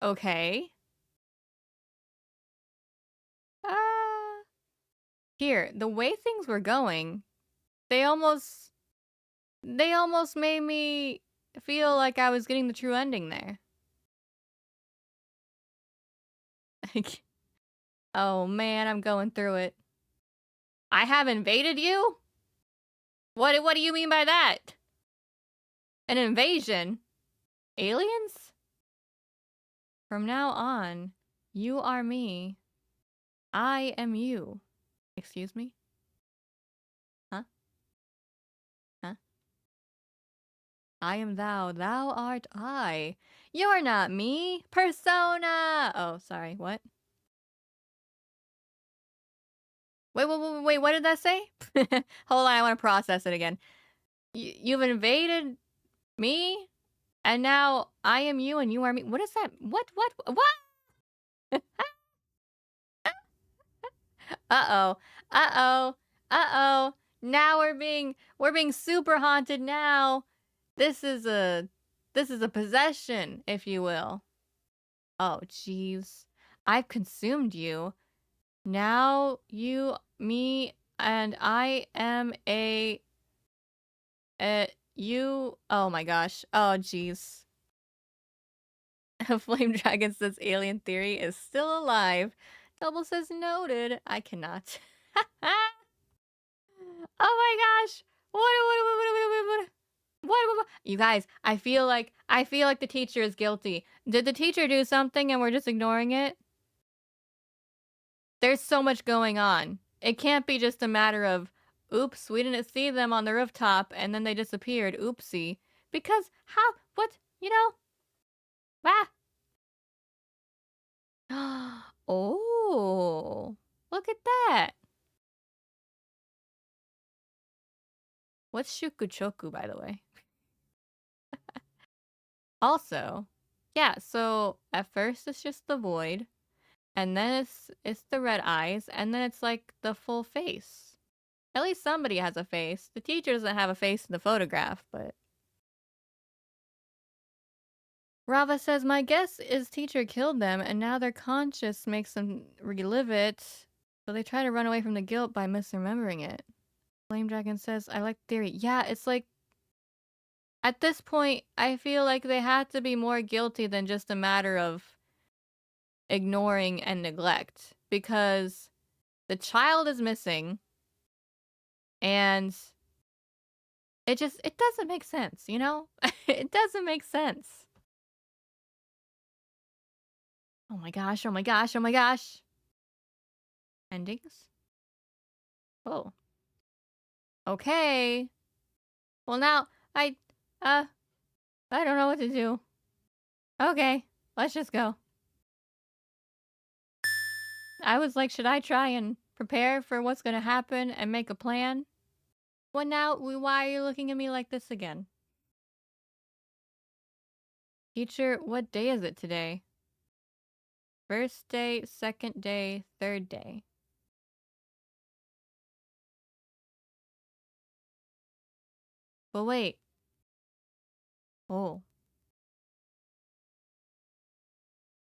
Okay. Ah. Here, the way things were going, they almost made me feel like I was getting the true ending there. Like, oh man, I'm going through it. I have invaded you? What do you mean by that? An invasion? Aliens? From now on, you are me. I am you. Excuse me? Huh? Huh? I am thou, thou art I. You're not me. Persona! Oh, sorry, what? Wait, what did that say? Hold on, I want to process it again. You've invaded me, and now I am you and you are me. What is that? What? Uh-oh. Uh-oh. Uh-oh. Now we're being super haunted now. This is a possession, if you will. Oh, jeez. I've consumed you. Now me, and I am you. Oh my gosh. Oh, jeez. Flame Dragon says alien theory is still alive. Double says noted. I cannot. Oh my gosh. What? You guys, I feel like the teacher is guilty. Did the teacher do something and we're just ignoring it? There's so much going on. It can't be just a matter of, oops, we didn't see them on the rooftop and then they disappeared. Oopsie. Because how? What? You know? Ah. Oh. Look at that. What's shukuchoku, by the way? Also, yeah, so at first it's just the void, and then it's the red eyes, and then it's like the full face. At least somebody has a face. The teacher doesn't have a face in the photograph, but Rava says, my guess is teacher killed them, and now their conscious makes them relive it, so they try to run away from the guilt by misremembering it. Flame Dragon says, I like theory. Yeah, it's like, at this point, I feel like they had to be more guilty than just a matter of ignoring and neglect, because the child is missing, and it doesn't make sense, you know? It doesn't make sense. Oh my gosh, oh my gosh, oh my gosh. Endings? Oh. Okay. Well now, uh, I don't know what to do. Okay, let's just go. I was like, should I try and prepare for what's gonna happen and make a plan? Well now, why are you looking at me like this again? Teacher, what day is it today? First day, second day, third day. But wait. Oh.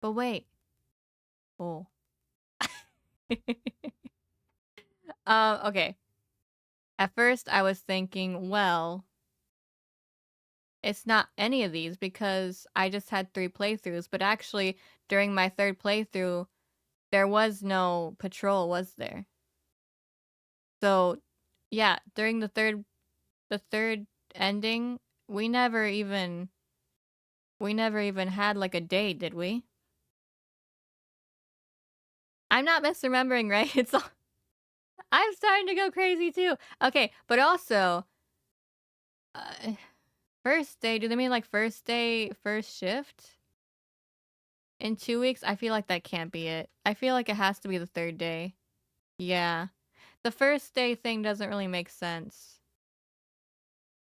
But wait. Oh. Okay. At first I was thinking, well, it's not any of these because I just had 3 playthroughs, but actually during my 3rd playthrough there was no patrol, was there? So, yeah, during the 3rd ending, we never even had like a date, did we? I'm not misremembering, right? It's all I'm starting to go crazy too. Okay, but also, uh, first day, do they mean like first day, first shift? In 2 weeks? I feel like that can't be it. I feel like it has to be the 3rd day. Yeah. The first day thing doesn't really make sense.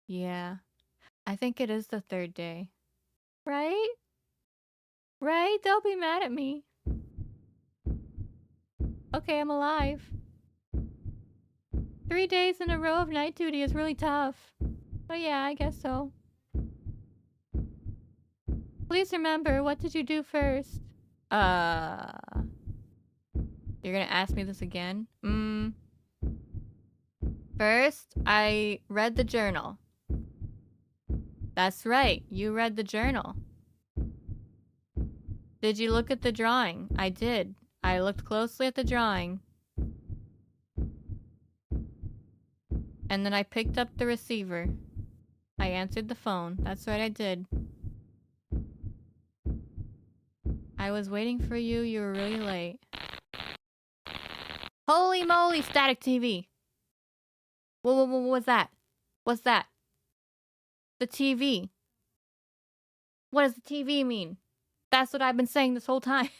Yeah. I think it is the 3rd day. Right? Right? Don't be mad at me. Okay, I'm alive. 3 days in a row of night duty is really tough. But yeah, I guess so. Please remember, what did you do first? You're gonna ask me this again? First, I read the journal. That's right, you read the journal. Did you look at the drawing? I did. I looked closely at the drawing. And then I picked up the receiver. I answered the phone. That's right, I did. I was waiting for you. You were really late. Holy moly, static TV. What was that? What's that? The TV. What does the TV mean? That's what I've been saying this whole time.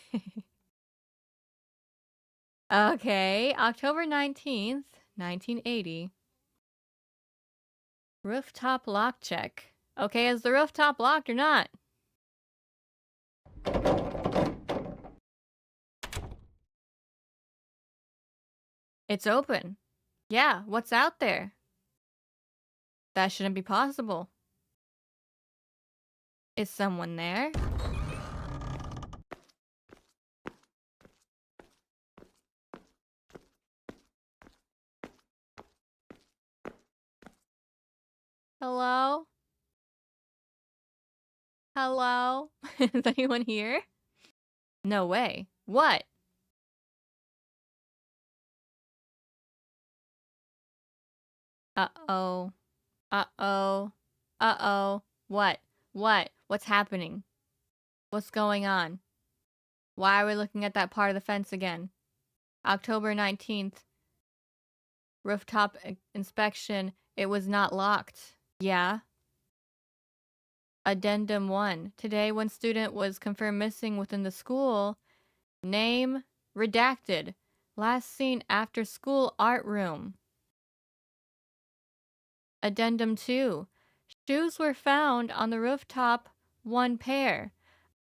Okay, October 19th, 1980. Rooftop lock check. Okay, is the rooftop locked or not? It's open. Yeah, what's out there? That shouldn't be possible. Is someone there? Hello? Hello? Is anyone here? No way. What? Uh-oh. Uh-oh. Uh-oh. What? What? What's happening? What's going on? Why are we looking at that part of the fence again? October 19th. Rooftop inspection. It was not locked. Yeah. Addendum 1. Today, one student was confirmed missing within the school. Name redacted. Last seen after school art room. Addendum 2. Shoes were found on the rooftop, 1 pair.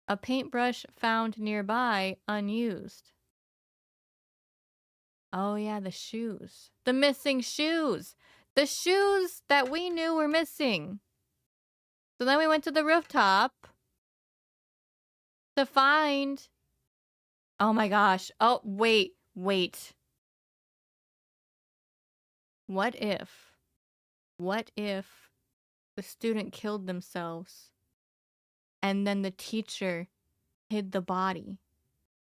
A paintbrush found nearby, unused. Oh yeah, the shoes. The missing shoes! The shoes that we knew were missing! So then we went to the rooftop to find... Oh my gosh. Oh, wait. What if the student killed themselves and then the teacher hid the body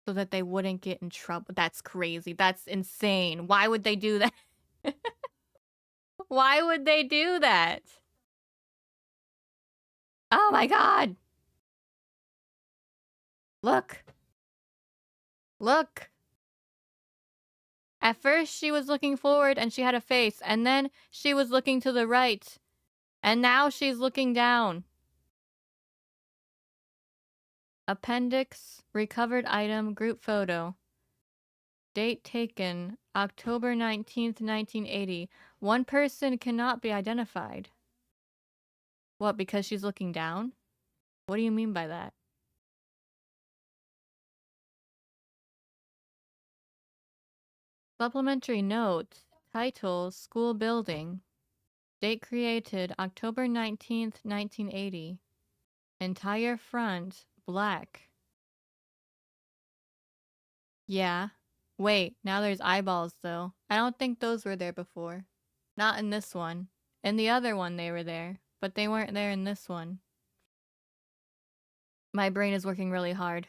so that they wouldn't get in trouble? That's crazy. That's insane. Why would they do that? Why would they do that? Oh my god. Look. Look. At first she was looking forward and she had a face, and then she was looking to the right, and now she's looking down. Appendix, recovered item, group photo. Date taken, October 19th, 1980. One person cannot be identified. What, because she's looking down? What do you mean by that? Supplementary note, title, school building. Date created, October 19th, 1980. Entire front, black. Yeah. Wait, now there's eyeballs though. I don't think those were there before. Not in this one. In the other one they were there, but they weren't there in this one. My brain is working really hard.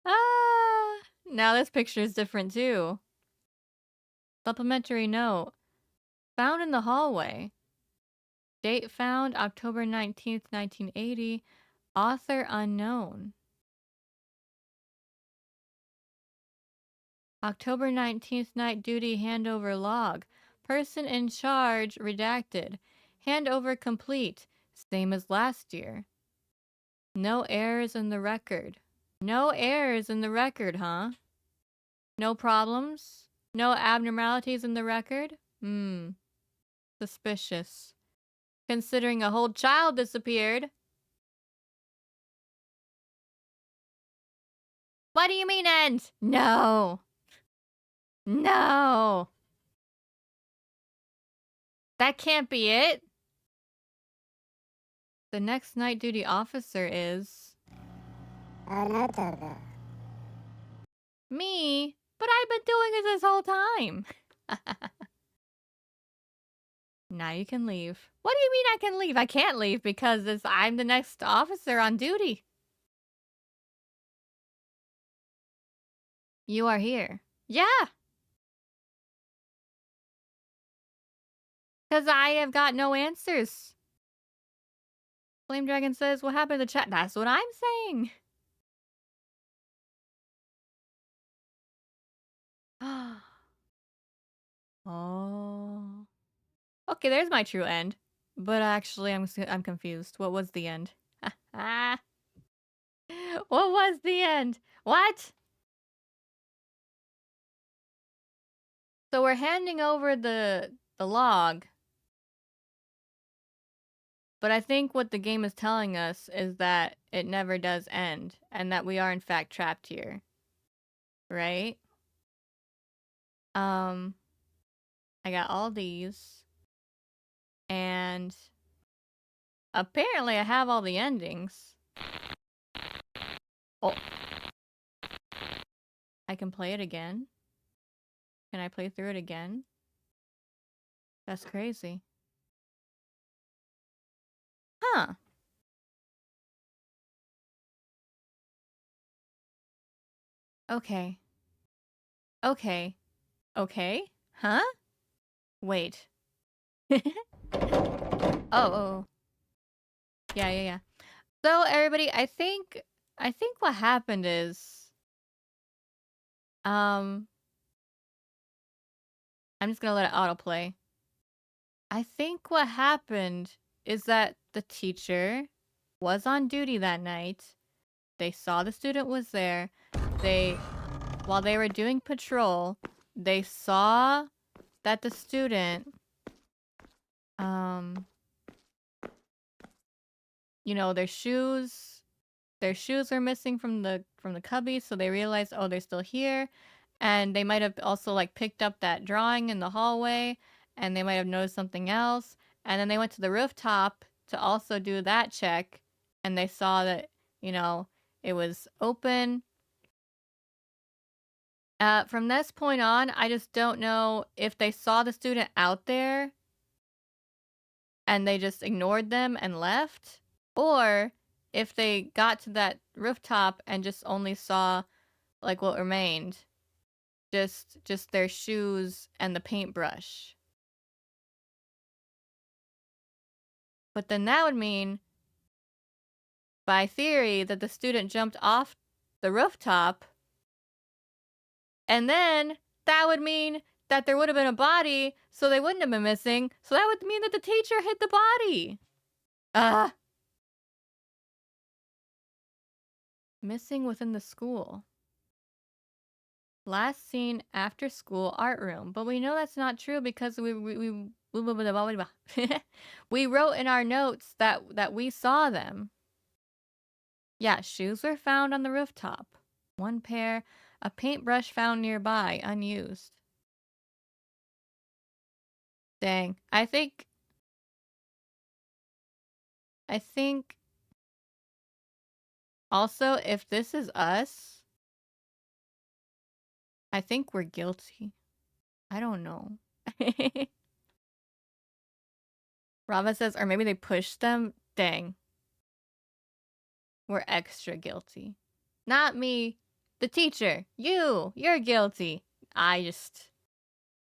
Ah, now this picture is different too. Supplementary note. Found in the hallway. Date found October 19th, 1980. Author unknown. October 19th, night duty handover log. Person in charge redacted. Handover complete. Same as last year. No errors in the record. No errors in the record, huh? No problems? No abnormalities in the record? Suspicious. Considering a whole child disappeared. What do you mean end? No. No! That can't be it! The next night duty officer is... あなただ。me? But I've been doing it this whole time! Now you can leave. What do you mean I can leave? I can't leave because I'm the next officer on duty. You are here. Yeah! Because I have got no answers. Flame Dragon says, what happened to the chat? That's what I'm saying. Oh. Okay, there's my true end. But actually, I'm confused. What was the end? What was the end? What? So we're handing over the log. But I think what the game is telling us is that it never does end, and that we are in fact trapped here. Right? I got all these. And apparently I have all the endings. Oh. I can play it again. Can I play through it again? That's crazy. Huh. Okay. Okay. Okay? Huh? Wait. Oh. Yeah. So everybody, I think what happened is I'm just gonna let it autoplay. I think what happened is that the teacher was on duty that night. They saw the student was there. While they were doing patrol, they saw that the student, you know, their shoes are missing from the cubby, so they realized, oh, they're still here. And they might have also like picked up that drawing in the hallway, and they might have noticed something else. And then they went to the rooftop to also do that check, and they saw that, you know, it was open. From this point on, I just don't know if they saw the student out there and they just ignored them and left, or if they got to that rooftop and just only saw like what remained, just their shoes and the paintbrush. But then that would mean, by theory, that the student jumped off the rooftop, and then that would mean that there would have been a body, so they wouldn't have been missing, so that would mean that the teacher hit the body. Missing within the school. Last seen after school art room, but we know that's not true because we wrote in our notes that we saw them. Yeah, shoes were found on the rooftop. One pair, a paintbrush found nearby, unused. Dang, I think also if this is us, I think we're guilty. I don't know. Rava says, or maybe they pushed them. Dang. We're extra guilty. Not me. The teacher. You're guilty. It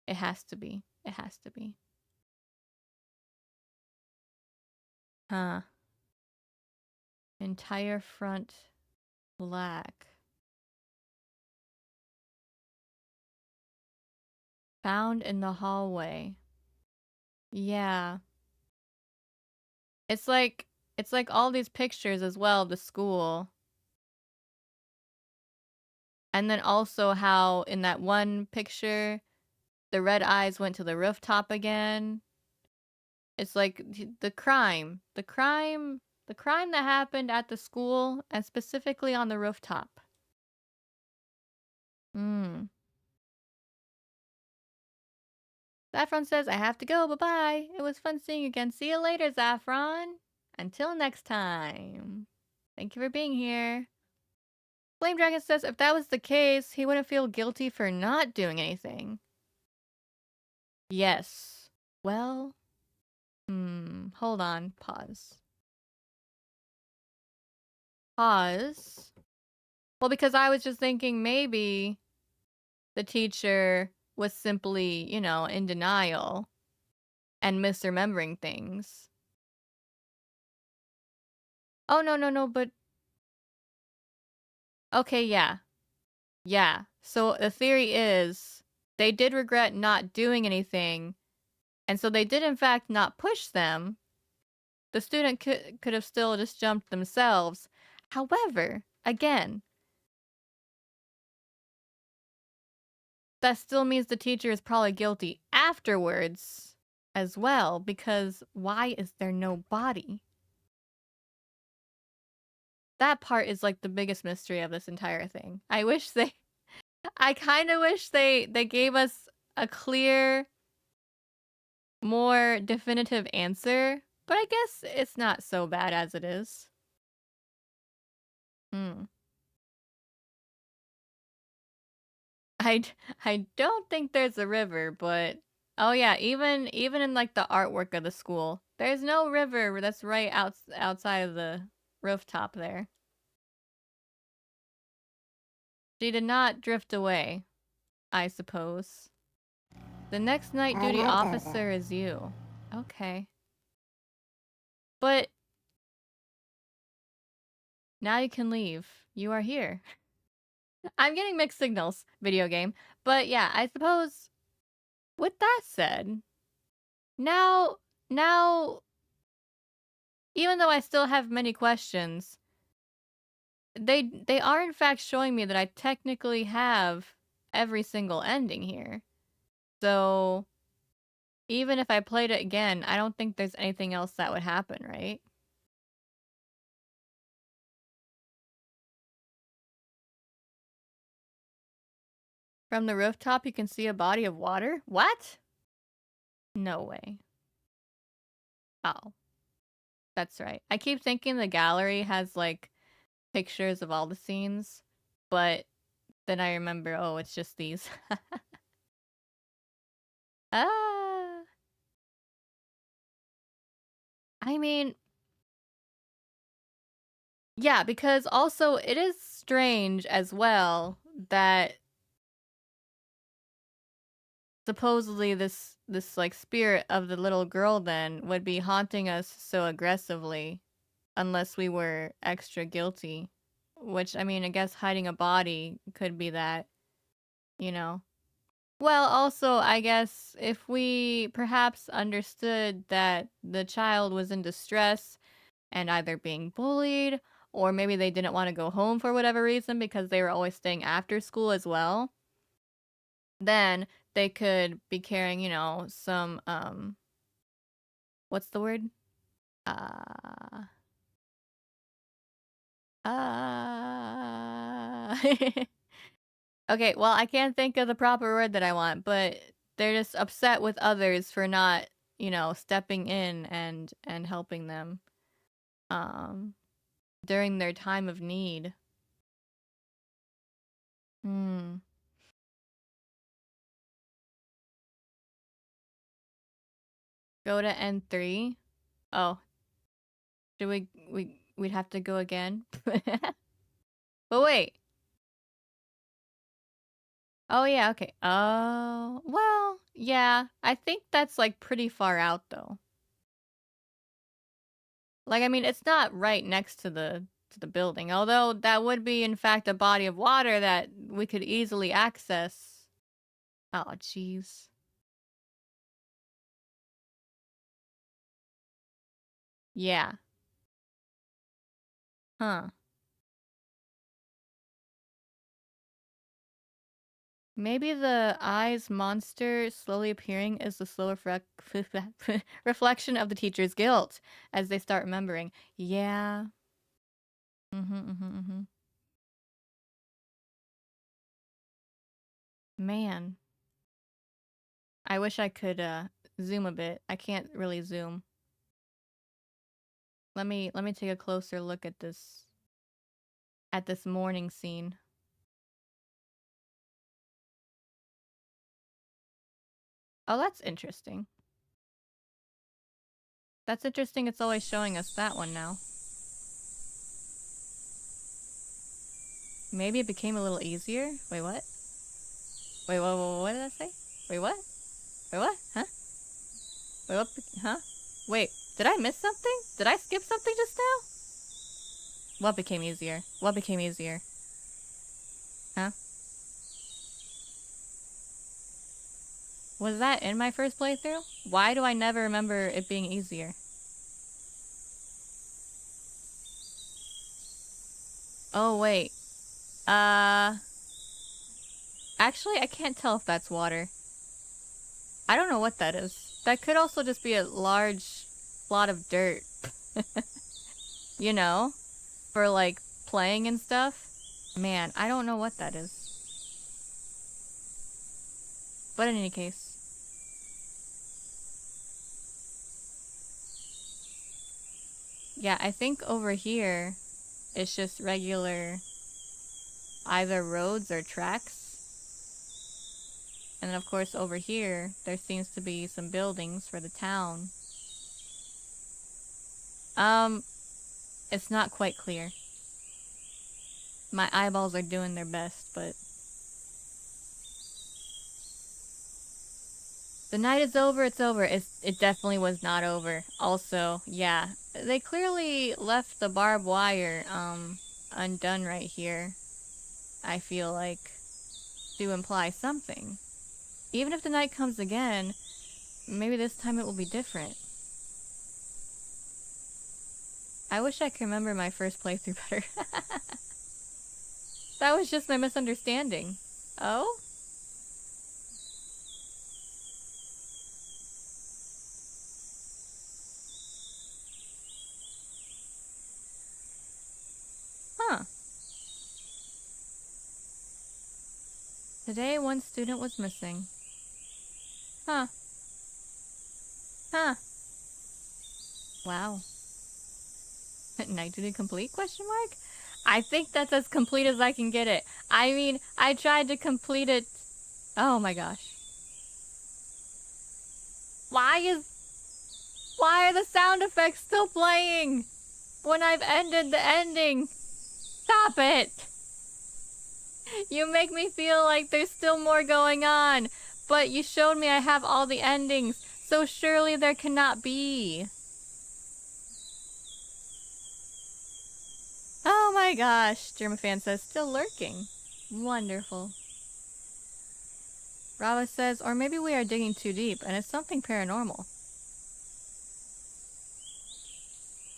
has to be. It has to be. Huh. Entire front black. Found in the hallway. Yeah. It's like all these pictures as well of the school. And then also how in that one picture, the red eyes went to the rooftop again. It's like the crime that happened at the school and specifically on the rooftop. Saffron says, I have to go. Bye-bye. It was fun seeing you again. See you later, Saffron. Until next time. Thank you for being here. Flame Dragon says, if that was the case, he wouldn't feel guilty for not doing anything. Yes. Well, hold on. Pause. Pause. Well, because I was just thinking maybe the teacher was simply, in denial and misremembering things. Oh, no, no, no, but... Okay, yeah. Yeah. So the theory is they did regret not doing anything, and so they did in fact not push them. The student could have still just jumped themselves. However, again, that still means the teacher is probably guilty afterwards as well, because why is there no body? That part is like the biggest mystery of this entire thing. I kind of wish they gave us a clear, more definitive answer, but I guess it's not so bad as it is. Hmm. I, I don't think there's a river, but oh yeah, even in like the artwork of the school, there's no river that's right outside of the rooftop there. She did not drift away, I suppose. The next night duty あなただ。officer is you. Okay. But now you can leave. You are here. I'm getting mixed signals, video game. But yeah, I suppose with that said, now, even though I still have many questions, they are in fact showing me that I technically have every single ending here. So even if I played it again, I don't think there's anything else that would happen, right? From the rooftop, you can see a body of water? What? No way. Oh, that's right. I keep thinking the gallery has, like, pictures of all the scenes, but then I remember, oh, it's just these. Ah. I mean, yeah, because also it is strange as well that supposedly this like spirit of the little girl then would be haunting us so aggressively unless we were extra guilty, which I mean, I guess hiding a body could be that, you know. Well, also, I guess if we perhaps understood that the child was in distress and either being bullied or maybe they didn't want to go home for whatever reason because they were always staying after school as well, then they could be carrying, some what's the word? Uh uh Okay, well, I can't think of the proper word that I want, but they're just upset with others for not, stepping in and helping them um during their time of need. Hmm. Go to N3. Oh, should we'd have to go again? But wait. Oh yeah, okay. Oh, well, yeah. I think that's like pretty far out though. Like I mean, it's not right next to the building, although that would be in fact a body of water that we could easily access. Oh, jeez. Yeah. Huh. Maybe the eyes monster slowly appearing is the slow reflection of the teacher's guilt as they start remembering. Yeah. Mm-hmm. Man. I wish I could zoom a bit. I can't really zoom. Let me take a closer look at this morning scene. Oh, that's interesting. That's interesting. It's always showing us that one now. Maybe it became a little easier? Wait, what? Wait, what did I say? Wait, what? Wait, what? Huh? Wait, what? Huh? Wait, did I miss something? Did I skip something just now? What became easier? What became easier? Huh? Was that in my first playthrough? Why do I never remember it being easier? Oh, wait. Actually, I can't tell if that's water. I don't know what that is. That could also just be a large plot of dirt. You know? For, like, playing and stuff. Man, I don't know what that is. But in any case. Yeah, I think over here, it's just regular either roads or tracks. And then of course over here, there seems to be some buildings for the town. It's not quite clear. My eyeballs are doing their best, but... The night is over, it's over. It definitely was not over. Also, yeah, they clearly left the barbed wire, undone right here. I feel like, to imply something. Even if the night comes again, maybe this time it will be different. I wish I could remember my first playthrough better. That was just my misunderstanding. Oh? Huh. Today one student was missing. Huh. Huh. Wow. Night duty complete, question mark? I think that's as complete as I can get it. I mean, I tried to complete it. Oh my gosh. Why are the sound effects still playing when I've ended the ending? Stop it! You make me feel like there's still more going on, but you showed me I have all the endings, so surely there cannot be. Oh my gosh, Germafan says, still lurking. Wonderful. Rava says, or maybe we are digging too deep, and it's something paranormal.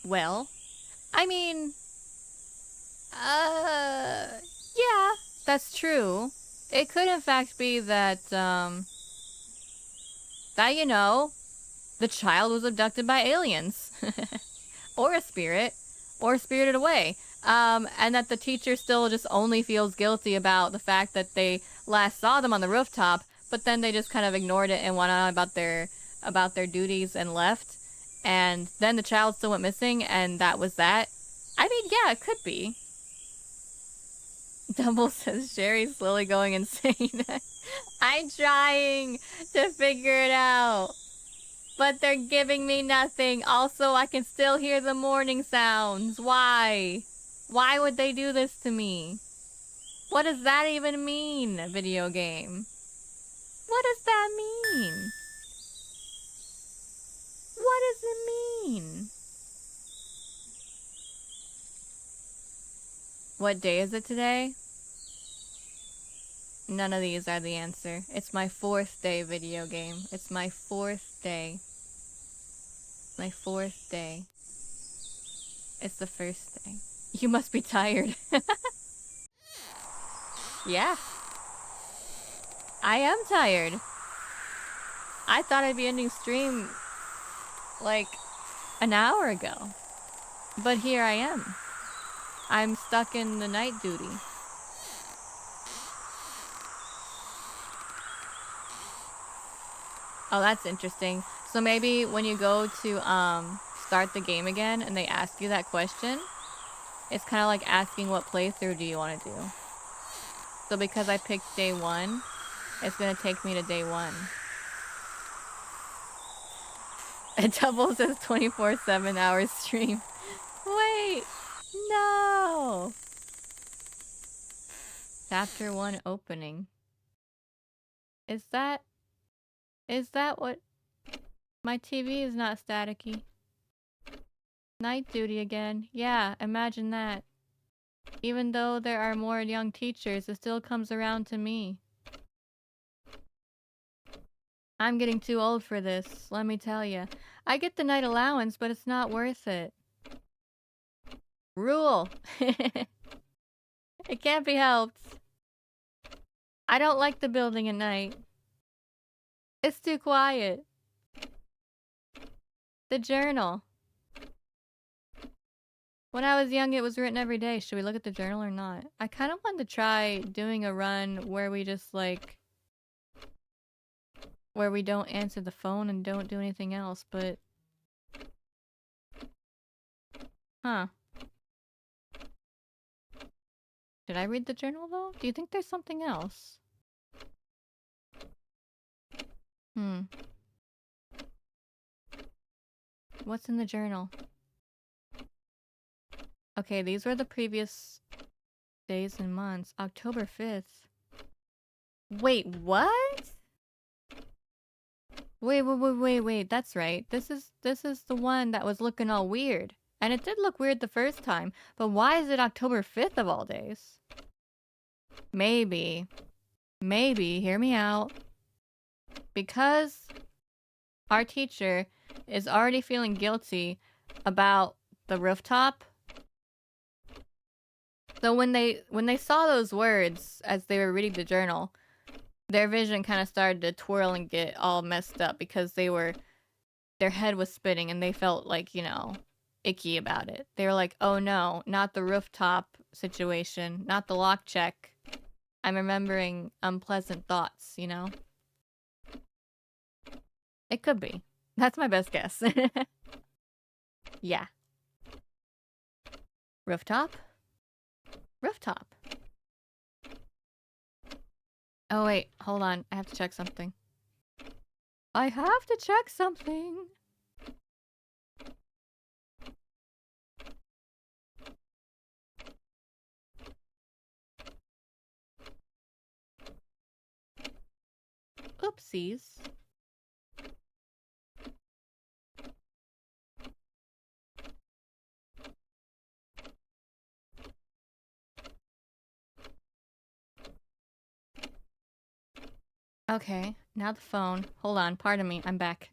Well, I mean, yeah, that's true. It could in fact be that, you know, the child was abducted by aliens. Or a spirit. Or spirited away. And that the teacher still just only feels guilty about the fact that they last saw them on the rooftop, but then they just kind of ignored it and went on about their duties and left. And then the child still went missing, and that was that. I mean, yeah, it could be. Dumble says Sherry's slowly going insane. I'm trying to figure it out. But they're giving me nothing. Also, I can still hear the morning sounds. Why? Why would they do this to me? What does that even mean, video game? What does that mean? What does it mean? What day is it today? None of these are the answer. It's my 4th day video game. It's my 4th day. My 4th day. It's the 1st day. You must be tired. Yeah. I am tired. I thought I'd be ending stream like an hour ago. But here I am. I'm stuck in the night duty. Oh, that's interesting. So maybe when you go to start the game again and they ask you that question, it's kind of like asking what playthrough do you want to do. So because I picked day 1, it's gonna take me to day 1. It doubles as 24/7 hours stream. Wait, no. Chapter 1 opening. Is that what? My TV is not staticky. Night duty again. Yeah, imagine that. Even though there are more young teachers, it still comes around to me. I'm getting too old for this, let me tell you. I get the night allowance, but it's not worth it. Rule. It can't be helped. I don't like the building at night. It's too quiet. The journal. When I was young, it was written every day. Should we look at the journal or not? I kind of wanted to try doing a run where we just like... where we don't answer the phone and don't do anything else, but... Huh. Did I read the journal, though? Do you think there's something else? What's in the journal? Okay, these were the previous days and months. October 5th. Wait, what? Wait. That's right. This is the one that was looking all weird. And it did look weird the first time. But why is it October 5th of all days? Maybe, hear me out. Because our teacher is already feeling guilty about the rooftop. So when they saw those words as they were reading the journal, their vision kind of started to twirl and get all messed up because their head was spinning and they felt like, you know, icky about it. They were like, oh no, not the rooftop situation, not the lock check. I'm remembering unpleasant thoughts, you know? It could be. That's my best guess. Yeah. Rooftop? Rooftop. Oh wait, hold on. I have to check something. I have to check something. Oopsies. Okay, now the phone. Hold on, pardon me, I'm back.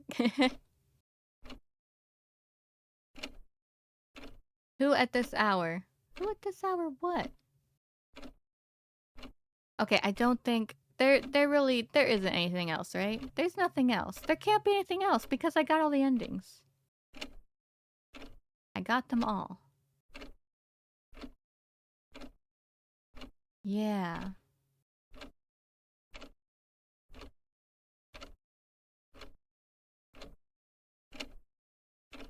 Who at this hour? Who at this hour what? Okay, I don't think... There isn't anything else, right? There's nothing else. There can't be anything else because I got all the endings. I got them all. Yeah.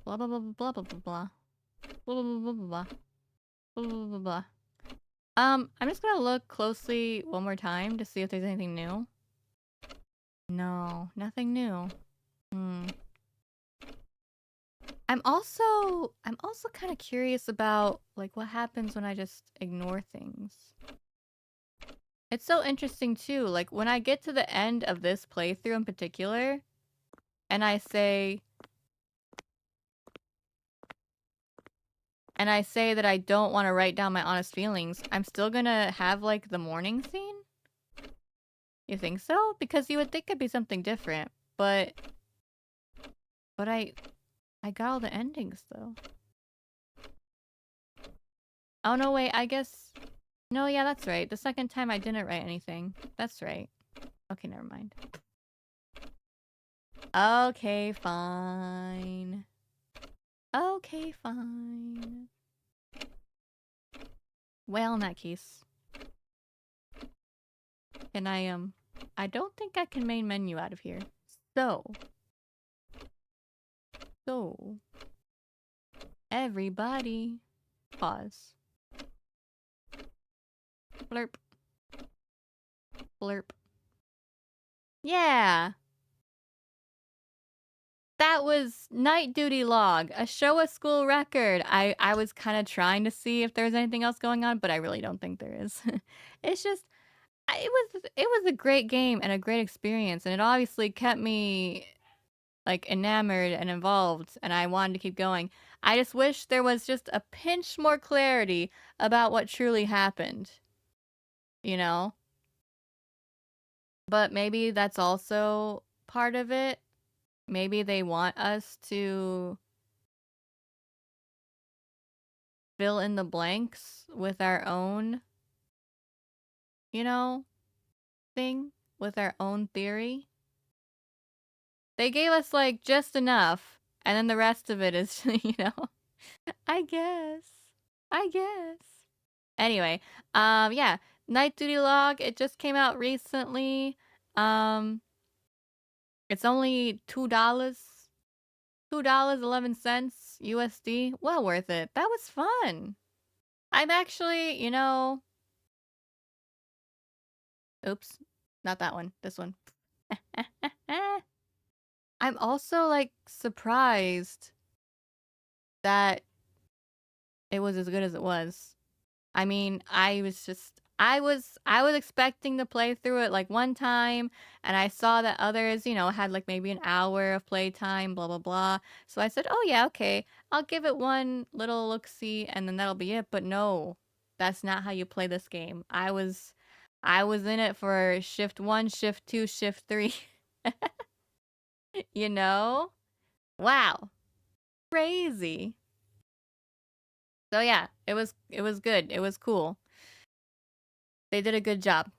Blah blah blah blah blah blah blah. Blah blah blah blah blah. Blah blah blah blah. I'm just gonna look closely one more time to see if there's anything new. No, nothing new. I'm also kind of curious about like what happens when I just ignore things. It's so interesting too, like when I get to the end of this playthrough in particular, and I say that I don't want to write down my honest feelings, I'm still gonna have like the morning scene? You think so? Because you would think it'd be something different, but I got all the endings though. Oh no, wait, I guess... No, yeah, that's right. The second time I didn't write anything. That's right. Okay, never mind. Okay, fine. Okay, fine. Well, in that case. And I don't think I can main menu out of here. So, everybody, pause. Blurp. Blurp. Yeah. That was Night Duty Log, a Shōwa school record. I was kind of trying to see if there's anything else going on, but I really don't think there is. It's just it was a great game and a great experience, and it obviously kept me like enamored and involved, and I wanted to keep going. I just wish there was just a pinch more clarity about what truly happened, you know? But maybe that's also part of it. Maybe they want us to fill in the blanks with our own, you know, thing, with our own theory. They gave us like just enough, and then the rest of it is, I guess. I guess. Anyway, yeah, Night Duty Log, it just came out recently. Um, it's only $2. $2.11 USD. Well worth it. That was fun. I'm actually, oops, not that one. This one. I'm also like surprised that it was as good as it was. I mean, I was expecting to play through it like one time, and I saw that others, had like maybe an hour of playtime, blah blah blah. So I said, "Oh yeah, okay. I'll give it one little look-see and then that'll be it." But no. That's not how you play this game. I was in it for shift 1, shift 2, shift 3. You know? Wow. Crazy. So yeah, it was good. It was cool. They did a good job.